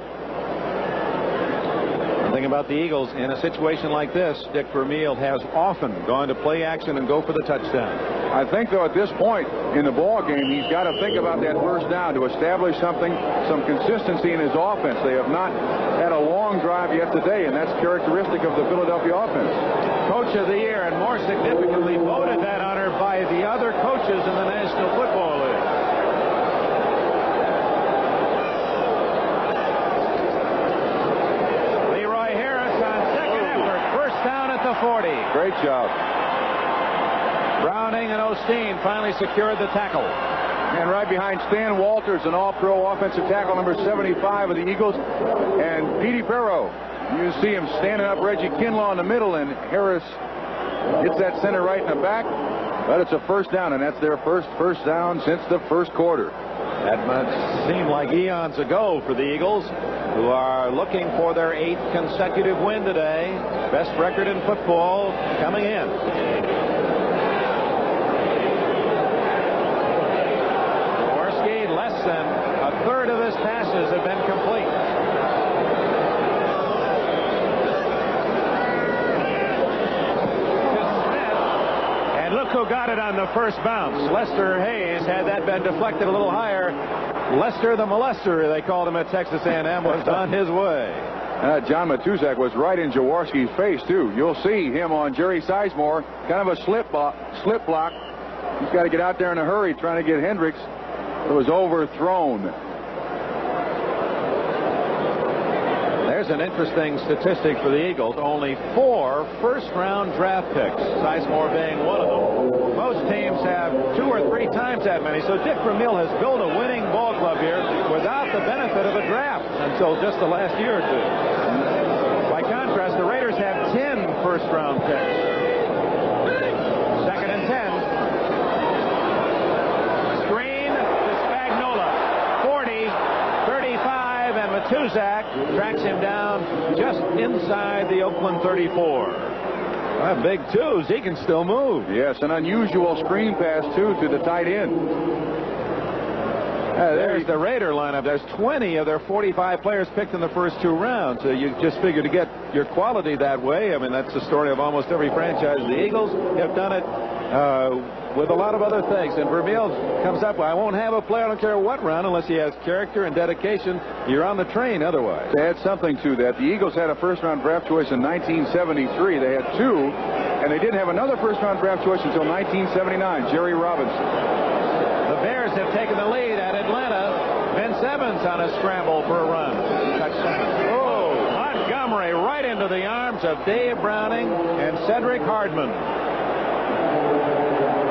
The thing about the Eagles, in a situation like this, Dick Vermeil has often gone to play action and go for the touchdown. I think, though, at this point in the ball game, he's got to think about that first down to establish something, some consistency in his offense. They have not had a long drive yet today, and that's characteristic of the Philadelphia offense. Coach of the Year, and more significantly, voted that honor by the other coaches in the National Football League. Leroy Harris on second effort, first down at the 40. Great job. Browning and Osteen finally secured the tackle. And right behind Stan Walters, an all-pro offensive tackle, number 75 of the Eagles, and Petey Perro. You see him standing up, Reggie Kinlaw in the middle, and Harris hits that center right in the back. But it's a first down, and that's their first down since the first quarter. That must seem like eons ago for the Eagles, who are looking for their 8th consecutive win today. Best record in football coming in. Jaworski, less than a third of his passes have been complete. Who got it on the first bounce. Lester Hayes, had that been deflected a little higher. Lester the molester, they called him at Texas A&M, was on his way. John Matuzak was right in Jaworski's face, too. You'll see him on Jerry Sizemore, kind of a slip block. He's got to get out there in a hurry trying to get Hendricks. It was overthrown. There's an interesting statistic for the Eagles. Only 4 first-round draft picks, Sizemore being one of them. Most teams have 2 or 3 times that many. So Dick Vermeil has built a winning ball club here without the benefit of a draft until just the last year or two. By contrast, the Raiders have 10 first-round picks. Second and 10. Screen to Spagnola. 40, 35, and Matuzak tracks him down just inside the Oakland 34. Big twos. He can still move. Yes, an unusual screen pass, too, to the tight end. There's the Raider lineup. There's 20 of their 45 players picked in the first 2 rounds. So you just figure to get your quality that way. I mean, that's the story of almost every franchise. The Eagles have done it with a lot of other things. And Vermeil comes up, I won't have a player, I don't care what round, unless he has character and dedication. You're on the train otherwise. To add something to that, the Eagles had a first-round draft choice in 1973. They had 2, and they didn't have another first-round draft choice until 1979, Jerry Robinson. The Bears have taken the lead at Atlanta. Vince Evans on a scramble for a run. Touchdown. Oh, Montgomery right into the arms of Dave Browning and Cedric Hardman.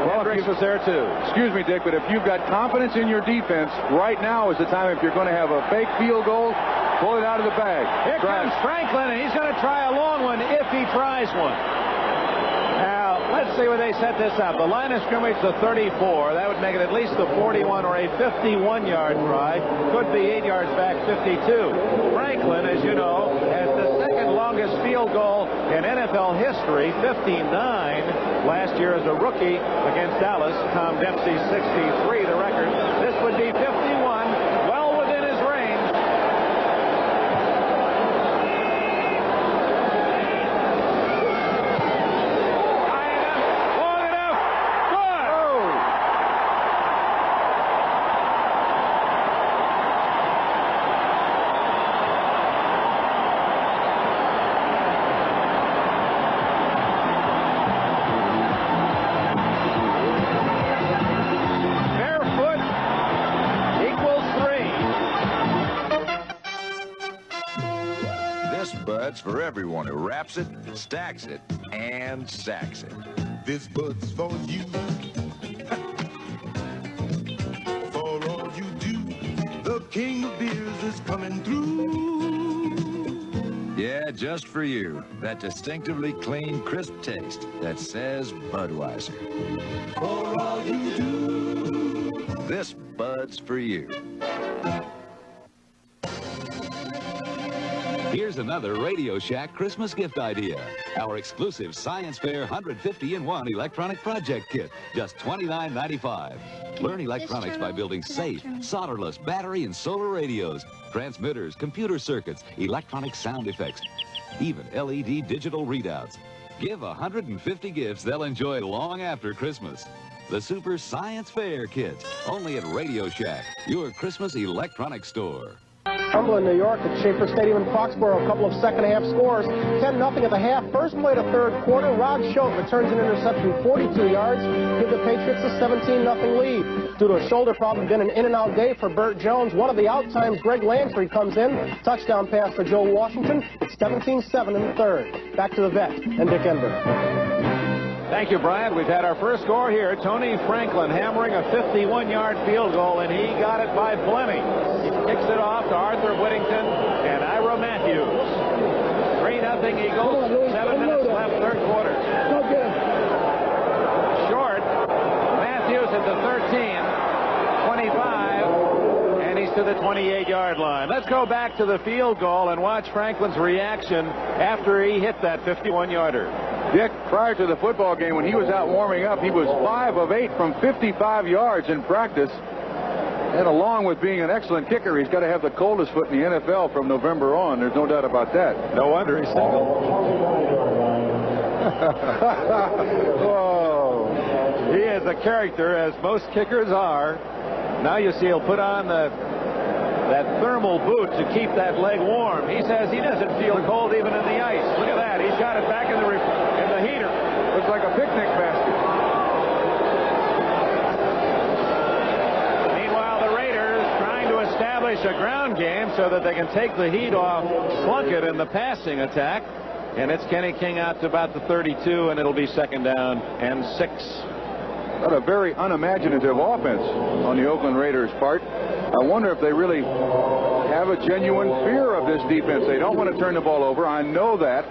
Hendricks was there too. Excuse me, Dick, but if you've got confidence in your defense, right now is the time. If you're going to have a fake field goal, pull it out of the bag. Here comes Franklin, and he's going to try a long one if he tries one. Now, let's see where they set this up. The line of scrimmage, the 34. That would make it at least a 41 or a 51-yard try. Could be 8 yards back, 52. Franklin, as you know, has the second longest field goal in NFL history, 59. Last year as a rookie against Dallas. Tom Dempsey, 63, the record. This would be 51, well within his range. High enough, long enough, good! Oh. Bud's for everyone who wraps it, stacks it, and sacks it. This Bud's for you. For all you do, the king of beers is coming through. Yeah, just for you. That distinctively clean, crisp taste that says Budweiser. For all you do. This Bud's for you. Here's another Radio Shack Christmas gift idea. Our exclusive Science Fair 150-in-1 electronic project kit, just $29.95. Learn electronics by building safe, solderless battery and solar radios, transmitters, computer circuits, electronic sound effects, even LED digital readouts. Give 150 gifts they'll enjoy long after Christmas. The Super Science Fair Kit, only at Radio Shack, your Christmas electronics store. Cumberland, New York at Schaefer Stadium in Foxborough. A couple of second-half scores. 10-0 at the half. First play of third quarter. Rod Schote returns an interception 42 yards. Give the Patriots a 17-0 lead. Due to a shoulder problem, been an in-and-out day for Burt Jones. One of the out times, Greg Landry comes in. Touchdown pass for Joe Washington. It's 17-7 in the third. Back to the vet and Dick Enberg. Thank you, Brian. We've had our first score here. Tony Franklin hammering a 51-yard field goal, and he got it by plenty. He kicks it off to Arthur Whittington and Ira Matthews. 3-0 Eagles. 7 minutes left, third quarter. Short. Matthews at the 13, 25, and he's to the 28-yard line. Let's go back to the field goal and watch Franklin's reaction after he hit that 51-yarder. Dick, prior to the football game, when he was out warming up, he was 5 of 8 from 55 yards in practice. And along with being an excellent kicker, he's got to have the coldest foot in the NFL from November on. There's no doubt about that. No wonder he's single. Oh. He is a character, as most kickers are. Now you see he'll put on that thermal boot to keep that leg warm. He says he doesn't feel cold even in the ice. Look at that. He's got it back in the heater. Looks like a picnic basket. Meanwhile, the Raiders trying to establish a ground game so that they can take the heat off Plunkett in the passing attack. And it's Kenny King out to about the 32, and it'll be second down and 6. What a very unimaginative offense on the Oakland Raiders' part. I wonder if they really have a genuine fear of this defense. They don't want to turn the ball over. I know that.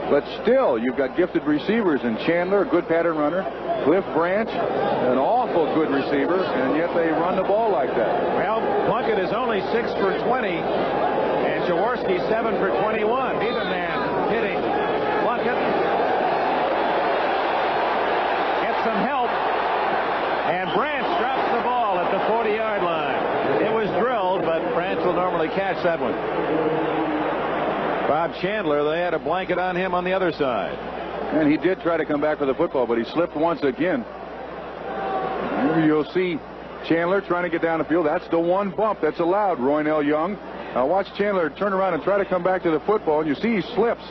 But still, you've got gifted receivers in Chandler, a good pattern runner, Cliff Branch, an awful good receiver, and yet they run the ball like that. Well, Plunkett is only 6 for 20, and Jaworski 7 for 21. Neither man hitting Plunkett. Get some help, and Branch drops the ball at the 40-yard line. It was drilled, but Branch will normally catch that one. Bob Chandler, they had a blanket on him on the other side. And he did try to come back for the football, but he slipped once again. Here you'll see Chandler trying to get down the field. That's the one bump that's allowed, Roynell Young. Now watch Chandler turn around and try to come back to the football, and you see he slips.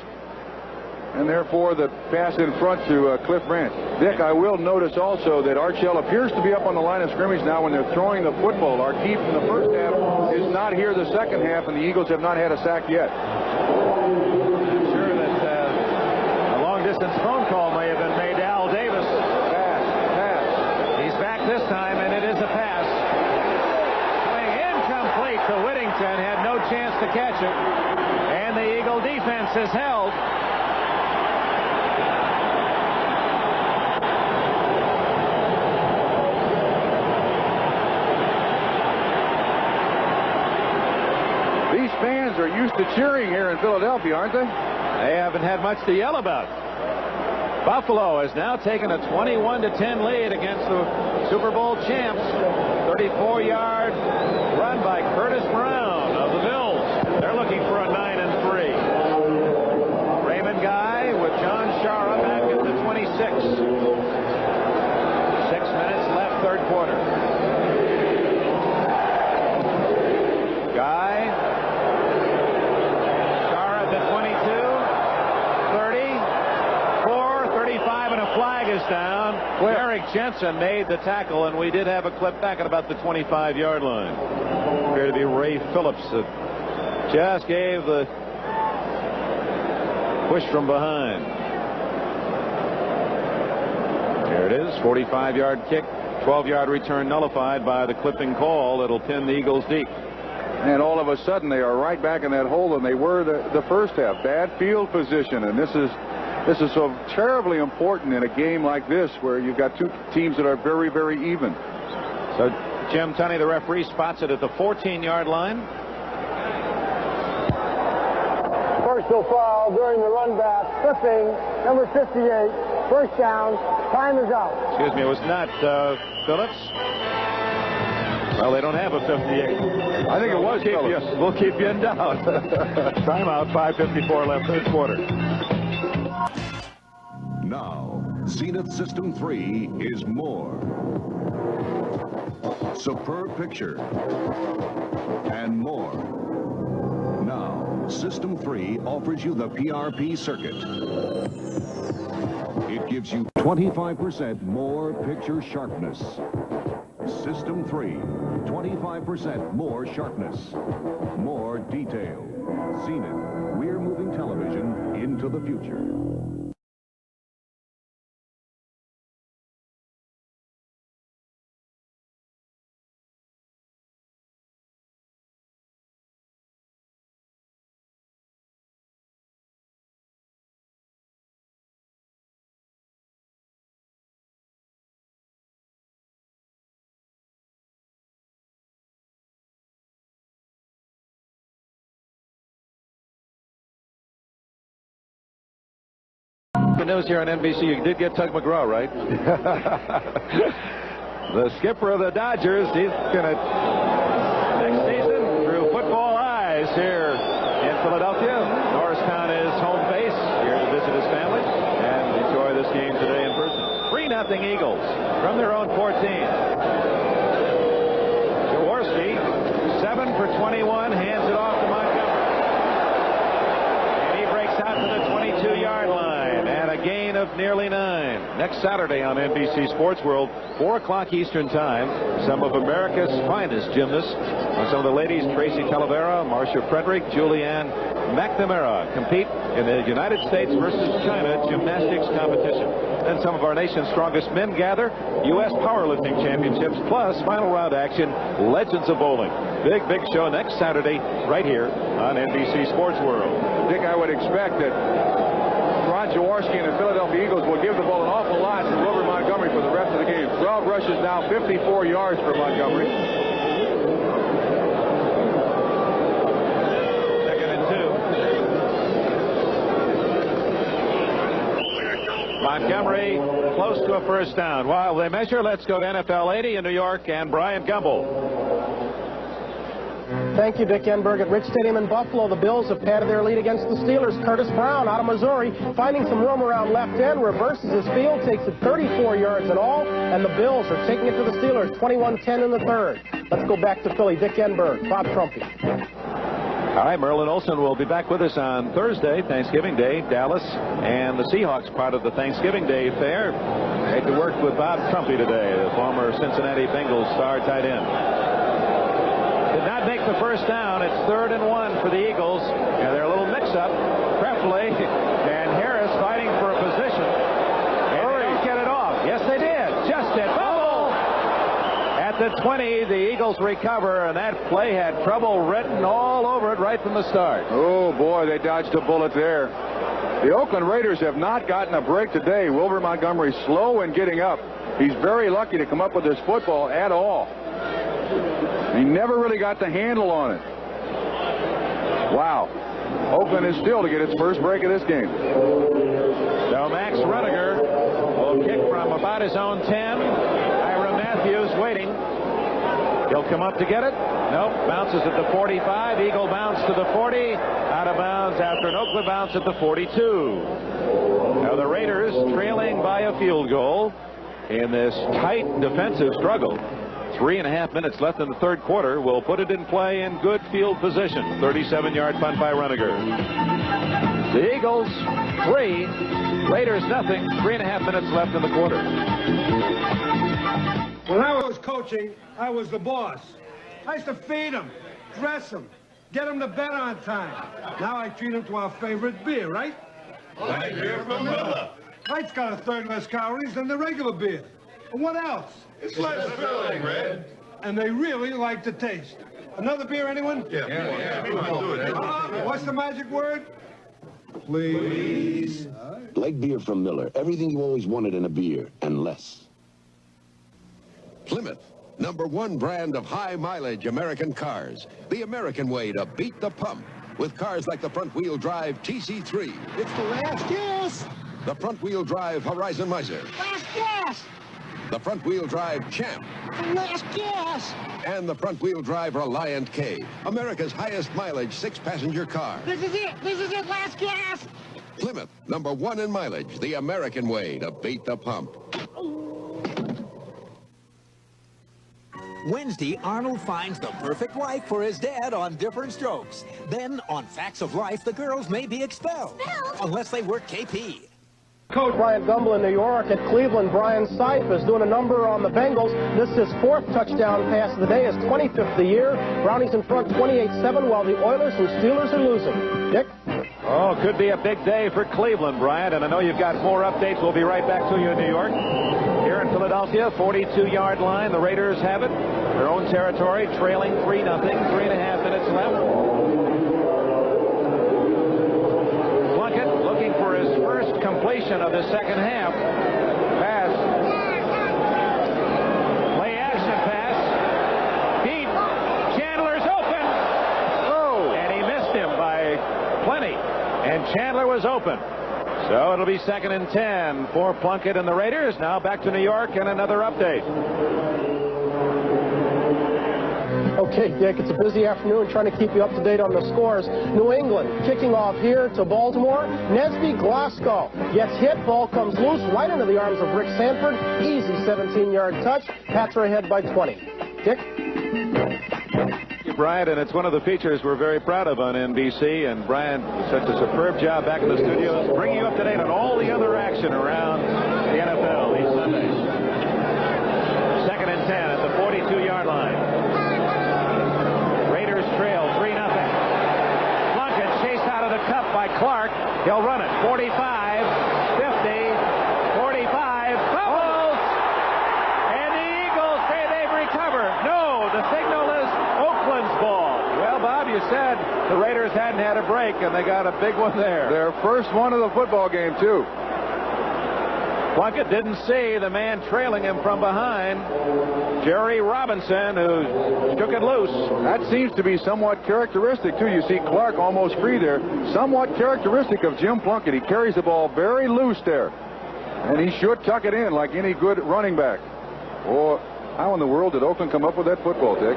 And therefore the pass in front to Cliff Branch. Dick, I will notice also that Archell appears to be up on the line of scrimmage now when they're throwing the football. Our keep in the first half is not here the second half, and the Eagles have not had a sack yet. I'm sure that a long-distance phone call may have been made to Al Davis. Pass. He's back this time, and it is a pass. Swing incomplete to Whittington. Had no chance to catch it. And the Eagle defense is held. These fans are used to cheering here in Philadelphia, aren't they? They haven't had much to yell about. Buffalo has now taken a 21-10 lead against the Super Bowl champs. 34-yard run by Curtis Brown of the Bills. They're looking for a 9-3. Raymond Guy with John Shara back at the 26. 6 minutes left, third quarter. Guy. 35, and a flag is down. Eric Jensen made the tackle, and we did have a clip back at about the 25-yard line. Appeared to be Ray Phillips that just gave the push from behind. Here it is, 45-yard kick, 12-yard return nullified by the clipping call. It'll pin the Eagles deep. And all of a sudden they are right back in that hole than they were the first half. Bad field position, and this is so terribly important in a game like this where you've got two teams that are very, very even. So Jim Tunney, the referee, spots it at the 14-yard line. Personal foul during the run back. Clipping, number 58. First down. Time is out. Excuse me, it was not Phillips. Well, they don't have a 58. I think it was Phillips. We'll keep you in doubt. Timeout, 5:54 left, third quarter. Now, Zenith System 3 is more. Superb picture. And more. Now, System 3 offers you the PRP circuit. It gives you 25% more picture sharpness. System 3, 25% more sharpness, more detail. Zenith, we're moving television into the future. Good news here on NBC. You did get Tug McGraw, right? The skipper of the Dodgers. He's going to, next season, through football eyes here in Philadelphia. Norristown is home base. Here to visit his family and enjoy this game today in person. 3-0 Eagles from their own 14. Jaworski, 7 for 21, hands it off to Montgomery. And he breaks out to the 22-yard line. A gain of nearly 9. Next Saturday on NBC Sports World, 4 o'clock Eastern Time, some of America's finest gymnasts. Some of the ladies, Tracy Talavera, Marcia Frederick, Julianne McNamara, compete in the United States versus China gymnastics competition. And some of our nation's strongest men gather, U.S. powerlifting championships, plus final round action, Legends of Bowling. Big show next Saturday right here on NBC Sports World. Dick, I would expect that Ron Jaworski and the Philadelphia Eagles will give the ball an awful lot to Wilbur Montgomery for the rest of the game. 12 rushes now, 54 yards for Montgomery. Second and 2. Montgomery close to a first down. While they measure, let's go to NFL 80 in New York and Brian Gumbel. Thank you, Dick Enberg. At Rich Stadium in Buffalo, the Bills have padded their lead against the Steelers. Curtis Brown out of Missouri, finding some room around left end, reverses his field, takes it 34 yards in all, and the Bills are taking it to the Steelers, 21-10 in the third. Let's go back to Philly. Dick Enberg, Bob Trumpy. All right, Merlin Olsen will be back with us on Thursday, Thanksgiving Day. Dallas and the Seahawks part of the Thanksgiving Day fair. I had to work with Bob Trumpy today, the former Cincinnati Bengals star tight end. Did not make the first down. It's 3rd and 1 for the Eagles. And they're a little mix-up. Prefley and Harris fighting for a position. And they don't get it off. Yes, they did. Just hit. Bubble! At the 20, the Eagles recover, and that play had trouble written all over it right from the start. Oh, boy, they dodged a bullet there. The Oakland Raiders have not gotten a break today. Wilbur Montgomery slow in getting up. He's very lucky to come up with this football at all. He never really got the handle on it. Wow. Oakland is still to get its first break of this game. So Max Rudiger will kick from about his own 10. Ira Matthews waiting. He'll come up to get it. Nope. Bounces at the 45. Eagle bounce to the 40. Out of bounds after an Oakland bounce at the 42. Now the Raiders trailing by a field goal in this tight defensive struggle. 3.5 minutes left in the third quarter. Will put it in play in good field position. 37-yard punt by Rudiger. The Eagles 3, Raiders nothing. 3.5 minutes left in the quarter. When I was coaching, I was the boss. I used to feed them, dress them, get them to bed on time. Now I treat them to our favorite beer, right? Light beer from Miller. Light's got a third less calories than the regular beer. And what else? It's less filling, Red. And they really like the taste. Another beer, anyone? Yeah. Do it. What's the magic word? Please. Light beer from Miller. Everything you always wanted in a beer, and less. Plymouth, #1 brand of high-mileage American cars. The American way to beat the pump. With cars like the front-wheel drive TC3. It's the last gas. The front-wheel drive Horizon Miser. Last gas. The front-wheel drive Champ. Last gas. And the front-wheel drive Reliant K. America's highest mileage 6-passenger car. This is it. This is it. Last gas. Plymouth, #1 in mileage. The American way to beat the pump. Wednesday, Arnold finds the perfect wife for his dad on different strokes. Then, on Facts of Life, the girls may be expelled. Unless they work KP. Coach Bryant Gumbel in New York. At Cleveland, Brian Seif is doing a number on the Bengals. This is his 4th touchdown pass of the day, his 25th of the year. Brownies in front 28-7 while the Oilers and Steelers are losing. Dick? Oh, could be a big day for Cleveland, Bryant, and I know you've got more updates. We'll be right back to you in New York. Here in Philadelphia, 42-yard line. The Raiders have it. Their own territory, trailing 3-0. 3.5 minutes left. Plunkett looking for his first completion of the second half. Pass. Play action pass. Deep. Chandler's open. Oh, and he missed him by plenty. And Chandler was open. So it'll be 2nd and 10 for Plunkett and the Raiders. Now back to New York and another update. Okay, Dick, it's a busy afternoon trying to keep you up to date on the scores. New England kicking off here to Baltimore. Nesby Glasgow gets hit. Ball comes loose right into the arms of Rick Sanford. Easy 17-yard touch. Pats are ahead by 20. Dick? Bryant, and it's one of the features we're very proud of on NBC, and Bryant did such a superb job back in the studios, bringing you up to date on all the other action around the NFL these Sundays. 2nd and 10 at the 42-yard line. Raiders trail 3-0. Plunkett chased out of the cup by Clark. He'll run it. 45, 50, 45, fumbles, and the Eagles say they've recovered. No, the signal is Oakland's ball. Well, Bob, you said the Raiders hadn't had a break, and they got a big one there. Their first one of the football game, too. Plunkett didn't see the man trailing him from behind, Jerry Robinson, who shook it loose. That seems to be somewhat characteristic, too. You see Clark almost free there. Somewhat characteristic of Jim Plunkett. He carries the ball very loose there. And he should tuck it in like any good running back. Or how in the world did Oakland come up with that football, Dick?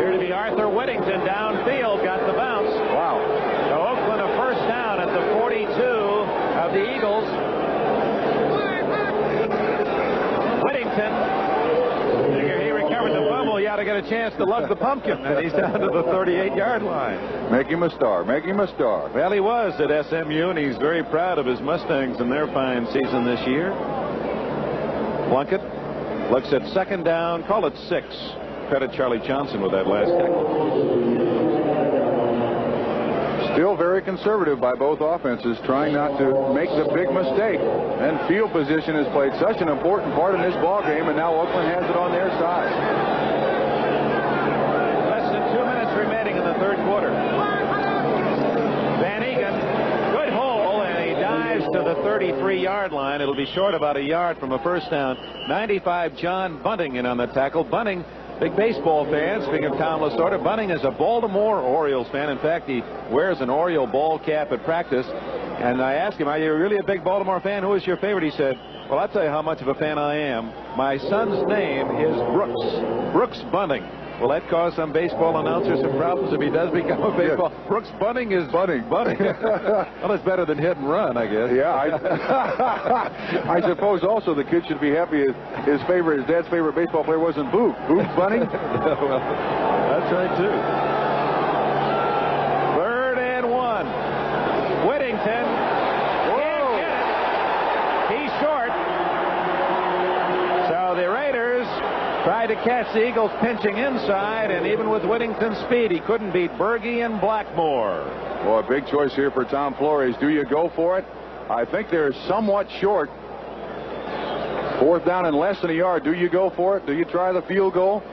Here to be Arthur Whittington downfield, got the bounce. Wow. So Oakland a first down at the 42 of the Eagles. Whittington, he recovered the fumble. You ought to get a chance to lug the pumpkin, and he's down to the 38-yard line. Make him a star. Make him a star. Well, he was at SMU, and he's very proud of his Mustangs and their fine season this year. Plunkett looks at 2nd down. Call it 6. Credit Charlie Johnson with that last tackle. Still very conservative by both offenses, trying not to make the big mistake. And field position has played such an important part in this ball game, and now Oakland has it on their side. Less than 2 minutes remaining in the 3rd quarter. Van Egan, good hole, and he dives to the 33-yard line. It'll be short about a yard from a first down. 95, John Bunting in on the tackle. Bunting, big baseball fan. Speaking of Tom Lasorda, Bunting is a Baltimore Orioles fan. In fact, he wears an Oriole ball cap at practice. And I asked him, are you really a big Baltimore fan? Who is your favorite? He said, well, I'll tell you how much of a fan I am. My son's name is Brooks Bunting. Will that cause some baseball announcer some problems if he does become a baseball? Yeah. Brooks Bunting is Bunting. Well, it's better than hit and run, I guess. Yeah, I suppose also the kid should be happy his dad's favorite baseball player wasn't Boog Bunting. Well, that's right, too. 3rd and 1. Whittington. Can't get it. He's short. So the Raiders tried to could catch the Eagles pinching inside, and even with Whittington's speed, he couldn't beat Berge and Blackmore. Well, a big choice here for Tom Flores. Do you go for it? I think they're somewhat short. 4th down and less than a yard. Do you go for it? Do you try the field goal?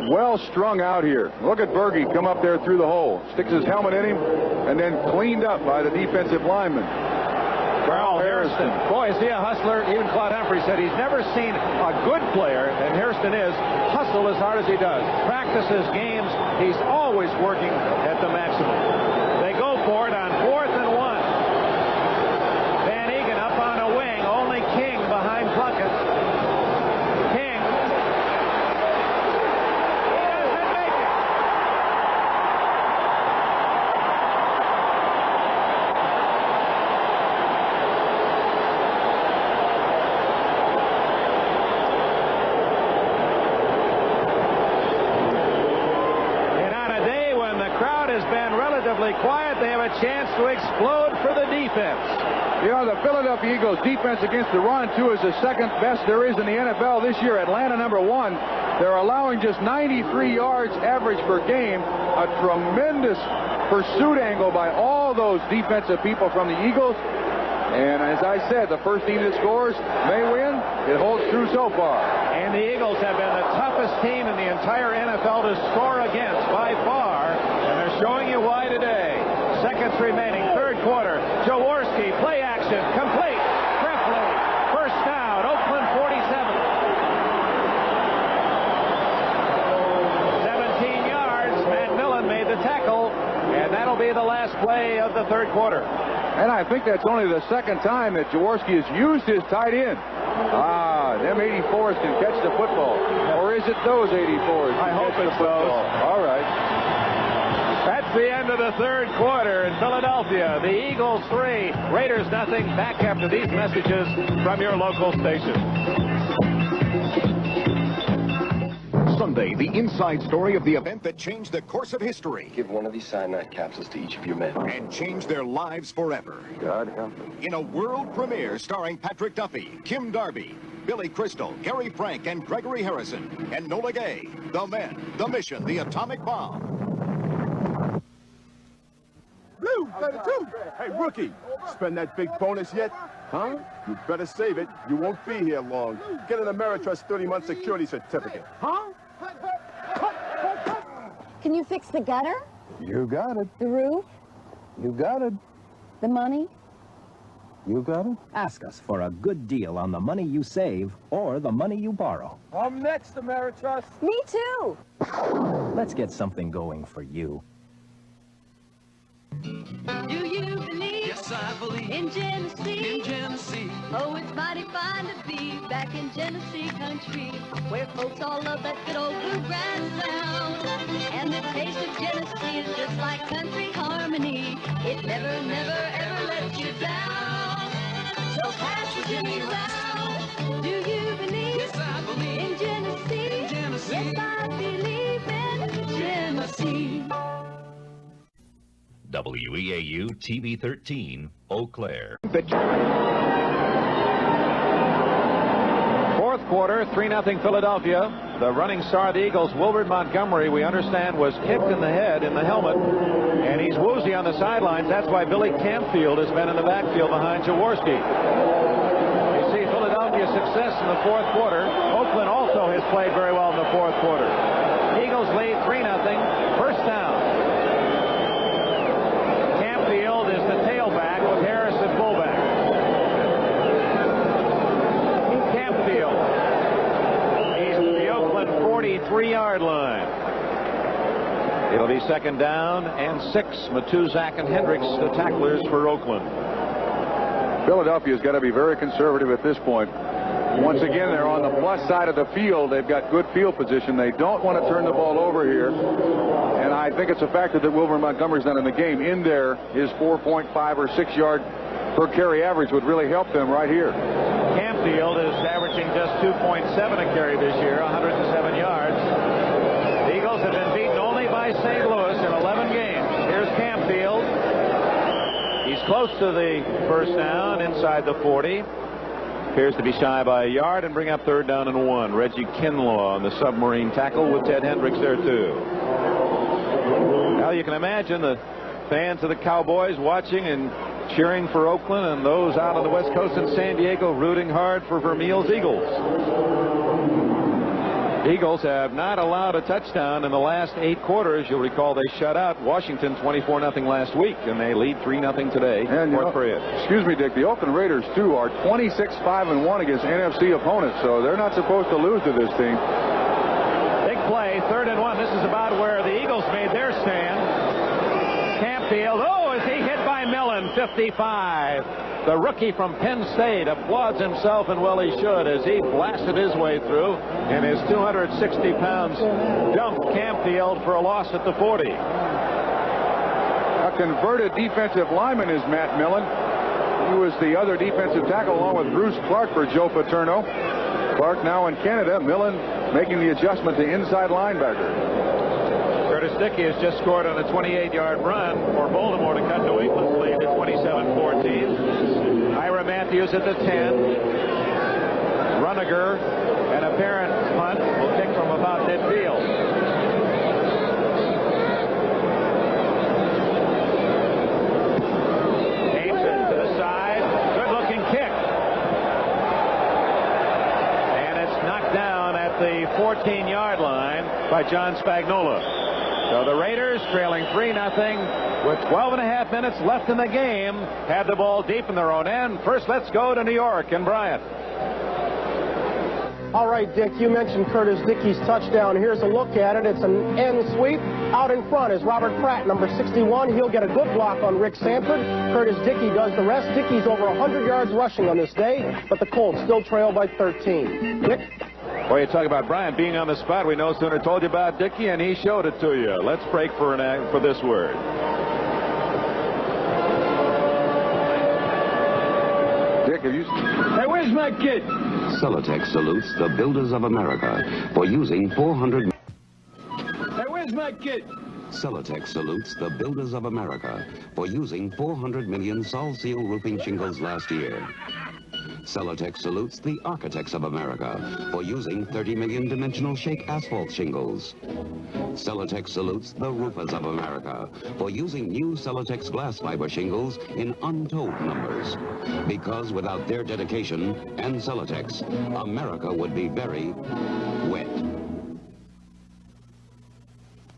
Well strung out here. Look at Berge come up there through the hole. Sticks his helmet in him and then cleaned up by the defensive lineman. Carl Hairston. Boy, is he a hustler. Even Claude Humphrey said he's never seen a good player, and Hairston is, hustle as hard as he does. Practices, games, he's always working at the maximum. They go for it on 4th and 1. Van Egan up on a wing. Only King behind Plunkett. King. He doesn't make it. And on a day when the crowd has been relatively quiet, they have a chance to explode for the defense. You know, the Philadelphia Eagles defense against the run, too, is the second best there is in the NFL this year. Atlanta, number 1. They're allowing just 93 yards average per game. A tremendous pursuit angle by all those defensive people from the Eagles. And as I said, the first team that scores may win. It holds true so far. And the Eagles have been the toughest team in the entire NFL to score against by far. And they're showing you why today. Seconds remaining, 3rd quarter. Jaworski, play action, complete. Trefley, first down, Oakland 47. 17 yards. Matt Millen made the tackle. And that'll be the last play of the 3rd quarter. And I think that's only the second time that Jaworski has used his tight end. Them 84s can catch the football. Or is it those 84s? I hope it's those. All right. That's the end of the 3rd quarter in Philadelphia. The Eagles 3, Raiders nothing. Back after these messages from your local station. Sunday, the inside story of the event that changed the course of history. Give one of these cyanide capsules to each of your men. And changed their lives forever. God help them. In a world premiere starring Patrick Duffy, Kim Darby, Billy Crystal, Gary Frank, and Gregory Harrison, and Nola Gay. The Men, the Mission, the Atomic Bomb. Blue, 32. Hey, rookie, spend that big bonus yet? Huh? You better save it. You won't be here long. Get an Ameritrust 30-month security certificate. Huh? Can you fix the gutter? You got it. The roof? You got it. The money? You got it. Ask us for a good deal on the money you save or the money you borrow. I'm next, Ameritrust. Me too. Let's get something going for you. Do you believe? Yes, I believe. In Genesee? In Genesee. Oh, it's mighty fine to be back in Genesee country, where folks all love that good old bluegrass sound. And the taste of Genesee is just like country harmony. It never, never, ever lets you down. So pass the Jimmy round. Do you believe? Yes, I believe. In Genesee? In Genesee. Yes, I believe in Genesee. WEAU TV 13, Eau Claire. 4th quarter, 3-0 Philadelphia. The running star of the Eagles, Wilbert Montgomery, we understand, was kicked in the head in the helmet, and he's woozy on the sidelines. That's why Billy Campfield has been in the backfield behind Jaworski. You see Philadelphia's success in the 4th quarter. Oakland also has played very well in the 4th quarter. Eagles lead 3-0. First down. Campfield is the tailback with Harris at fullback. Campfield. He's to the Oakland 43-yard line. It'll be 2nd down and 6. Matuzak and Hendricks, the tacklers for Oakland. Philadelphia's got to be very conservative at this point. Once again, they're on the plus side of the field. They've got good field position. They don't want to turn the ball over here. And I think it's a factor that Wilbert Montgomery's not in the game. In there, his 4.5 or 6 yard per carry average would really help them right here. Campfield is averaging just 2.7 a carry this year, 107 yards. The Eagles have been beaten only by St. Louis in 11 games. Here's Campfield. He's close to the first down inside the 40. Appears to be shy by a yard and bring up 3rd down and 1. Reggie Kinlaw on the submarine tackle with Ted Hendricks there too. Now you can imagine the fans of the Cowboys watching and cheering for Oakland, and those out on the West Coast in San Diego rooting hard for Vermeil's Eagles. Eagles have not allowed a touchdown in the last 8 quarters. You'll recall they shut out Washington 24-0 last week, and they lead 3-0 today. And excuse me, Dick, the Oakland Raiders, too, are 26-5-1 against NFC opponents, so they're not supposed to lose to this team. Big play, 3rd and 1. This is about where the Eagles made their stand. Campfield, is he hit by Millen, 55. The rookie from Penn State applauds himself, and well he should, as he blasted his way through, and his 260 pounds dumped Campfield for a loss at the 40. A converted defensive lineman is Matt Millen. He was the other defensive tackle along with Bruce Clark for Joe Paterno. Clark now in Canada. Millen making the adjustment to inside linebacker. Curtis Dickey has just scored on a 28-yard run for Baltimore to cut New England's lead at 27-14. Ira Matthews at the 10. Runniger, an apparent punt, will kick from about midfield. Aims it to the side. Good-looking kick. And it's knocked down at the 14-yard line by John Spagnuolo. So the Raiders, trailing 3-0 with 12.5 minutes left in the game, have the ball deep in their own end. First, let's go to New York and Bryant. All right, Dick, you mentioned Curtis Dickey's touchdown. Here's a look at it. It's an end sweep. Out in front is Robert Pratt, number 61. He'll get a good block on Rick Sanford. Curtis Dickey does the rest. Dickey's over 100 yards rushing on this day, but the Colts still trail by 13. Dick? Boy, you talk about Bryant being on the spot. We no sooner told you about Dickey, and he showed it to you. Let's break for this word. Dick, have you... Hey, where's my kid? Celotex salutes the builders of America for using 400... Hey, where's my kid? Celotex salutes the builders of America for using 400 million Sol Seal roofing shingles last year. Celotex salutes the architects of America for using 30 million dimensional shake asphalt shingles. Celotex salutes the roofers of America for using new Celotex glass fiber shingles in untold numbers. Because without their dedication and Celotex, America would be very wet.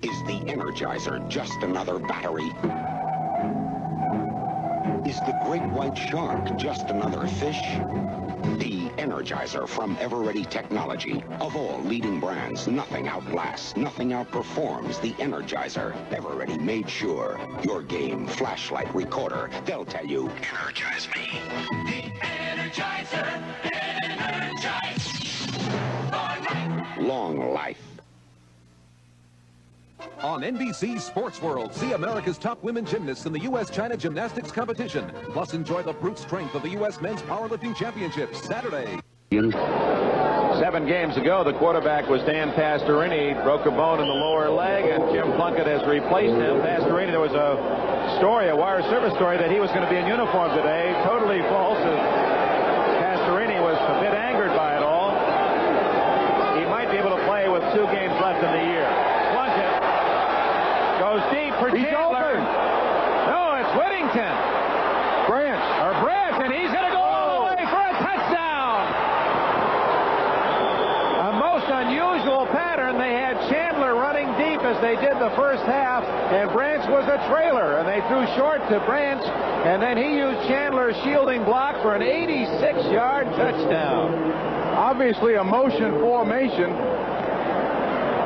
Is the Energizer just another battery? Is the great white shark just another fish? The Energizer from Everready Technology. Of all leading brands, nothing outlasts, nothing outperforms the Energizer. Everready made sure. Your game, flashlight, recorder, they'll tell you, energize me. The Energizer, energize. Long life. On NBC Sports World, see America's top women gymnasts in the U.S.-China gymnastics competition. Plus, enjoy the brute strength of the U.S. Men's Powerlifting Championships Saturday. 7 games ago, the quarterback was Dan Pastorini. Broke a bone in the lower leg, and Jim Plunkett has replaced him. Pastorini, there was a story, a wire service story, that he was going to be in uniform today. Totally false. Pastorini was a bit angered by it all. He might be able to play with 2 games left in the year. Goes deep for Chandler. No, it's Whittington. Branch, and he's going to go all the way for a touchdown. A most unusual pattern. They had Chandler running deep as they did the first half, and Branch was a trailer, and they threw short to Branch, and then he used Chandler's shielding block for an 86-yard touchdown. Obviously a motion formation.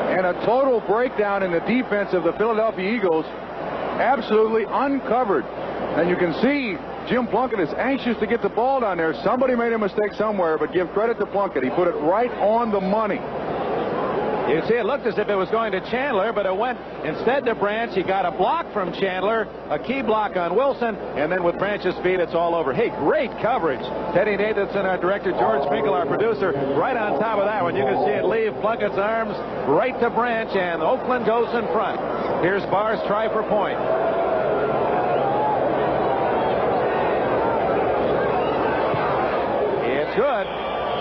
And a total breakdown in the defense of the Philadelphia Eagles. Absolutely uncovered. And you can see Jim Plunkett is anxious to get the ball down there. Somebody made a mistake somewhere, but give credit to Plunkett. He put it right on the money. You see, it looked as if it was going to Chandler, but it went instead to Branch. He got a block from Chandler, a key block on Wilson, and then with Branch's feet, it's all over. Hey, great coverage. Teddy Nathanson, our director, George Finkel, our producer, right on top of that one. You can see it leave Plunkett's arms right to Branch, and Oakland goes in front. Here's Barr's try for point. It's good.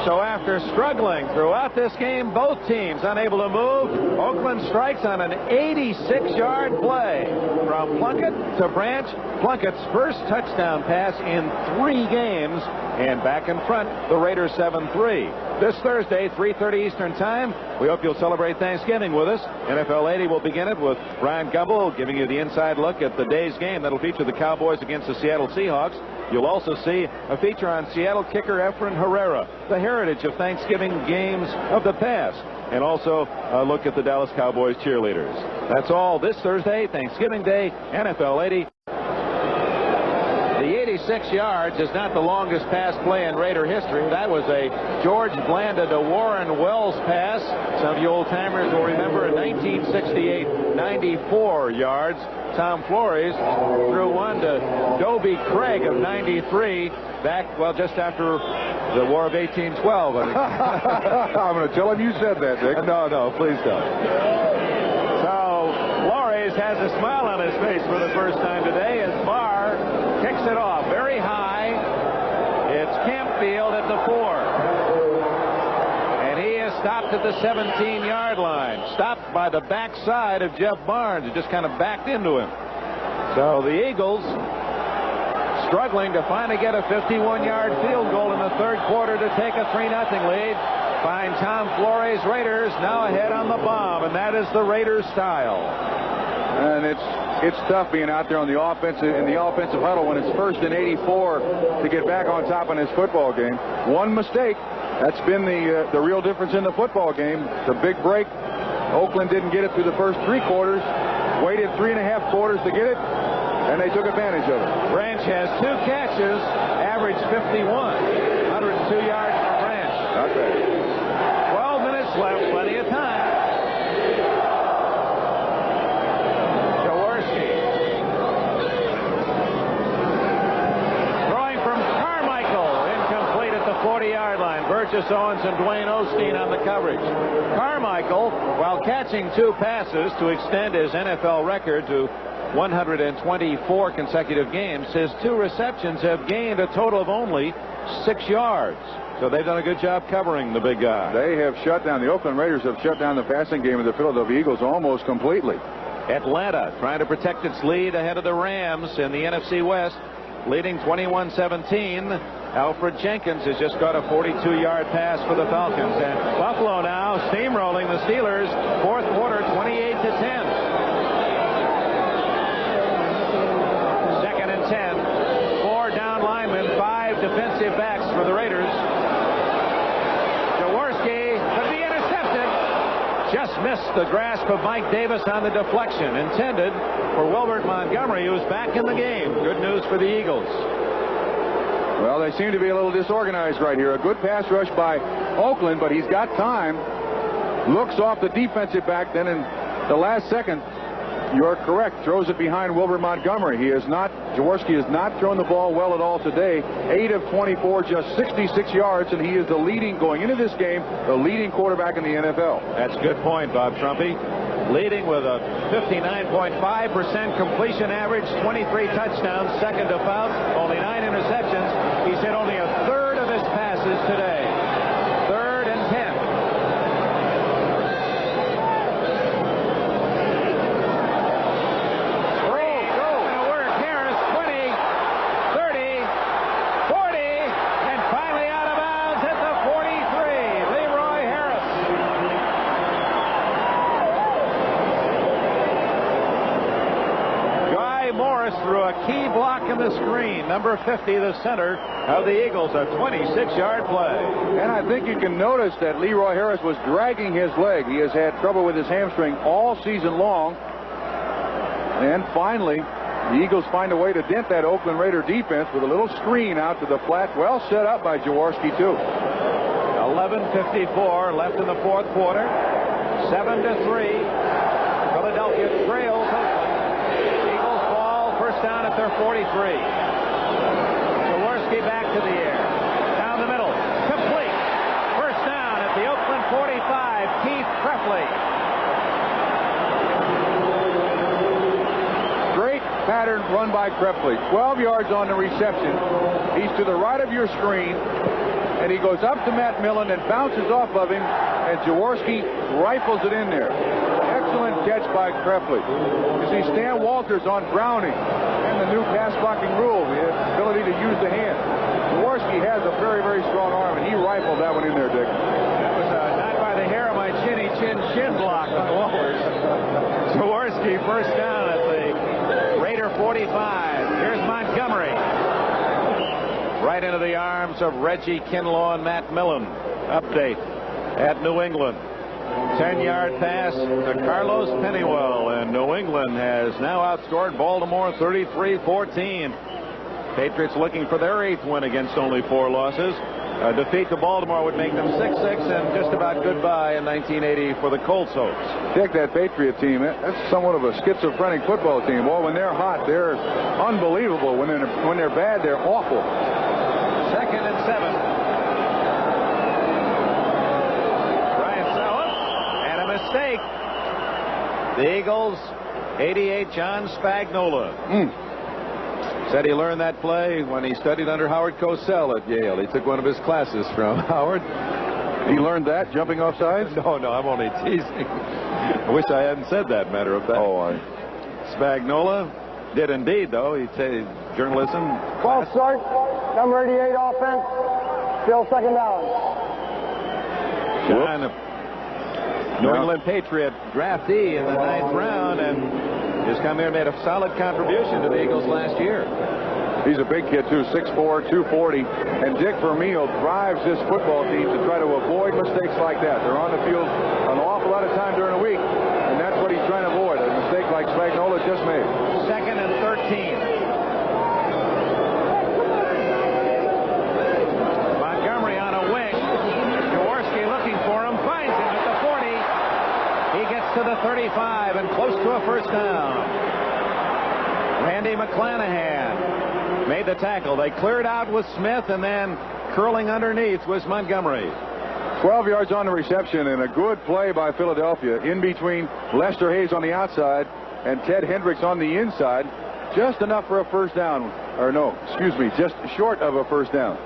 So after struggling throughout this game, both teams unable to move, Oakland strikes on an 86-yard play from Plunkett to Branch. Plunkett's first touchdown pass in 3 games, and back in front, the Raiders 7-3. This Thursday, 3:30 Eastern Time. We hope you'll celebrate Thanksgiving with us. NFL 80 will begin it with Brian Gumble giving you the inside look at the day's game. That'll feature the Cowboys against the Seattle Seahawks. You'll also see a feature on Seattle kicker Efren Herrera, the heritage of Thanksgiving games of the past, and also a look at the Dallas Cowboys cheerleaders. That's all this Thursday, Thanksgiving Day, NFL 80. The 86 yards is not the longest pass play in Raider history. That was a George Blanda to Warren Wells pass. Some of you old-timers will remember in 1968, 94 yards. Tom Flores threw one to Dobie Craig of 93 back, well, just after the War of 1812. I'm going to tell him you said that, Dick. No, please don't. So Flores has a smile on his face for the first time today as Barr kicks it off very high. It's Campfield at the 4. And he is stopped at the 17-yard line. Stopped by the backside of Jeff Barnes. It just kind of backed into him. So the Eagles struggling to finally get a 51-yard field goal in the third quarter to take a 3-0 lead. Find Tom Flores' Raiders now ahead on the bomb, and that is the Raiders style. And it's tough being out there on the offensive huddle when it's 1st and 84 to get back on top in this football game. One mistake. That's been the real difference in the football game. The big break. Oakland didn't get it through the first 3 quarters. Waited 3.5 quarters to get it, and they took advantage of it. Branch has 2 catches, average 51. 102 yards for Branch. Not bad. 12 minutes left, plenty of time. Jaworski. Throwing from Carmichael. Incomplete at the 40-yard line. Burgess Owens and Dwayne Osteen on the coverage. Carmichael, while catching 2 passes to extend his NFL record to 124 consecutive games, his 2 receptions have gained a total of only 6 yards. So they've done a good job covering the big guy. They have shut down, the Oakland Raiders have shut down the passing game of the Philadelphia Eagles almost completely. Atlanta trying to protect its lead ahead of the Rams in the NFC West, leading 21-17. Alfred Jenkins has just got a 42-yard pass for the Falcons. And Buffalo now steamrolling the Steelers. Fourth quarter, 28-10. Second and 10. 4 down linemen, 5 defensive backs for the Raiders. Jaworski could be intercepted. Just missed the grasp of Mike Davis on the deflection intended for Wilbert Montgomery, who's back in the game. Good news for the Eagles. Well, they seem to be a little disorganized right here. A good pass rush by Oakland, but he's got time. Looks off the defensive back, then in the last second, you're correct, throws it behind Wilbert Montgomery. Jaworski has not thrown the ball well at all today. 8 of 24, just 66 yards, and he is the leading, going into this game, the leading quarterback in the NFL. That's a good point, Bob Trumpy. Leading with a 59.5% completion average, 23 touchdowns, second to Fouts, only 9 interceptions. He's hit only a third of his passes today. 3rd and 10. Gonna work. Harris, 20, 30, 40, and finally out of bounds at the 43. Leroy Harris. Morris threw a key block in the screen. Number 50, the center of the Eagles, a 26-yard play. And I think you can notice that Leroy Harris was dragging his leg. He has had trouble with his hamstring all season long. And finally, the Eagles find a way to dent that Oakland Raider defense with a little screen out to the flat. Well set up by Jaworski, too. 11:54 left in the fourth quarter. 7-3. Philadelphia trails Oakland. First down at their 43. Jaworski back to the air. Down the middle. Complete. First down at the Oakland 45. Keith Prefley. Great pattern run by Prefley. 12 yards on the reception. He's to the right of your screen, and he goes up to Matt Millen and bounces off of him, and Jaworski rifles it in there. Excellent catch by Krefli. You see Stan Walters on Browning and the new pass blocking rule, the ability to use the hand. Jaworski has a very, very strong arm, and he rifled that one in there, Dick. That was not by the hair of my chinny chin block on Walters. Jaworski first down at the Raider 45. Here's Montgomery. Right into the arms of Reggie Kinlaw and Matt Millen. Update at New England. 10-yard pass to Carlos Pennywell, and New England has now outscored Baltimore 33-14. Patriots looking for their 8th win against only 4 losses. A defeat to Baltimore would make them 6-6 and just about goodbye in 1980 for the Colts hopes. Dick, that Patriot team, that's somewhat of a schizophrenic football team. Well, when they're hot, they're unbelievable. When they're bad, they're awful. 2nd and 7. Mistake. The Eagles, 88, John Spagnola. Said he learned that play when he studied under Howard Cosell at Yale. He took one of his classes from Howard. He learned that, jumping off sides? No, I'm only teasing. I wish I hadn't said that, matter of fact. Spagnola did indeed, though. He'd say journalism. 12 start, number 88 offense, still 2nd down. John, New England Patriot draftee in the 9th round, and just come here and made a solid contribution to the Eagles last year. He's a big kid, too, 6'4", 240. And Dick Vermeil drives this football team to try to avoid mistakes like that. They're on the field an awful lot of time during the week, and that's what he's trying to avoid, a mistake like Spagnola just made. 2nd and 13. Montgomery on a wing. Jaworski looking for him, finds him at the 40. He gets to the 35 and close to a first down. Randy McClanahan made the tackle. They cleared out with Smith, and then curling underneath was Montgomery. 12 yards on the reception, and a good play by Philadelphia in between Lester Hayes on the outside and Ted Hendricks on the inside. Just enough for a first down. Or no, excuse me, just short of a first down.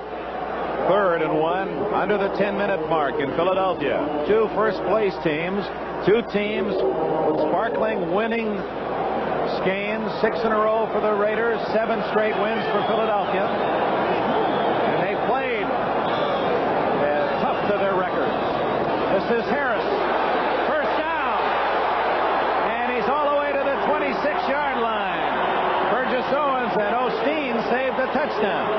3rd and 1 under the 10-minute mark in Philadelphia. 2 first-place teams. 2 teams with sparkling winning skeins. 6 in a row for the Raiders. 7 straight wins for Philadelphia. And they played tough to their records. This is Harris. First down. And he's all the way to the 26-yard line. Burgess Owens and Osteen saved the touchdown.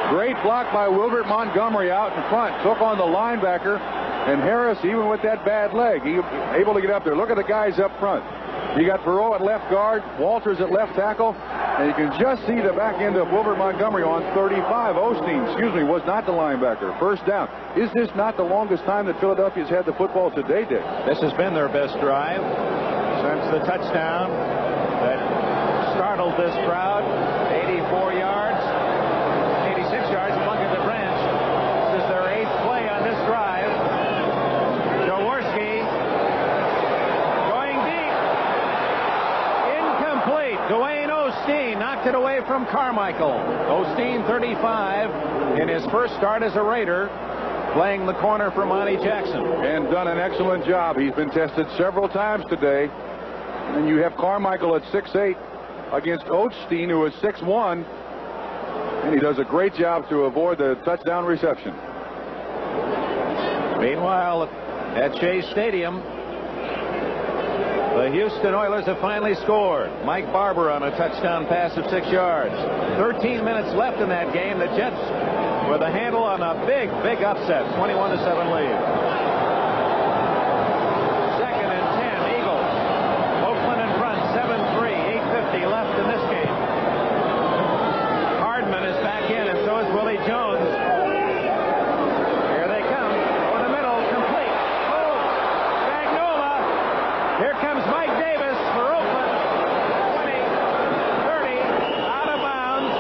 Great block by Wilbert Montgomery out in front. Took on the linebacker. And Harris, even with that bad leg, he able to get up there. Look at the guys up front. You got Perot at left guard, Walters at left tackle, and you can just see the back end of Wilbert Montgomery on 35. Osteen, was not the linebacker. First down. Is this not the longest time that Philadelphia's had the football today, Dick? This has been their best drive since the touchdown that startled this crowd. 84 yards, 86 yards, Plunk at the branch. This is their 8th play on this drive. Jaworski going deep. Incomplete. Dwayne Osteen knocked it away from Carmichael. Osteen, 35, in his first start as a Raider, playing the corner for Monty Jackson. And done an excellent job. He's been tested several times today. And you have Carmichael at 6'8" against Osteen, who is 6'1". And he does a great job to avoid the touchdown reception. Meanwhile, at Shea Stadium, the Houston Oilers have finally scored. Mike Barber on a touchdown pass of 6 yards. 13 minutes left in that game. The Jets with a handle on a big upset. 21-7 lead. 2nd and 10, Eagles. Oakland in front, 7-3. 8:50 left in this game. Hardman is back in, and so is Willie Jones. Here they come. Over the middle, complete. Oh, Spagnola. Here comes Mike Davis for Oakland. 20, 30, out of bounds,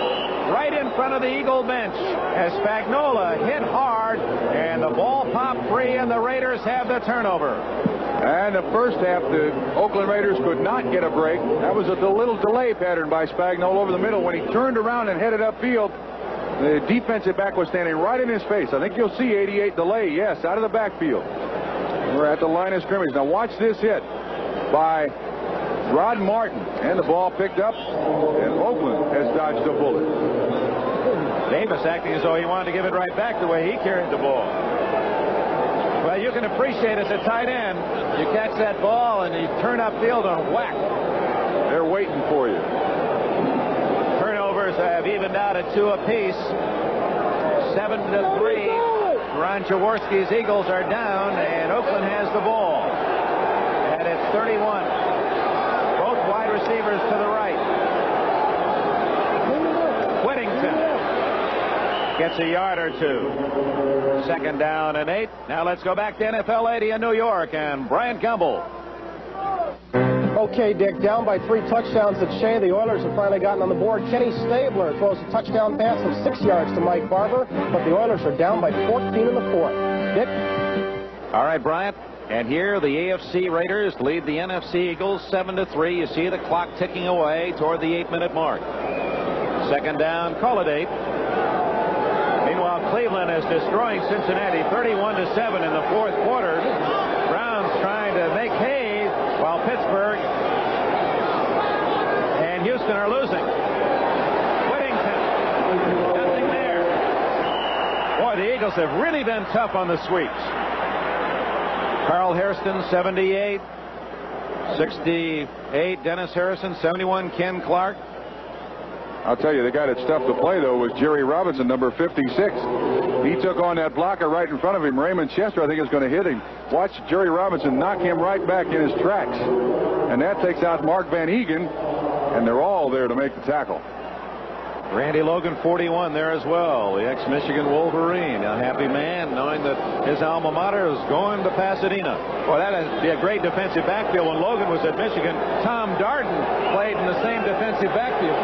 right in front of the Eagle bench as Spagnola hit hard, and the ball popped free, and the Raiders have the turnover. And the first half, the Oakland Raiders could not get a break. That was a little delay pattern by Spagnola over the middle. When he turned around and headed upfield, The defensive back was standing right in his face. I think you'll see 88 delay, yes, out of the backfield. We're at the line of scrimmage. Now watch this hit by Rod Martin. And the ball picked up, and Oakland has dodged a bullet. Davis acting as though he wanted to give it right back the way he carried the ball. Well, you can appreciate as a tight end, you catch that ball and you turn upfield and whack. They're waiting for you. Turnovers have evened out at 2 apiece. 7-3. Ron Jaworski's Eagles are down, and Oakland has the ball. And it's 31. Both wide receivers to the right. Whittington gets a yard or 2. 2nd down and 8. Now let's go back to NFL 80 in New York and Brian Campbell. Okay, Dick, down by 3 touchdowns at Shea. The Oilers have finally gotten on the board. Kenny Stabler throws a touchdown pass of 6 yards to Mike Barber, but the Oilers are down by 14 in the 4th. Dick? All right, Bryant. And here the AFC Raiders lead the NFC Eagles 7-3. You see the clock ticking away toward the 8-minute mark. 2nd down, call it 8. Meanwhile, Cleveland is destroying Cincinnati 31-7 in the 4th quarter. Browns trying to make hay while Pittsburgh and Houston are losing. Whittington, nothing there. Boy, the Eagles have really been tough on the sweeps. Carl Hairston, 78. 68, Dennis Harrison. 71, Ken Clark. I'll tell you, the guy that's tough to play, though, was Jerry Robinson, number 56. He took on that blocker right in front of him. Raymond Chester, I think, is going to hit him. Watch Jerry Robinson knock him right back in his tracks. And that takes out Mark Van Eegen, and they're all there to make the tackle. Randy Logan, 41 there as well. The ex-Michigan Wolverine. A happy man knowing that his alma mater is going to Pasadena. Boy, that would be a great defensive backfield. When Logan was at Michigan, Tom Darden played in the same defensive backfield.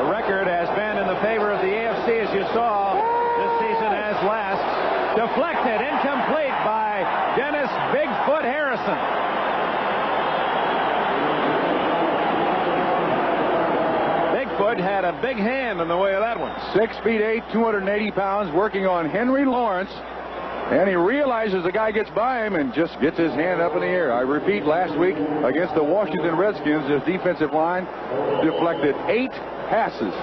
The record has been in the favor of the AFC, as you saw this season as last. Deflected, incomplete by Dennis Bigfoot Harrison. Bigfoot had a big hand in the way of that one. 6'8", 280 pounds, working on Henry Lawrence. And he realizes the guy gets by him and just gets his hand up in the air. I repeat, last week against the Washington Redskins, his defensive line deflected 8 passes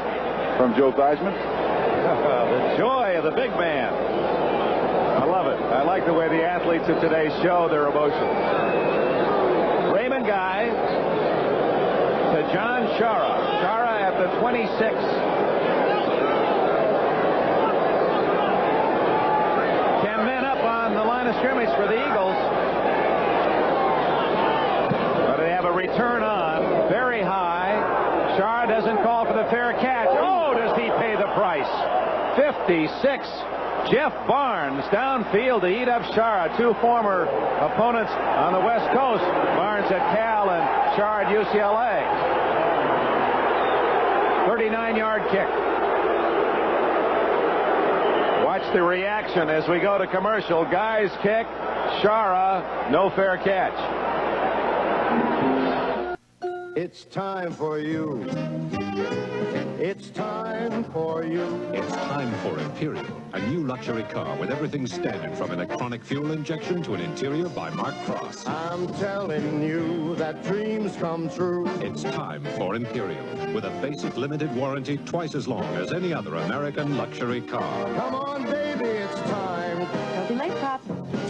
from Joe Theismann. The joy of the big man. I love it. I like the way the athletes of today show their emotions. Raymond Guy to John Shara. Shara at the 26. 10 men up on the line of scrimmage for the Eagles. But they have a return on. Very high. Shara doesn't call for the fair catch. Oh, does he pay the price? 56. Jeff Barnes downfield to eat up Shara. 2 former opponents on the West Coast. Barnes at Cal and Shara at UCLA. 39-yard kick. Watch the reaction as we go to commercial. Guys kick. Shara, no fair catch. It's time for you. It's time for you. It's time for Imperial, a new luxury car with everything standard from electronic fuel injection to an interior by Mark Cross. I'm telling you that dreams come true. It's time for Imperial, with a basic limited warranty twice as long as any other American luxury car. Come on, baby, it's time. Don't be late, Pop.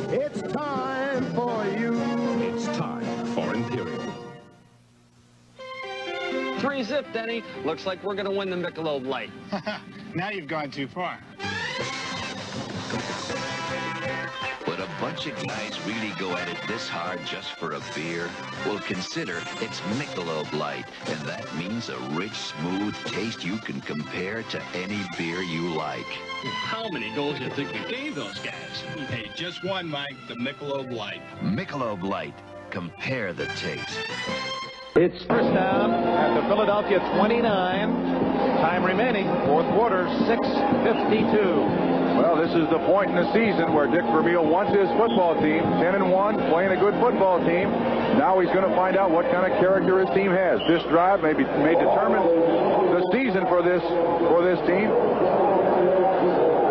It's time for you. It's time for Imperial. 3-zip, Denny. Looks like we're going to win the Michelob Light. Now you've gone too far. Would a bunch of guys really go at it this hard just for a beer? Well, consider it's Michelob Light, and that means a rich, smooth taste you can compare to any beer you like. How many goals do you think we gave those guys? Hey, just one, Mike, the Michelob Light. Michelob Light. Compare the taste. It's first down at the Philadelphia 29. Time remaining, 4th quarter, 6:52. Well, this is the point in the season where Dick Vermeil wants his football team 10-1, playing a good football team. Now he's going to find out what kind of character his team has. This drive may determine the season for this team.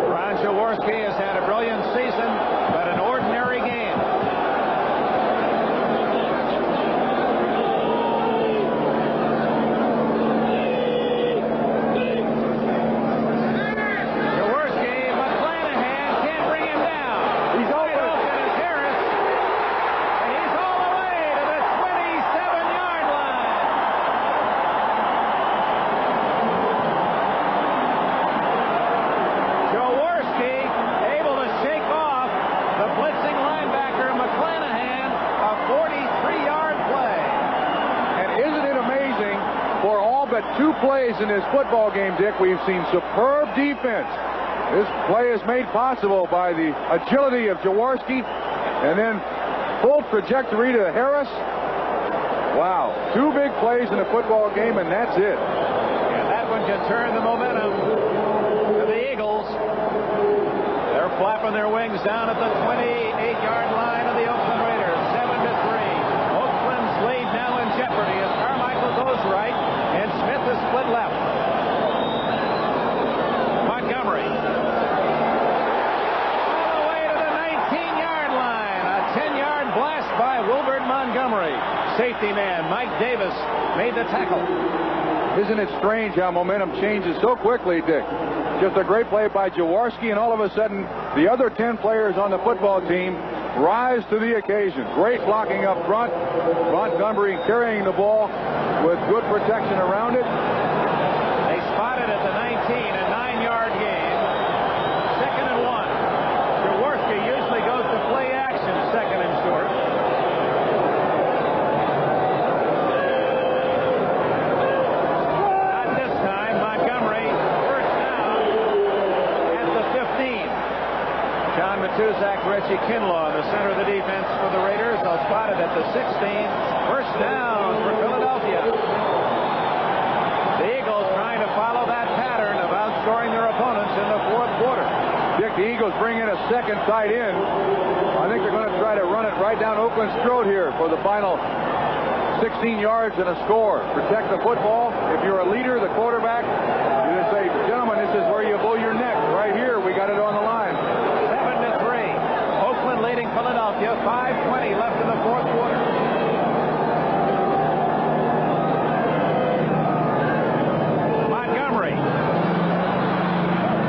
Ron Jaworski has had a brilliant season, but an ordinary game. Two plays in this football game, Dick, we've seen superb defense. This play is made possible by the agility of Jaworski, and then full trajectory to Harris. Wow, two big plays in a football game, and that's it. And that one can turn the momentum to the Eagles. They're flapping their wings down at the 28-yard line of the Oakland Raiders. 7-3. Oakland's lead now in jeopardy as Carmichael goes right. And Smith is split left. Montgomery. All the way to the 19-yard line. A 10-yard blast by Wilbert Montgomery. Safety man Mike Davis made the tackle. Isn't it strange how momentum changes so quickly, Dick? Just a great play by Jaworski, and all of a sudden, the other 10 players on the football team rise to the occasion. Great blocking up front. Montgomery carrying the ball with good protection around it. They spotted at the 19, a 9-yard gain. 2nd and 1. Jaworski usually goes to play action, 2nd and short. Not this time. Montgomery, first down at the 15. John Matuzak, Reggie Kinlaw in the center of the defense for the Raiders. They'll spot it at the 16. First down for Philadelphia. The Eagles trying to follow that pattern of outscoring their opponents in the fourth quarter. Dick, the Eagles bring in a second tight end. I think they're going to try to run it right down Oakland's throat here for the final 16 yards and a score. Protect the football. If you're a leader, the quarterback, you just say, gentlemen, this is where you blow your neck. Right here, we got it on the line. 7-3. Oakland leading Philadelphia. 5:20 left in the fourth quarter. Montgomery.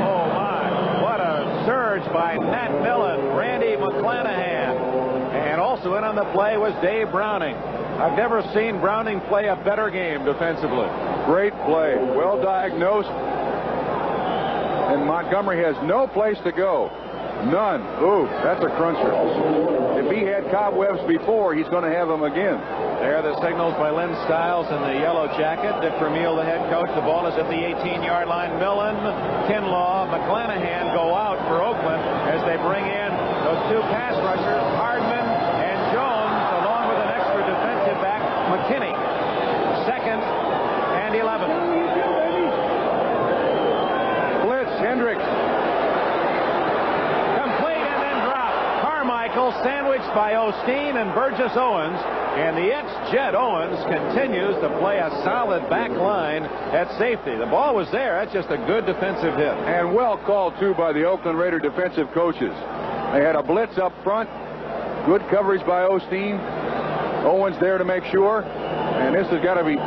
Oh, my. What a surge by Nat Millen, Randy McClanahan. And also in on the play was Dave Browning. I've never seen Browning play a better game defensively. Great play. Well diagnosed. And Montgomery has no place to go. None. Ooh, that's a cruncher. If he had cobwebs before, he's going to have them again. There are the signals by Lynn Stiles in the yellow jacket. Dick Vermeil, the head coach. The ball is at the 18-yard line. Millen, Kinlaw, McClanahan go out for Oakland as they bring in those two pass rushers, Hardman and Jones, along with an extra defensive back, McKinney. 2nd and 11. Blitz, Hendricks. Sandwiched by Osteen and Burgess Owens, and the ex-Jet Owens continues to play a solid back line at safety. The ball was there. That's just a good defensive hit. And well called, too, by the Oakland Raider defensive coaches. They had a blitz up front. Good coverage by Osteen. Owens there to make sure. And this has got to be,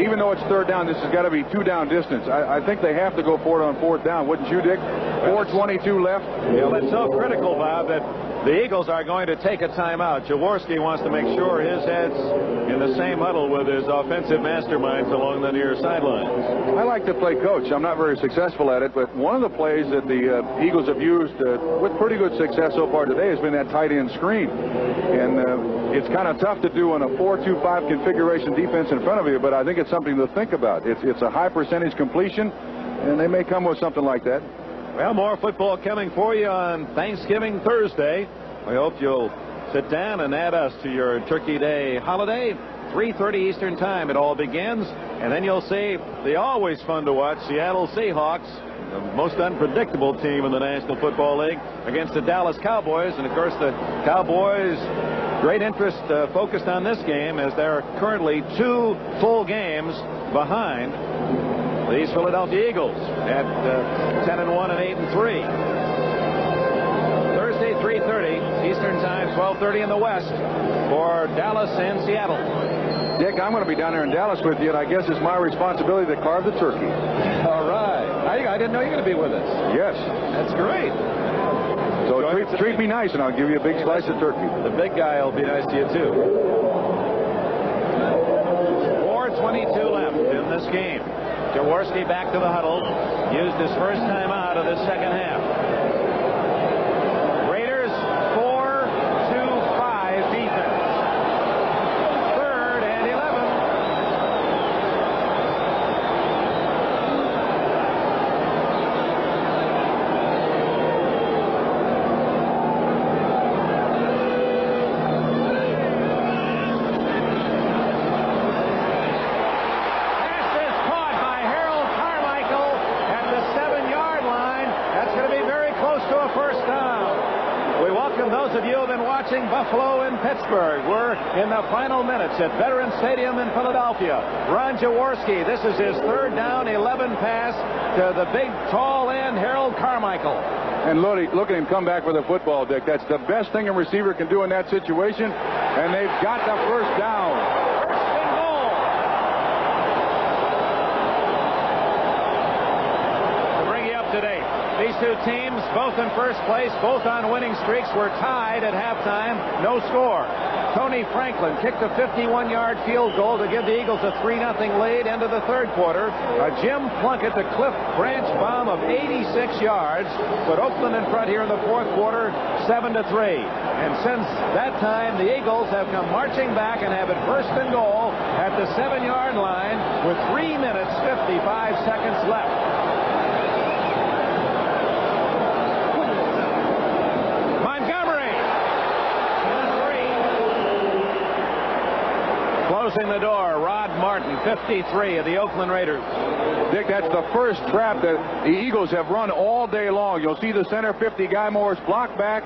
even though it's third down, this has got to be 2-down distance. I think they have to go for it on 4th down. Wouldn't you, Dick? 4:22 left. Yeah, it's so critical, Bob, that the Eagles are going to take a timeout. Jaworski wants to make sure his head's in the same huddle with his offensive masterminds along the near sidelines. I like to play coach. I'm not very successful at it, but one of the plays that the Eagles have used with pretty good success so far today has been that tight end screen. And it's kind of tough to do on a 4-2-5 configuration defense in front of you, but I think it's something to think about. It's a high percentage completion, and they may come with something like that. Well, more football coming for you on Thanksgiving Thursday. We hope you'll sit down and add us to your Turkey Day holiday. 3:30 Eastern Time it all begins. And then you'll see the always fun to watch Seattle Seahawks, the most unpredictable team in the National Football League, against the Dallas Cowboys. And, of course, the Cowboys, great interest focused on this game as they're currently 2 full games behind these Philadelphia Eagles at 10-1 and 8-3. Thursday, 3:30 Eastern Time, 12:30 in the West for Dallas and Seattle. Dick, I'm going to be down there in Dallas with you, and I guess it's my responsibility to carve the turkey. All right. I didn't know you were going to be with us. Yes. That's great. So treat me nice, and I'll give you a big slice of turkey. The big guy will be nice to you, too. 4:22 left in this game. Jaworski back to the huddle. Used his first time out of the second half. Raiders 4-2-5 defense. 3rd and 11. Those of you who have been watching Buffalo and Pittsburgh, we're in the final minutes at Veterans Stadium in Philadelphia. Ron Jaworski, this is his 3rd down, 11 pass to the big, tall end, Harold Carmichael. And look at him come back with a football, Dick. That's the best thing a receiver can do in that situation. And they've got the first down. First and goal. To bring you up to date. These two teams, both in first place, both on winning streaks, were tied at halftime. No score. Tony Franklin kicked a 51-yard field goal to give the Eagles a 3-0 lead into the 3rd quarter. A Jim Plunkett to Cliff Branch bomb of 86 yards put Oakland in front here in the 4th quarter, 7-3. And since that time, the Eagles have come marching back and have it first and goal at the 7-yard line with 3 minutes, 55 seconds left. Closing the door, Rod Martin, 53 of the Oakland Raiders. Dick, that's the first trap that the Eagles have run all day long. You'll see the center 50, Guy Morris, block back.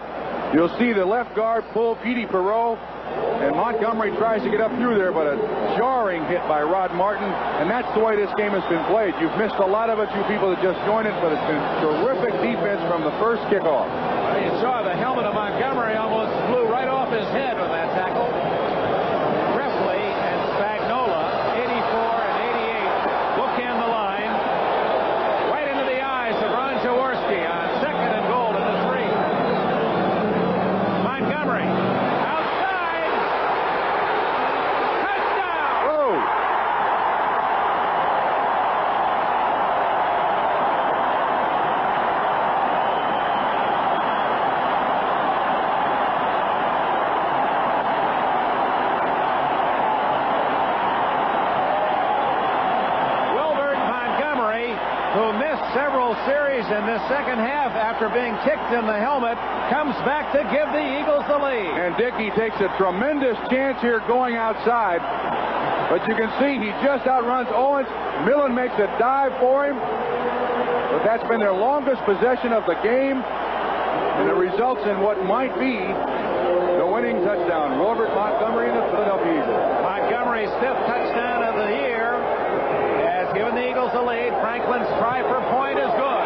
You'll see the left guard pull, Petey Perreault. And Montgomery tries to get up through there, but a jarring hit by Rod Martin. And that's the way this game has been played. You've missed a lot of it, you people that just joined it, but it's been terrific defense from the first kickoff. Well, you saw the helmet of Montgomery almost flew right off his head with that tackle. In this second half, after being kicked in the helmet, comes back to give the Eagles the lead. And Dickey takes a tremendous chance here going outside. But you can see he just outruns Owens. Millen makes a dive for him. But that's been their longest possession of the game. And it results in what might be the winning touchdown. Robert Montgomery and the Philadelphia Eagles. Montgomery's 5th touchdown of the year has given the Eagles the lead. Franklin's try for point is good.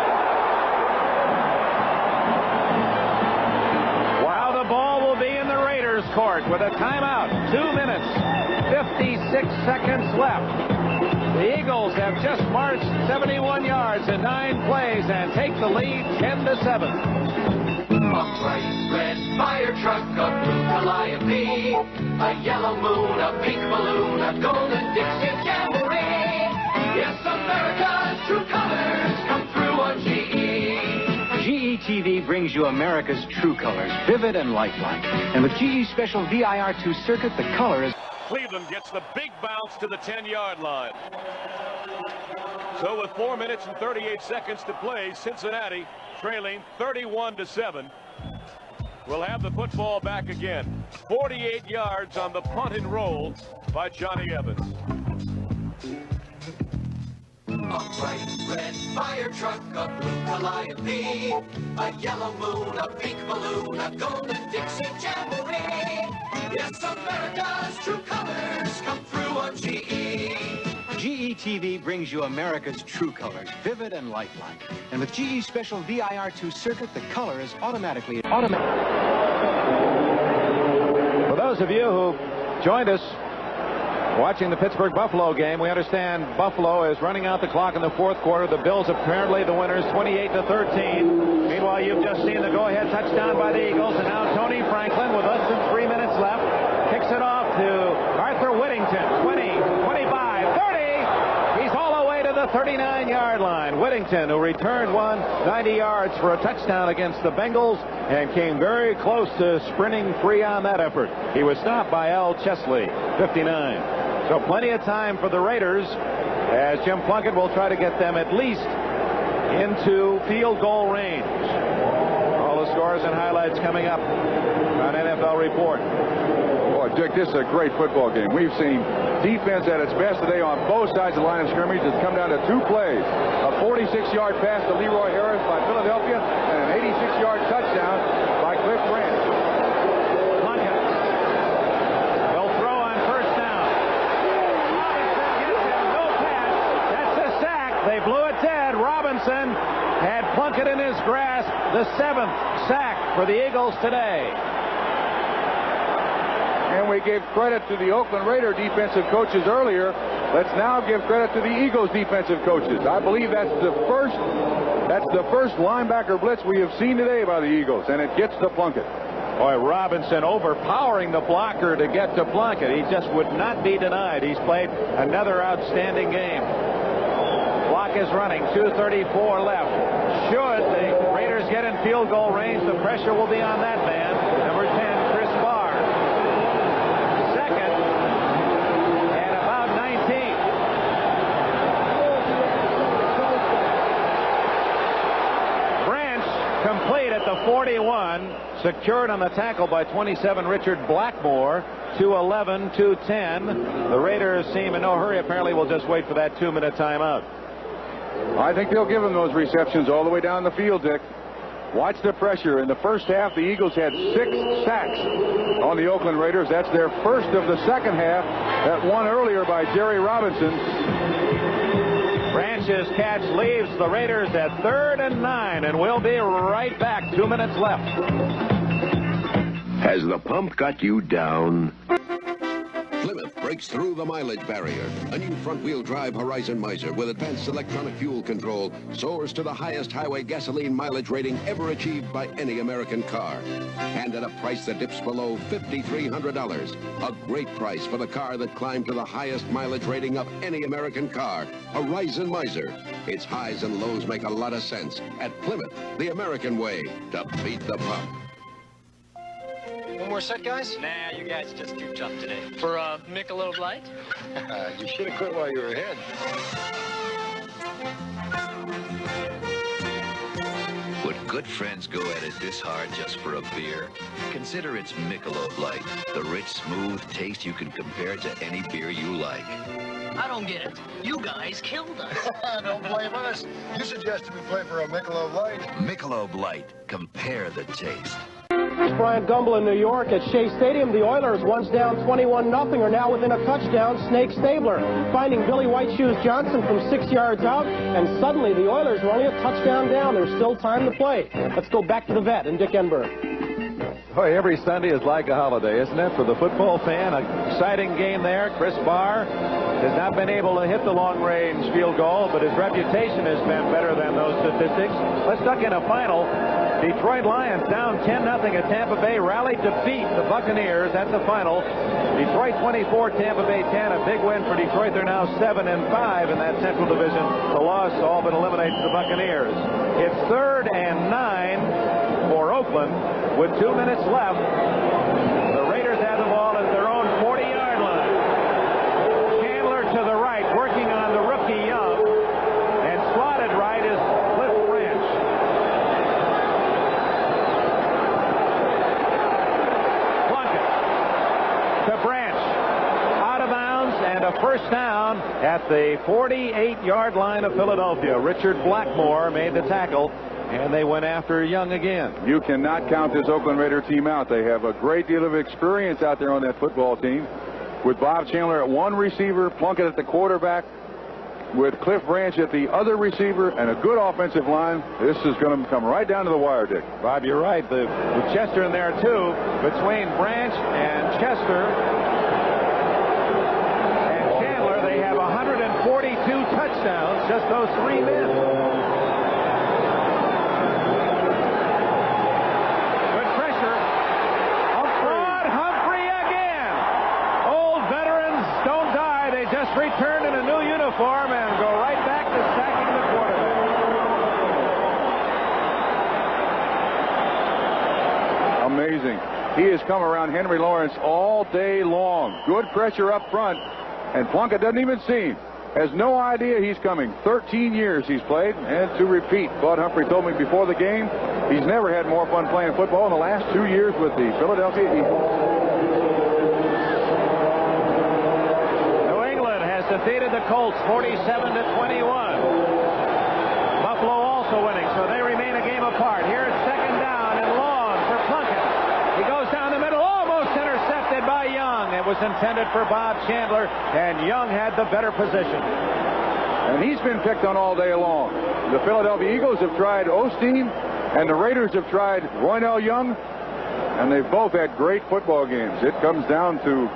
Court with a timeout. 2 minutes, 56 seconds left. The Eagles have just marched 71 yards in 9 plays and take the lead 10-7. A bright red fire truck, a blue calliope, a yellow moon, a pink balloon, a golden Dixie jamboree. Yes, America's true colors come through on GE. GE TV brings you America's true colors, vivid and lifelike. And with GE Special VIR2 circuit, the color is... Cleveland gets the big bounce to the 10-yard line. So with 4 minutes and 38 seconds to play, Cincinnati trailing 31-7. We'll have the football back again. 48 yards on the punt and roll by Johnny Evans. A bright red fire truck, a blue calliope, a yellow moon, a pink balloon, a golden Dixie jamboree. Yes, America's true colors come through on GE. GE TV brings you America's true colors, vivid and lifelike. And with GE Special VIR2 circuit, the color is automatically. For those of you who joined us watching the Pittsburgh-Buffalo game, we understand Buffalo is running out the clock in the fourth quarter. The Bills apparently the winners, 28-13. Meanwhile, you've just seen the go-ahead touchdown by the Eagles, and now Tony Franklin, with less than 3 minutes left, kicks it off to Arthur Whittington. 20, 25, 30. He's all the way to the 39-yard line. Whittington, who returned 90 yards for a touchdown against the Bengals and came very close to sprinting free on that effort. He was stopped by Al Chesley, 59. So plenty of time for the Raiders as Jim Plunkett will try to get them at least into field goal range. All the scores and highlights coming up on NFL Report. Boy, Dick, this is a great football game. We've seen defense at its best today on both sides of the line of scrimmage. It's come down to two plays. A 46-yard pass to Leroy Harris by Philadelphia and an 86-yard touchdown by Cliff Branch. Plunkett will throw on first down. Robinson gets him. No pass. That's a sack. They blew it dead. Robinson had Plunkett in his grasp. The 7th sack for the Eagles today. And we gave credit to the Oakland Raider defensive coaches earlier. Let's now give credit to the Eagles defensive coaches. I believe that's the first linebacker blitz we have seen today by the Eagles, and it gets to Plunkett. Boy, Robinson overpowering the blocker to get to Plunkett. He just would not be denied. He's played another outstanding game. Clock is running, 2:34 left. Should the Raiders get in field goal range, the pressure will be on that man, number 10, Chris Barr. Second, and about 19. Branch complete at the 41, secured on the tackle by 27, Richard Blackmore. 2:11, 2:10. The Raiders seem in no hurry. Apparently, we'll just wait for that 2-minute timeout. I think they'll give him those receptions all the way down the field, Dick. Watch the pressure. In the first half, the Eagles had 6 sacks on the Oakland Raiders. That's their first of the second half. That one earlier by Jerry Robinson. Branch's catch leaves the Raiders at 3rd and 9, and we'll be right back. 2 minutes left. Has the pump got you down? Plymouth breaks through the mileage barrier. A new front-wheel drive Horizon Miser with advanced electronic fuel control soars to the highest highway gasoline mileage rating ever achieved by any American car. And at a price that dips below $5,300. A great price for the car that climbed to the highest mileage rating of any American car. Horizon Miser. Its highs and lows make a lot of sense. At Plymouth, the American way to beat the pump. One more set, guys? Nah, you guys are just too tough today. For Michelob Light? You should have quit while you were ahead. Would good friends go at it this hard just for a beer? Consider its Michelob Light, the rich, smooth taste you can compare to any beer you like. I don't get it. You guys killed us. Don't blame us. You suggested we play for a Michelob Light. Michelob Light. Compare the taste. Bryant Gumbel in New York at Shea Stadium. The Oilers, once down 21-0, are now within a touchdown. Snake Stabler finding Billy White Shoes Johnson from 6 yards out, and suddenly the Oilers are only a touchdown down. There's still time to play. Let's go back to the vet and Dick Enberg. Boy, every Sunday is like a holiday, isn't it? For the football fan, an exciting game there. Chris Barr has not been able to hit the long-range field goal, but his reputation has been better than those statistics. Let's duck in a final. Detroit Lions down 10-0 at Tampa Bay, rallied to beat the Buccaneers. That's the final. Detroit 24, Tampa Bay 10. A big win for Detroit. They're now 7-5 in that Central Division. The loss all but eliminates the Buccaneers. It's 3rd and 9 for Oakland with 2 minutes left. The Raiders have the ball at their own 40-yard line. Chandler to the right, working on the rookie Young, and slotted right is Cliff Branch. Plunkett first down at the 48-yard line of Philadelphia. Richard Blackmore made the tackle, and they went after Young again. You cannot count this Oakland Raider team out. They have a great deal of experience out there on that football team, with Bob Chandler at one receiver, Plunkett at the quarterback, with Cliff Branch at the other receiver, and a good offensive line. This is going to come right down to the wire, Dick. Bob, you're right. With Chester in there, too. Between Branch and Chester and Chandler, they have 142 touchdowns, just those three men. Good pressure. Up front, Humphrey again. Old veterans don't die. They just return in a new uniform and go right back to sacking the quarterback. Amazing. He has come around Henry Lawrence all day long. Good pressure up front, and Plunkett doesn't even see him. Has no idea he's coming. 13 years he's played, and to repeat, Bud Humphrey told me before the game, he's never had more fun playing football in the last 2 years with the Philadelphia Eagles. Defeated the Colts 47-21. Buffalo also winning, so they remain a game apart. Here it's second down and long for Plunkett. He goes down the middle, almost intercepted by Young. It was intended for Bob Chandler, and Young had the better position. And he's been picked on all day long. The Philadelphia Eagles have tried Osteen, and the Raiders have tried Roynell Young, and they've both had great football games. It comes down to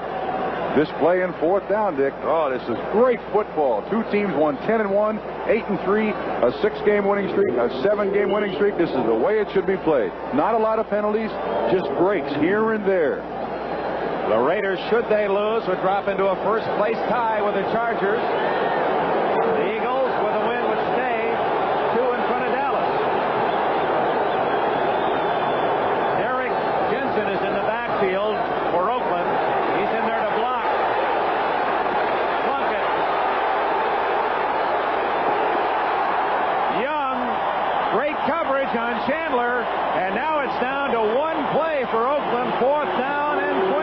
this play in fourth down, Dick. Oh, this is great football. Two teams won 10-1, 8-3, a 6-game winning streak, a 7-game winning streak. This is the way it should be played. Not a lot of penalties, just breaks here and there. The Raiders, should they lose, would drop into a first-place tie with the Chargers. The Eagles, with a win, would stay 2 in front of Dallas. Derek Jensen is in the backfield for Oakland. He's in there to block. Plunkett. Young, great coverage on Chandler, and now it's down to one play for Oakland, fourth down and 20.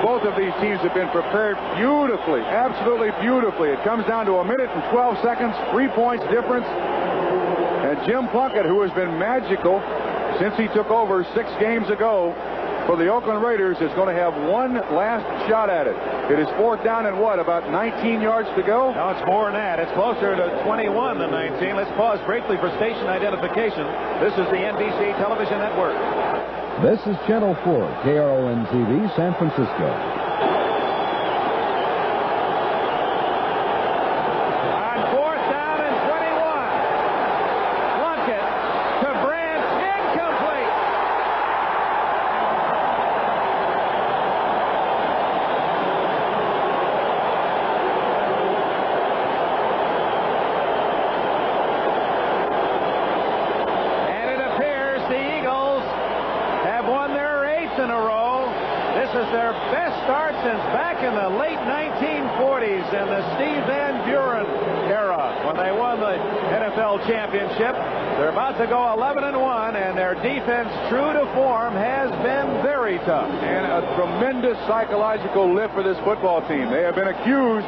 Both of these teams have been prepared beautifully, absolutely beautifully. It comes down to 1 minute and 12 seconds, 3 points difference. And Jim Plunkett, who has been magical since he took over 6 games ago for the Oakland Raiders, is going to have one last shot at it. It is fourth down and what, about 19 yards to go? No, it's more than that. It's closer to 21 than 19. Let's pause briefly for station identification. This is the NBC Television Network. This is Channel 4, KRON-TV, San Francisco. On fourth down and 21. Plunkett to Branch, incomplete. And it appears the Eagles have won their 8th in a row. This is their best start since back in the late 1940s in the Steve Van Buren era when they won the NFL championship. They're about to go 11-1, and their defense, true to form, has been very tough. And a tremendous psychological lift for this football team. They have been accused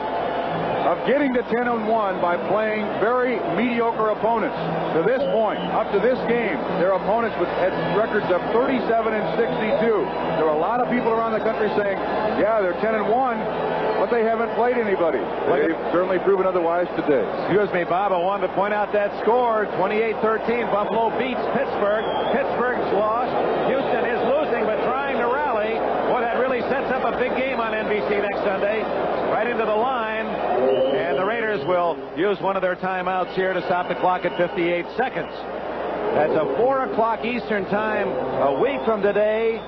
of getting to 10-1 by playing very mediocre opponents. To this point, up to this game, their opponents had records of 37-62. There are a lot of people around the country saying, yeah, they're 10-1, but they haven't played anybody. They've certainly proven otherwise today. Excuse me, Bob, I wanted to point out that score. 28-13, Buffalo beats Pittsburgh. Pittsburgh's lost. Houston is losing, but trying to rally. Boy, that really sets up a big game on NBC next Sunday. Right into the line. And the Raiders will use one of their timeouts here to stop the clock at 58 seconds. That's a 4 o'clock Eastern time a week from today.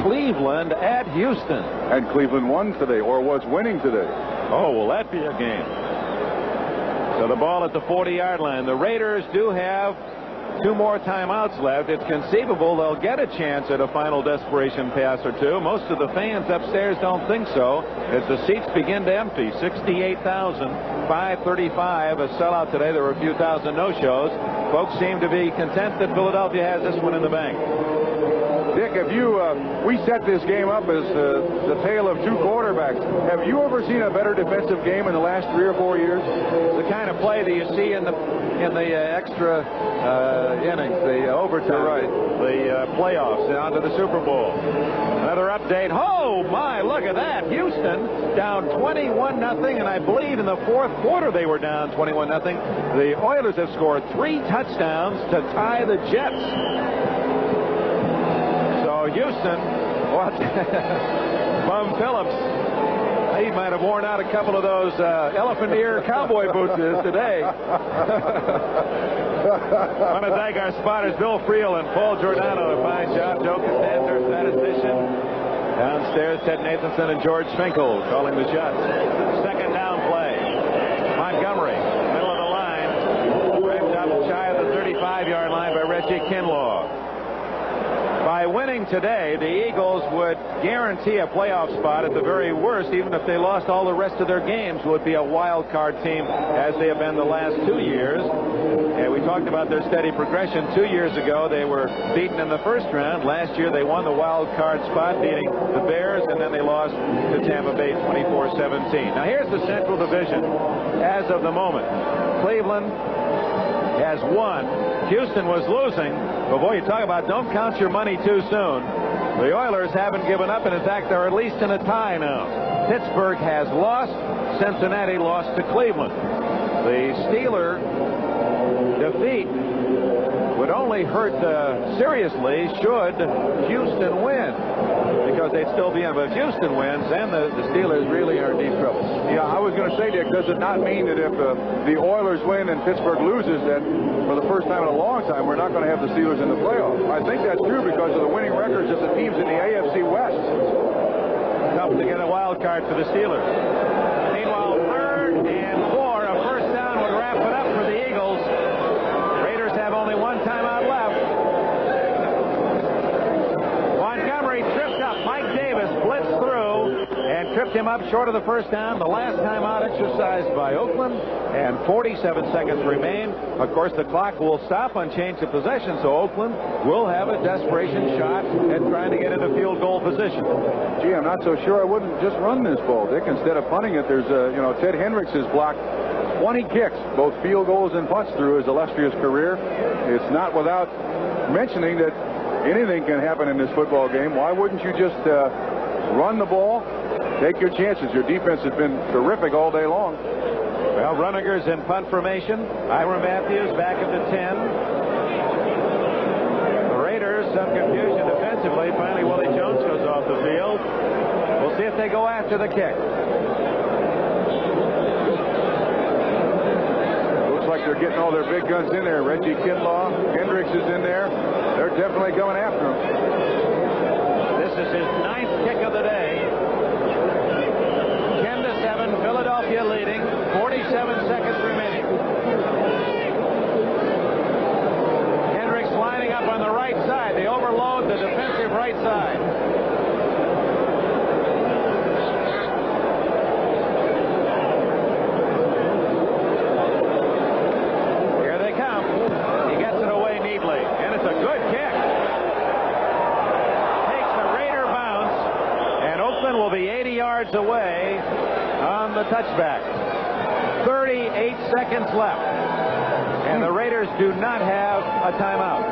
Cleveland at Houston. And Cleveland won today, or was winning today. Oh, will that be a game? So the ball at the 40-yard line. The Raiders do have 2 more timeouts left. It's conceivable they'll get a chance at a final desperation pass or two. Most of the fans upstairs don't think so as the seats begin to empty. 68,535, a sellout today. There were a few thousand no-shows. Folks seem to be content that Philadelphia has this one in the bank. Dick, have you, we set this game up as the tale of two quarterbacks. Have you ever seen a better defensive game in the last 3 or 4 years? The kind of play that you see in the extra innings, the overtime, right, the playoffs, and onto the Super Bowl. Another update. Oh, my, look at that. Houston down 21-0, and I believe in the fourth quarter they were down 21-0. The Oilers have scored 3 touchdowns to tie the Jets. So Houston, what? Bum Phillips, he might have worn out a couple of those elephant ear cowboy boots today. I want to thank our spotters, Bill Friel and Paul Giordano. A fine job. Joe Costanza, statistician. Downstairs, Ted Nathanson and George Finkel calling the shots. Second down play. Montgomery, middle of the line. Ripped up shy of the 35-yard line by Reggie Kinlaw. By winning today, the Eagles would guarantee a playoff spot at the very worst. Even if they lost all the rest of their games, would be a wild card team as they have been the last 2 years. And we talked about their steady progression. 2 years ago, they were beaten in the first round. Last year, they won the wild card spot, beating the Bears, and then they lost to Tampa Bay 24-17. Now, here's the Central Division as of the moment. Cleveland has won. Houston was losing. But boy, you talk about don't count your money too soon. The Oilers haven't given up, and in fact, they're at least in a tie now. Pittsburgh has lost. Cincinnati lost to Cleveland. The Steeler defeat would only hurt seriously should Houston win, because they'd still be in. But if Houston wins, then the Steelers really are in deep trouble. Yeah, I was going to say, Dick, does it not mean that if the Oilers win and Pittsburgh loses, that for the first time in a long time, we're not going to have the Steelers in the playoffs? I think that's true because of the winning records of the teams in the AFC West. Tough to get a wild card for the Steelers. Meanwhile, 3rd and 4, a first down would wrap it up for the Eagles. Raiders have only one timeout left. Montgomery tripped up. Mike Davis blitzed through and tripped him up short of the first down. The last timeout exercised by Oakland, and 47 seconds remain. Of course, the clock will stop on change of possession, so Oakland will have a desperation shot at trying to get into field goal position. Gee, I'm not so sure I wouldn't just run this ball, Dick. Instead of punting it, there's Ted Hendricks has blocked 20 kicks, both field goals and punts, through his illustrious career. It's not without mentioning that anything can happen in this football game. Why wouldn't you just run the ball, take your chances? Your defense has been terrific all day long. Well, Runninger's in punt formation. Ira Matthews back at the 10. The Raiders, some confusion defensively. Finally, Willie Jones goes off the field. We'll see if they go after the kick. Looks like they're getting all their big guns in there. Reggie Kinlaw, Hendricks is in there. They're definitely going after him. This is his 9th kick of the day. 10-7, Philadelphia leading. 47 seconds remaining. Hendricks lining up on the right side. They overload the defensive right side. Here they come. He gets it away neatly, and it's a good kick. Takes the Raider bounce, and Oakland will be 80 yards away on the touchback. 38 seconds left, and the Raiders do not have a timeout.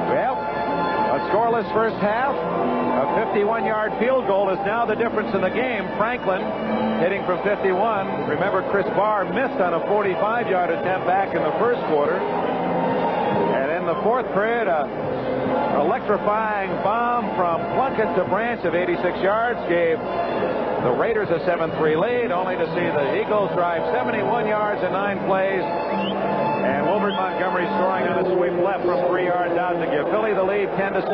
Well, a scoreless first half. A 51-yard field goal is now the difference in the game. Franklin hitting from 51. Remember, Chris Barr missed on a 45-yard attempt back in the first quarter. And in the fourth period, electrifying bomb from Plunkett to Branch of 86 yards gave the Raiders a 7-3 lead, only to see the Eagles drive 71 yards in 9 plays, and Wilbert Montgomery scoring on a sweep left from 3 yards out to give Philly the lead 10-7.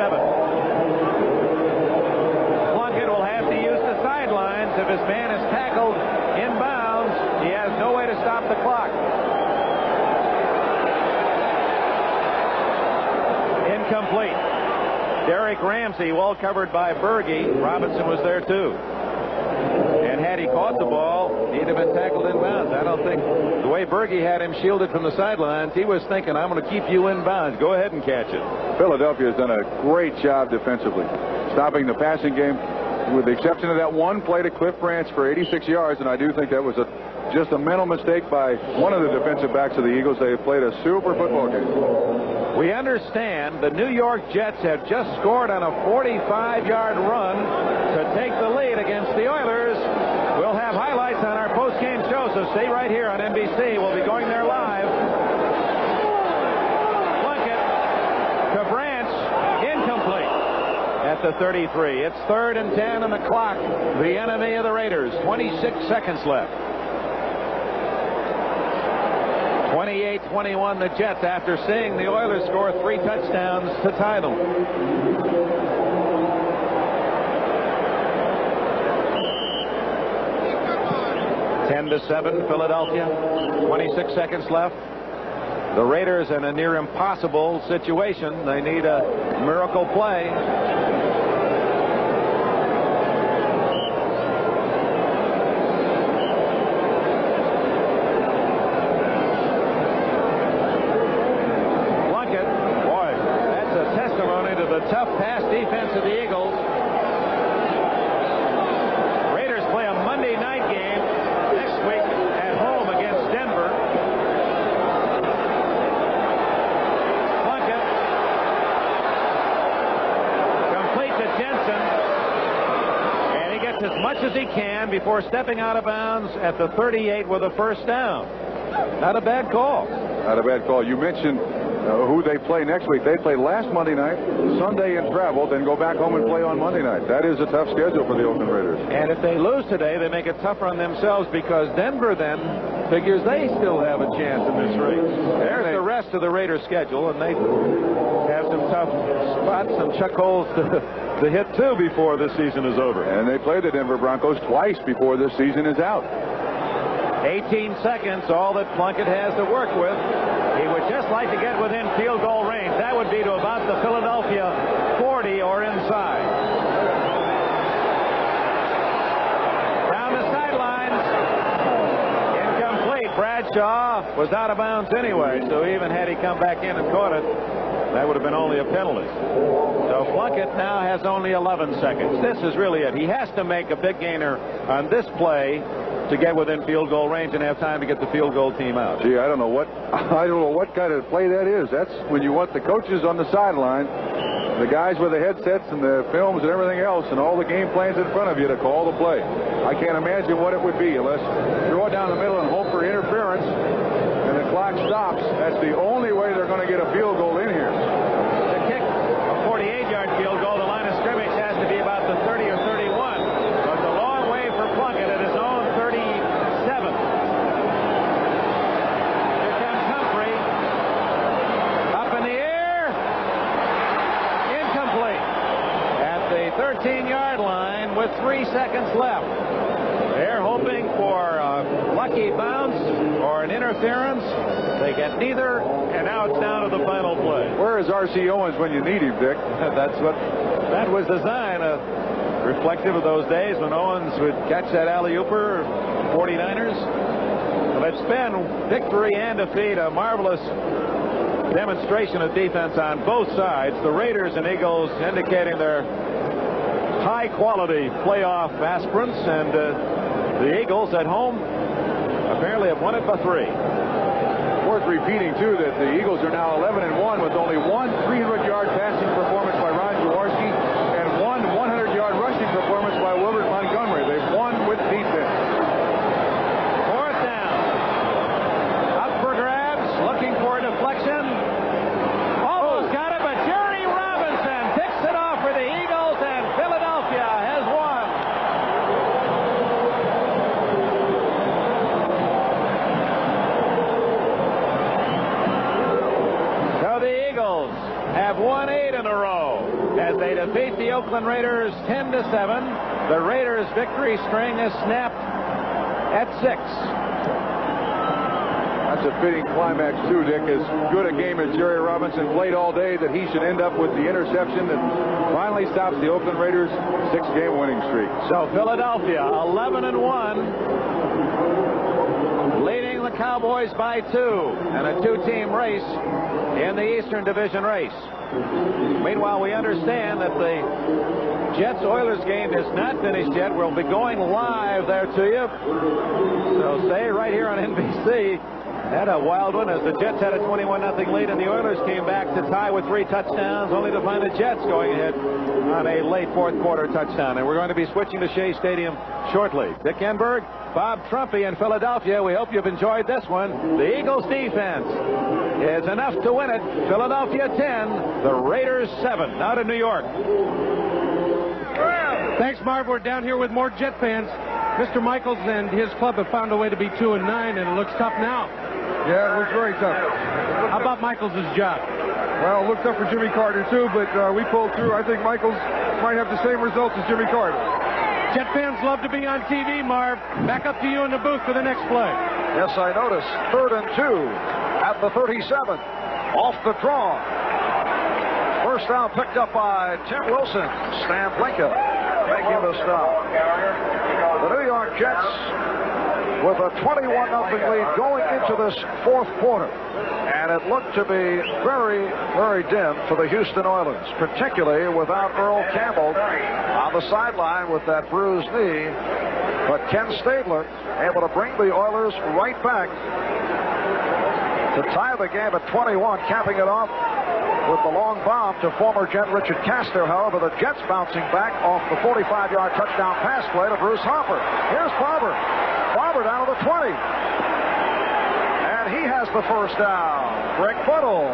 Plunkett will have to use the sidelines. If his man is tackled inbounds, he has no way to stop the clock. Incomplete. Derek Ramsey, well covered by Berge. Robinson was there too. And had he caught the ball, he'd have been tackled inbounds. I don't think the way Berge had him shielded from the sidelines, he was thinking, I'm going to keep you inbounds. Go ahead and catch it. Philadelphia has done a great job defensively, stopping the passing game, with the exception of that one play to Cliff Branch for 86 yards, and I do think that was just a mental mistake by one of the defensive backs of the Eagles. They have played a super football game. We understand the New York Jets have just scored on a 45-yard run to take the lead against the Oilers. We'll have highlights on our post-game show, so stay right here on NBC. We'll be going there live. Plunkett to Branch, incomplete at the 33. It's 3rd and 10 on the clock. The enemy of the Raiders. 26 seconds left. 28-21 the Jets after seeing the Oilers score 3 touchdowns to tie them. Ten to 7 Philadelphia. 26 seconds left. The Raiders in a near impossible situation. They need a miracle play. Tough pass defense of the Eagles. Raiders play a Monday night game next week at home against Denver. Plunkett. Complete to Jensen. And he gets as much as he can before stepping out of bounds at the 38 with a first down. Not a bad call. Not a bad call. You mentioned who they play next week. They play last Monday night, Sunday in travel, then go back home and play on Monday night. That is a tough schedule for the Oakland Raiders. And if they lose today, they make it tougher on themselves because Denver then figures they still have a chance in this race. There's the rest of the Raiders' schedule, and they have some tough spots, some chuck holes to hit too before this season is over. And they play the Denver Broncos twice before this season is out. 18 seconds, all that Plunkett has to work with. He would just like to get within field goal range. That would be to about the Philadelphia 40 or inside. Down the sidelines. Incomplete. Bradshaw was out of bounds anyway, so even had he come back in and caught it, that would have been only a penalty. So Plunkett now has only 11 seconds. This is really it. He has to make a big gainer on this play to get within field goal range and have time to get the field goal team out. Gee, I don't know what kind of play that is. That's when you want the coaches on the sideline, the guys with the headsets and the films and everything else, and all the game plans in front of you to call the play. I can't imagine what it would be unless throw it down the middle and hope for interference, and the clock stops. That's the only way they're going to get a field goal in here. To kick a 48-yard field goal, the line of scrimmage has to be about the 30 or 31. So it's a long way for Plunkett at his own 37. Here comes Humphrey. Up in the air. Incomplete. At the 13-yard line with 3 seconds left. They're hoping for a lucky bounce or an interference. They get neither, and now it's down to the final play. Where is R.C. Owens when you need him, Dick? That was designed. Reflective of those days when Owens would catch that alley-ooper, 49ers. Well, it's been victory and defeat, a marvelous demonstration of defense on both sides. The Raiders and Eagles indicating their high-quality playoff aspirants, and the Eagles at home apparently have won it by 3. Worth repeating, too, that the Eagles are now 11-1 with only one 300-yard passing performance by Ron Jaworski and one 100-yard rushing performance by Wilbert Montgomery. They've won with defense. 4th down. Up for grabs, looking for a deflection. Almost got it, but Jerry Robinson picks it off for the Eagles, and Philadelphia has won. So the Eagles have won 8 in a row as they defeat the Oakland Raiders 10-7. The Raiders' victory string is snapped at 6. That's a fitting climax, too, Dick. As good a game as Jerry Robinson played all day, that he should end up with the interception that finally stops the Oakland Raiders' 6-game winning streak. So Philadelphia 11-1, leading the Cowboys by 2 in a 2-team race in the Eastern Division race. Meanwhile, we understand that the Jets-Oilers game is not finished yet. We'll be going live there to you. So stay right here on NBC. Had a wild one as the Jets had a 21-0 lead, and the Oilers came back to tie with 3 touchdowns, only to find the Jets going ahead on a late fourth-quarter touchdown. And we're going to be switching to Shea Stadium shortly. Dick Enberg, Bob Trumpy in Philadelphia. We hope you've enjoyed this one. The Eagles' defense is enough to win it. Philadelphia 10, the Raiders 7. Now to New York. Thanks, Marv. We're down here with more Jet fans. Mr. Michaels and his club have found a way to be 2-9, and it looks tough now. Yeah, it looks very tough. How about Michaels' job? Well, it looked tough for Jimmy Carter, too, but we pulled through. I think Michaels might have the same results as Jimmy Carter. Jet fans love to be on TV, Marv. Back up to you in the booth for the next play. Yes, I noticed. 3rd and 2 at the 37. Off the draw. First down picked up by Tim Wilson. Stan Blinka making the stop. The New York Jets with a 21-0 lead going into this fourth quarter. And it looked to be very, very dim for the Houston Oilers, particularly without Earl Campbell on the sideline with that bruised knee. But Ken Stabler able to bring the Oilers right back to tie the game at 21, capping it off with the long bomb to former Jet Richard Castor. However, the Jets bouncing back off the 45-yard touchdown pass play to Bruce Harper. Here's Barber. Barber down to the 20. And he has the first down. Greg Buddle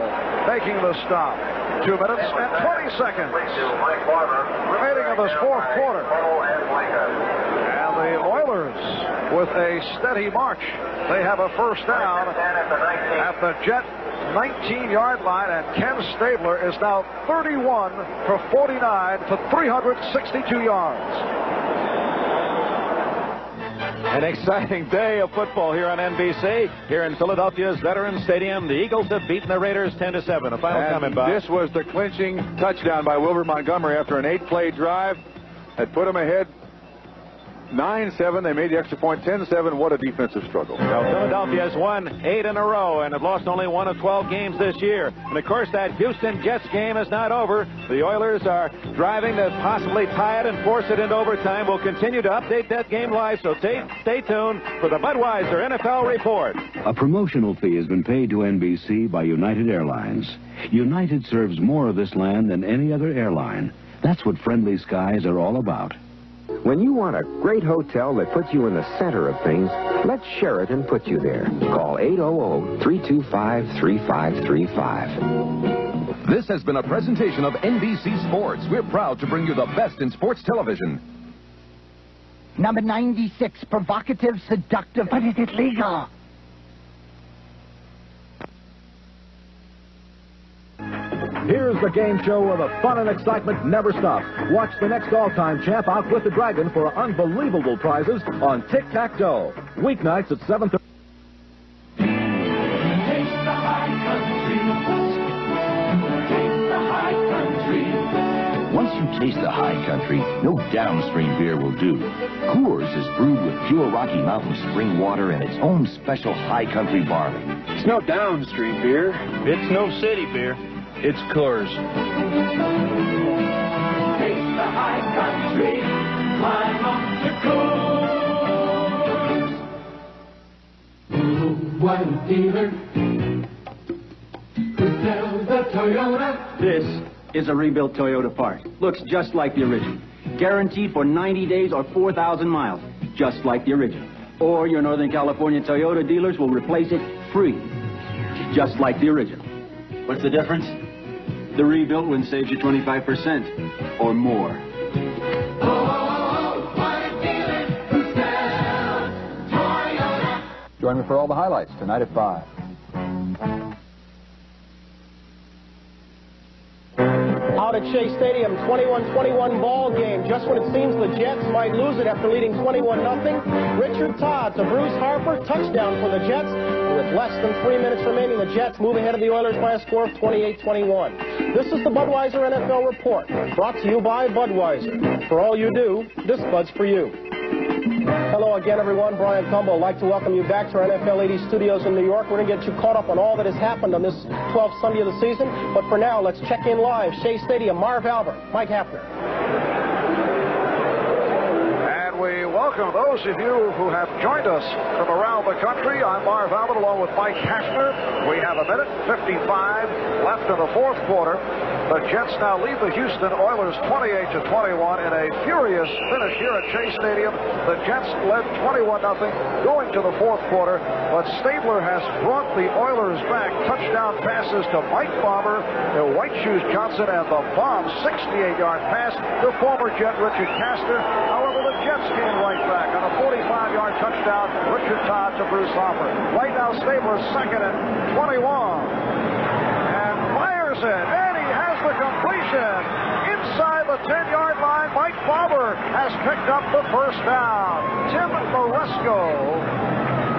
making the stop. 2 minutes and 20 seconds remaining in this fourth quarter. And the Oilers with a steady march. They have a first down at the Jet 19-yard line, and Ken Stabler is now 31 for 49 for 362 yards. An exciting day of football here on NBC. Here in Philadelphia's Veterans Stadium, the Eagles have beaten the Raiders 10-7. A final comment, Bob. This was the clinching touchdown by Wilbert Montgomery after an 8-play drive that put them ahead 9-7. They made the extra point 10-7. What a defensive struggle. Now, Philadelphia has won 8 in a row and have lost only 1 of 12 games this year. And, of course, that Houston Jets game is not over. The Oilers are driving to possibly tie it and force it into overtime. We'll continue to update that game live, so stay tuned for the Budweiser NFL Report. A promotional fee has been paid to NBC by United Airlines. United serves more of this land than any other airline. That's what friendly skies are all about. When you want a great hotel that puts you in the center of things, let Sheraton put you there. Call 800-325-3535. This has been a presentation of NBC Sports. We're proud to bring you the best in sports television. Number 96, provocative, seductive, but is it legal? Here's the game show where the fun and excitement never stop. Watch the next all-time champ outwit the dragon for unbelievable prizes on Tic-Tac-Toe. Weeknights at 7:30. Once you taste the high country, no downstream beer will do. Coors is brewed with pure Rocky Mountain spring water and its own special high country barley. It's no downstream beer. It's no city beer. It's Coors. Taste the high country. Climb up to Coors. One dealer who sells the Toyota. This is a rebuilt Toyota part. Looks just like the original. Guaranteed for 90 days or 4,000 miles. Just like the original. Or your Northern California Toyota dealers will replace it free. Just like the original. What's the difference? The rebuilt one saves you 25% or more. Oh, what a dealer who sells Toyota. Join me for all the highlights tonight at 5. Out at Shea Stadium, 21-21 ball game. Just when it seems the Jets might lose it after leading 21-0, Richard Todd to Bruce Harper, touchdown for the Jets. With less than 3 minutes remaining, the Jets move ahead of the Oilers by a score of 28-21. This is the Budweiser NFL Report, brought to you by Budweiser. For all you do, this Bud's for you. Hello again, everyone. Brian Tumble. I'd like to welcome you back to our NFL 80 studios in New York. We're going to get you caught up on all that has happened on this 12th Sunday of the season. But for now, let's check in live. Shea Stadium, Marv Albert, Mike Hafner. And we welcome those of you who have joined us from around the country. I'm Marv Albert along with Mike Hafner. We have a minute 55 left in the fourth quarter. The Jets now lead the Houston Oilers 28-21 in a furious finish here at Shea Stadium. The Jets led 21-0 going to the fourth quarter, but Stabler has brought the Oilers back. Touchdown passes to Mike Barber, to White Shoes Johnson, and the bomb 68-yard pass to former Jet Richard Castor. However, the Jets came right back on a 45-yard touchdown. Richard Todd to Bruce Hopper. Right now, Stabler second and 21. And fires it. The completion inside the 10-yard line. Mike Barber has picked up the first down. Tim Moresco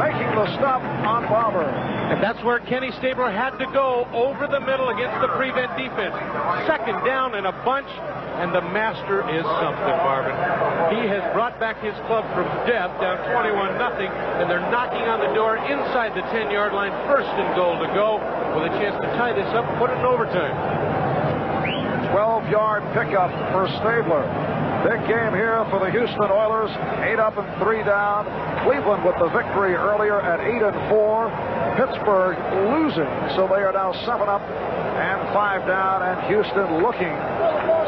making the stop on Barber. And that's where Kenny Stabler had to go, over the middle against the prevent defense. Second down in a bunch, and the master is something, Marvin. He has brought back his club from death, down 21-0, and they're knocking on the door inside the 10-yard line. First and goal to go, with a chance to tie this up and put it in overtime. 12-yard pickup for Stabler. Big game here for the Houston Oilers. 8 up and 3 down. Cleveland with the victory earlier at 8-4. Pittsburgh losing, so they are now 7 up and 5 down. And Houston looking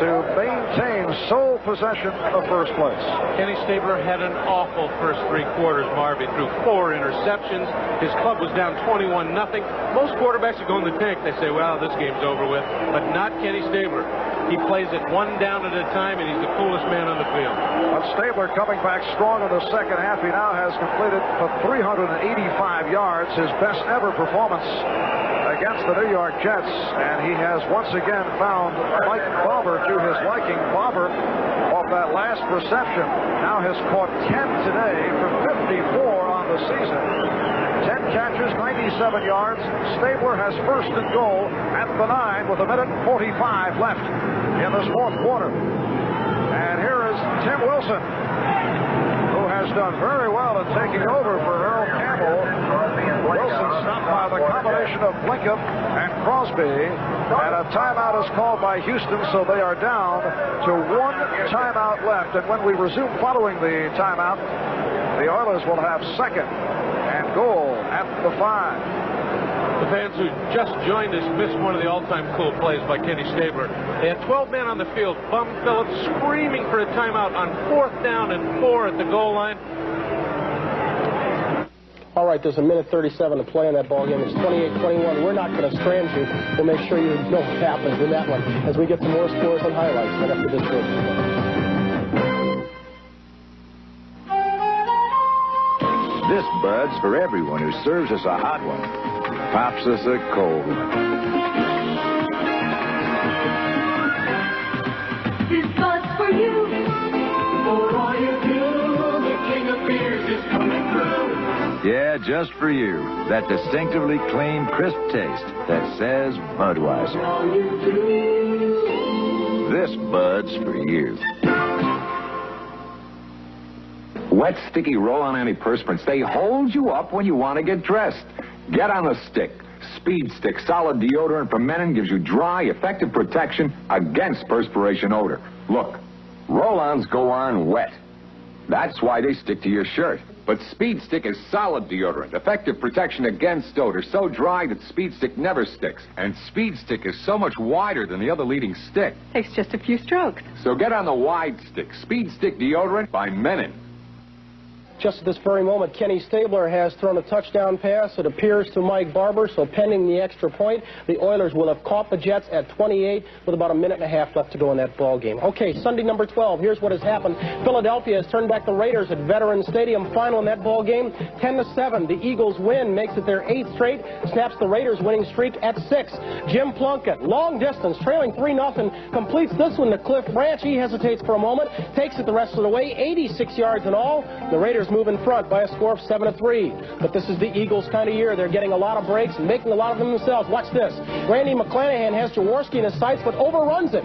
to maintain sole possession of first place. Kenny Stabler had an awful first three quarters, Marv. He threw 4 interceptions. His club was down 21-0. Most quarterbacks that go in the tank, they say, well, this game's over with. But not Kenny Stabler. He plays it one down at a time, and he's the coolest man on the field. But Stabler coming back strong in the second half. He now has completed for 385 yards, his best ever performance against the New York Jets. And he has once again found Mike Barber to his liking. Barber, off that last reception, now has caught 10 today for 54 on the season. 10 catches, 97 yards. Stabler has first and goal at the 9 with a minute 45 left in this fourth quarter. And here is Tim Wilson, who has done very well in taking over for Earl Campbell. Wilson stopped by the combination of Blinkup and Crosby, and a timeout is called by Houston, so they are down to 1 timeout left. And when we resume following the timeout, the Oilers will have second and goal at the 5. The fans who just joined us missed one of the all-time cool plays by Kenny Stabler. They had 12 men on the field. Bum Phillips screaming for a timeout on 4th down and 4 at the goal line. All right, there's a minute 37 to play in that ball game. It's 28-21. We're not going to strand you. We'll make sure you know what happens in that one as we get some more scores and highlights right after this break. This Bud's for everyone who serves us a hot one, pops us a cold. This Bud's for you. For all you do, the king of beers is coming through. Yeah, just for you. That distinctively clean, crisp taste that says Budweiser. All you do. This Bud's for you. Wet, sticky roll-on antiperspirants. They hold you up when you want to get dressed. Get on the stick. Speed Stick solid deodorant from Menon gives you dry, effective protection against perspiration odor. Look, roll-ons go on wet. That's why they stick to your shirt. But Speed Stick is solid deodorant, effective protection against odor, so dry that Speed Stick never sticks. And Speed Stick is so much wider than the other leading stick. Takes just a few strokes. So get on the wide stick. Speed Stick deodorant by Menon. Just at this very moment, Kenny Stabler has thrown a touchdown pass. It appears to Mike Barber, so pending the extra point, the Oilers will have caught the Jets at 28 with about a minute and a half left to go in that ball game. Okay, Sunday number 12. Here's what has happened. Philadelphia has turned back the Raiders at Veterans Stadium. Final in that ball game, 10-7. The Eagles win, makes it their 8th straight, snaps the Raiders' winning streak at 6. Jim Plunkett, long distance, trailing 3-0, completes this one to Cliff Branch. He hesitates for a moment, takes it the rest of the way, 86 yards in all. The Raiders move in front by a score of 7-3. But this is the Eagles' kind of year. They're getting a lot of breaks and making a lot of them themselves. Watch this. Randy McClanahan has Jaworski in his sights, but overruns it.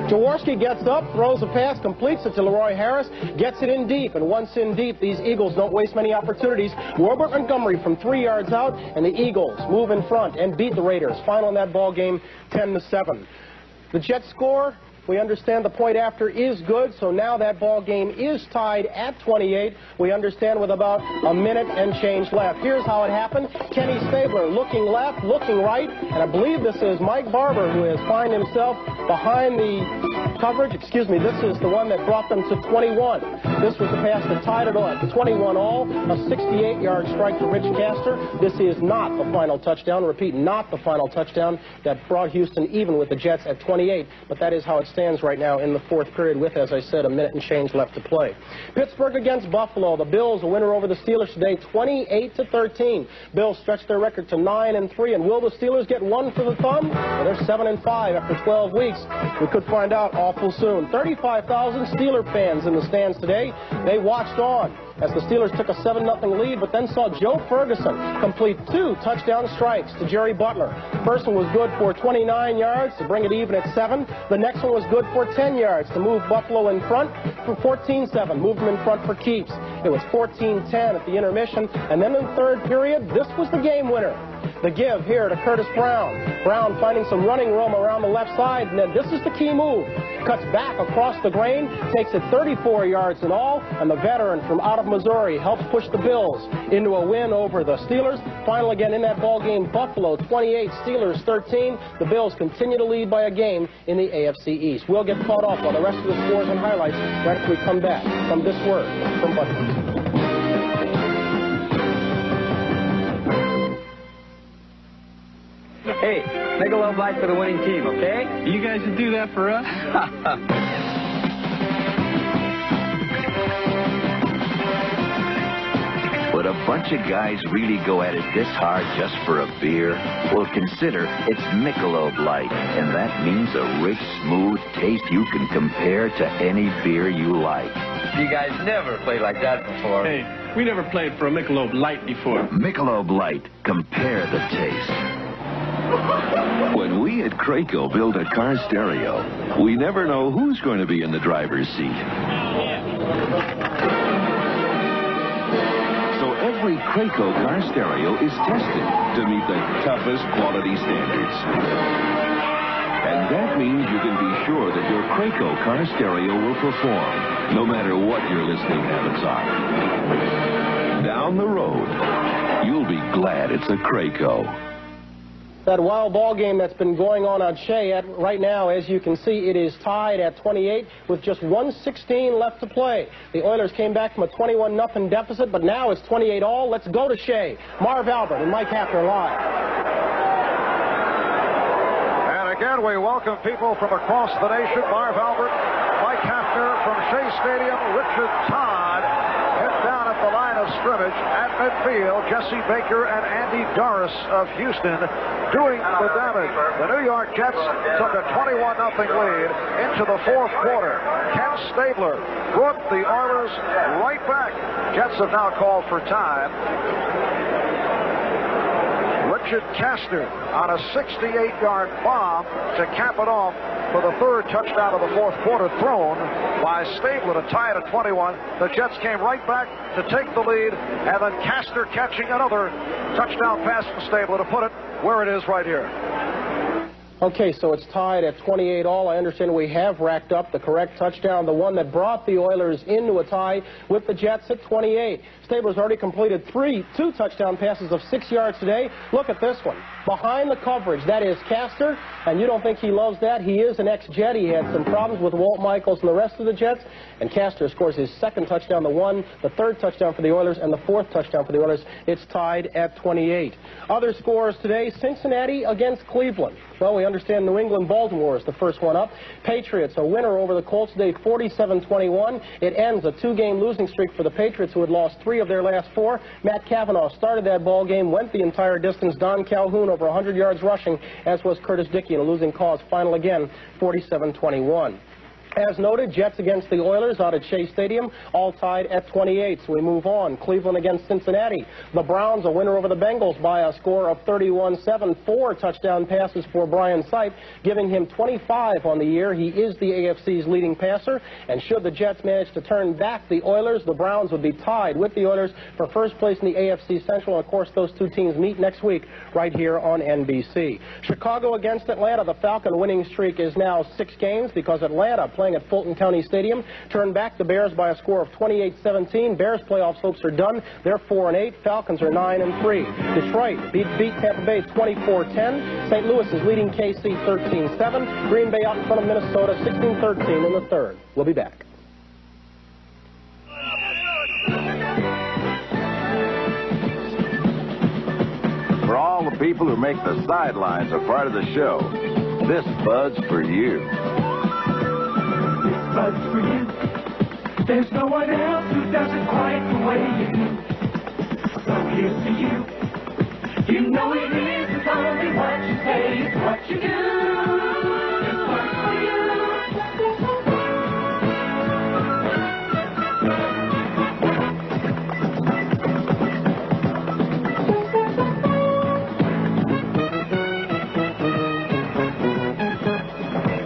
Jaworski gets up, throws a pass, completes it to Leroy Harris, gets it in deep, and once in deep, these Eagles don't waste many opportunities. Robert Montgomery from 3 yards out, and the Eagles move in front and beat the Raiders. Final in that ball game, 10-7. The Jets score. We understand the point after is good, so now that ball game is tied at 28. We understand with about a minute and change left. Here's how it happened. Kenny Stabler looking left, looking right, and I believe this is Mike Barber who has found himself behind the coverage. Excuse me, this is the one that brought them to 21. This was the pass that tied it on to 21 all, a 68-yard strike to Rich Castor. This is not the final touchdown. Repeat, not the final touchdown that brought Houston even with the Jets at 28, but that is how it stands right now in the fourth period with, as I said, a minute and change left to play. Pittsburgh against Buffalo. The Bills a winner over the Steelers today, 28-13. Bills stretch their record to 9-3, and will the Steelers get one for the thumb? Well, they're 7-5 after 12 weeks. We could find out awful soon. 35,000 Steeler fans in the stands today. They watched on as the Steelers took a 7-0 lead, but then saw Joe Ferguson complete 2 touchdown strikes to Jerry Butler. First one was good for 29 yards to bring it even at 7. The next one was good for 10 yards to move Buffalo in front for 14-7, moved them in front for keeps. It was 14-10 at the intermission, and then in the third period, this was the game winner. The give here to Curtis Brown. Brown finding some running room around the left side, and then this is the key move. Cuts back across the grain, takes it 34 yards in all, and the veteran from out of Missouri helps push the Bills into a win over the Steelers. Final again in that ball game, Buffalo 28, Steelers 13. The Bills continue to lead by a game in the AFC East. We'll get caught up on the rest of the scores and highlights right after we come back from this word from Buddy. Hey, Michelob Light for the winning team, okay? You guys would do that for us? Would a bunch of guys really go at it this hard just for a beer? Well, consider it's Michelob Light, and that means a rich, smooth taste you can compare to any beer you like. You guys never played like that before. Hey, we never played for a Michelob Light before. Michelob Light. Compare the taste. When we at Craco build a car stereo, we never know who's going to be in the driver's seat. So every Craco car stereo is tested to meet the toughest quality standards. And that means you can be sure that your Craco car stereo will perform, no matter what your listening habits are. Down the road, you'll be glad it's a Craco. That wild ball game that's been going on Shea right now, as you can see, it is tied at 28 with just 1:16 left to play. The Oilers came back from a 21-0 deficit, but now it's 28 all. Let's go to Shea. Marv Albert and Mike Hafner live. And again, we welcome people from across the nation. Marv Albert, Mike Hafner from Shea Stadium, Richard Todd hit down at the line of scrimmage at midfield. Jesse Baker and Andy Doris of Houston doing the damage. The New York Jets took a 21-0 lead into the fourth quarter. Ken Stabler brought the Oilers right back. Jets have now called for time. Richard Castor on a 68-yard bomb to cap it off for the third touchdown of the fourth quarter, thrown by Stabler to tie it at 21. The Jets came right back to take the lead, and then Castor catching another touchdown pass from Stabler to put it where it is right here. Okay, so it's tied at 28 all. I understand we have racked up the correct touchdown, the one that brought the Oilers into a tie with the Jets at 28. Stabler's already completed two touchdown passes of 6 yards today. Look at this one. Behind the coverage, that is Castor, and you don't think he loves that. He is an ex-Jet. He had some problems with Walt Michaels and the rest of the Jets, and Castor scores his second touchdown, the third touchdown for the Oilers, and the fourth touchdown for the Oilers. It's tied at 28. Other scores today, Cincinnati against Cleveland. Well, we understand New England-Baltimore is the first one up. Patriots, a winner over the Colts today, 47-21. It ends a two-game losing streak for the Patriots, who had lost 3 of their last 4. Matt Cavanaugh started that ball game, went the entire distance. Don Calhoun over 100 yards rushing, as was Curtis Dickey in a losing cause. Final again, 47-21. As noted, Jets against the Oilers out at Shea Stadium, all tied at 28. So we move on. Cleveland against Cincinnati. The Browns, a winner over the Bengals by a score of 31-7. 4 touchdown passes for Brian Sipe, giving him 25 on the year. He is the AFC's leading passer. And should the Jets manage to turn back the Oilers, the Browns would be tied with the Oilers for first place in the AFC Central. And of course, those two teams meet next week right here on NBC. Chicago against Atlanta. The Falcon winning streak is now 6 games because Atlanta, playing at Fulton County Stadium, turned back the Bears by a score of 28-17. Bears playoff hopes are done. They're 4-8. Falcons are 9-3. Detroit beat Tampa Bay 24-10. St. Louis is leading KC 13-7. Green Bay out in front of Minnesota 16-13 in the third. We'll be back. For all the people who make the sidelines a part of the show, this Bud's for you. Bud's for you. There's no one else who does it quite the way you do. So here's to you. You know it isn't only what you say, it's what you do. This Bud's for you.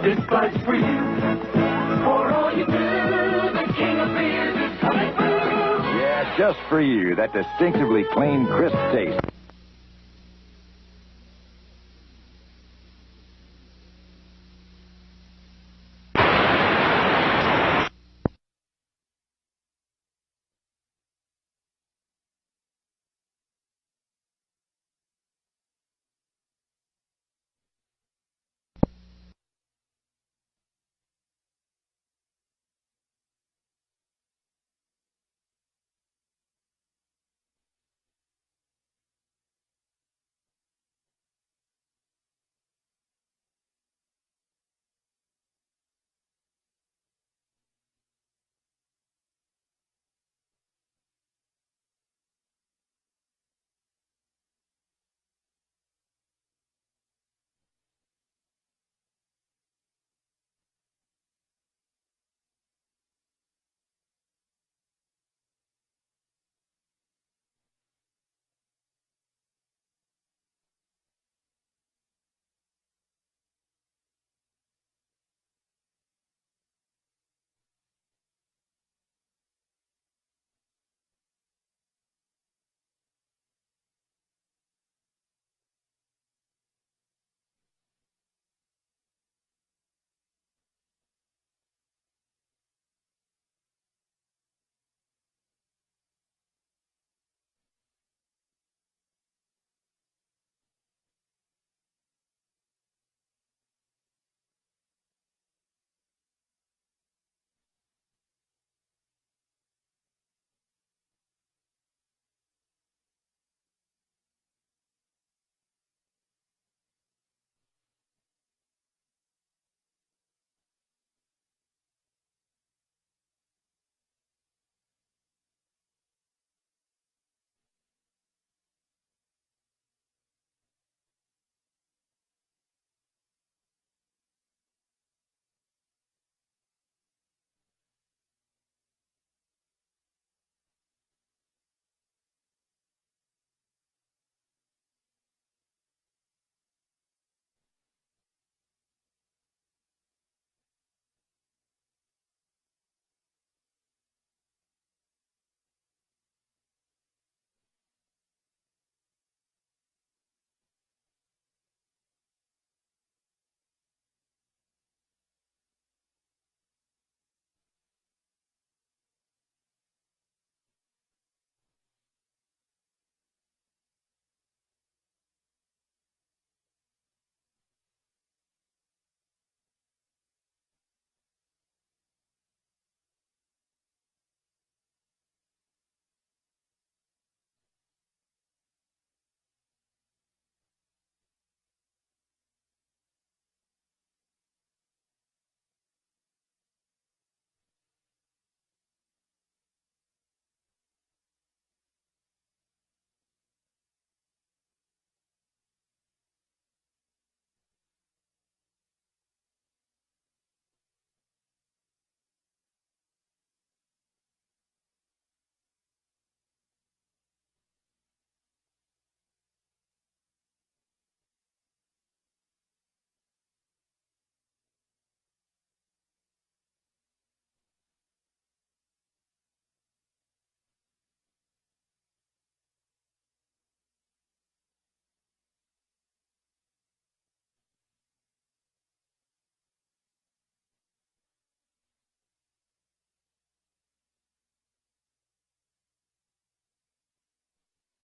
This Bud's for you. For all you do, the king of beers is coming through. Yeah, just for you, that distinctively clean, crisp taste.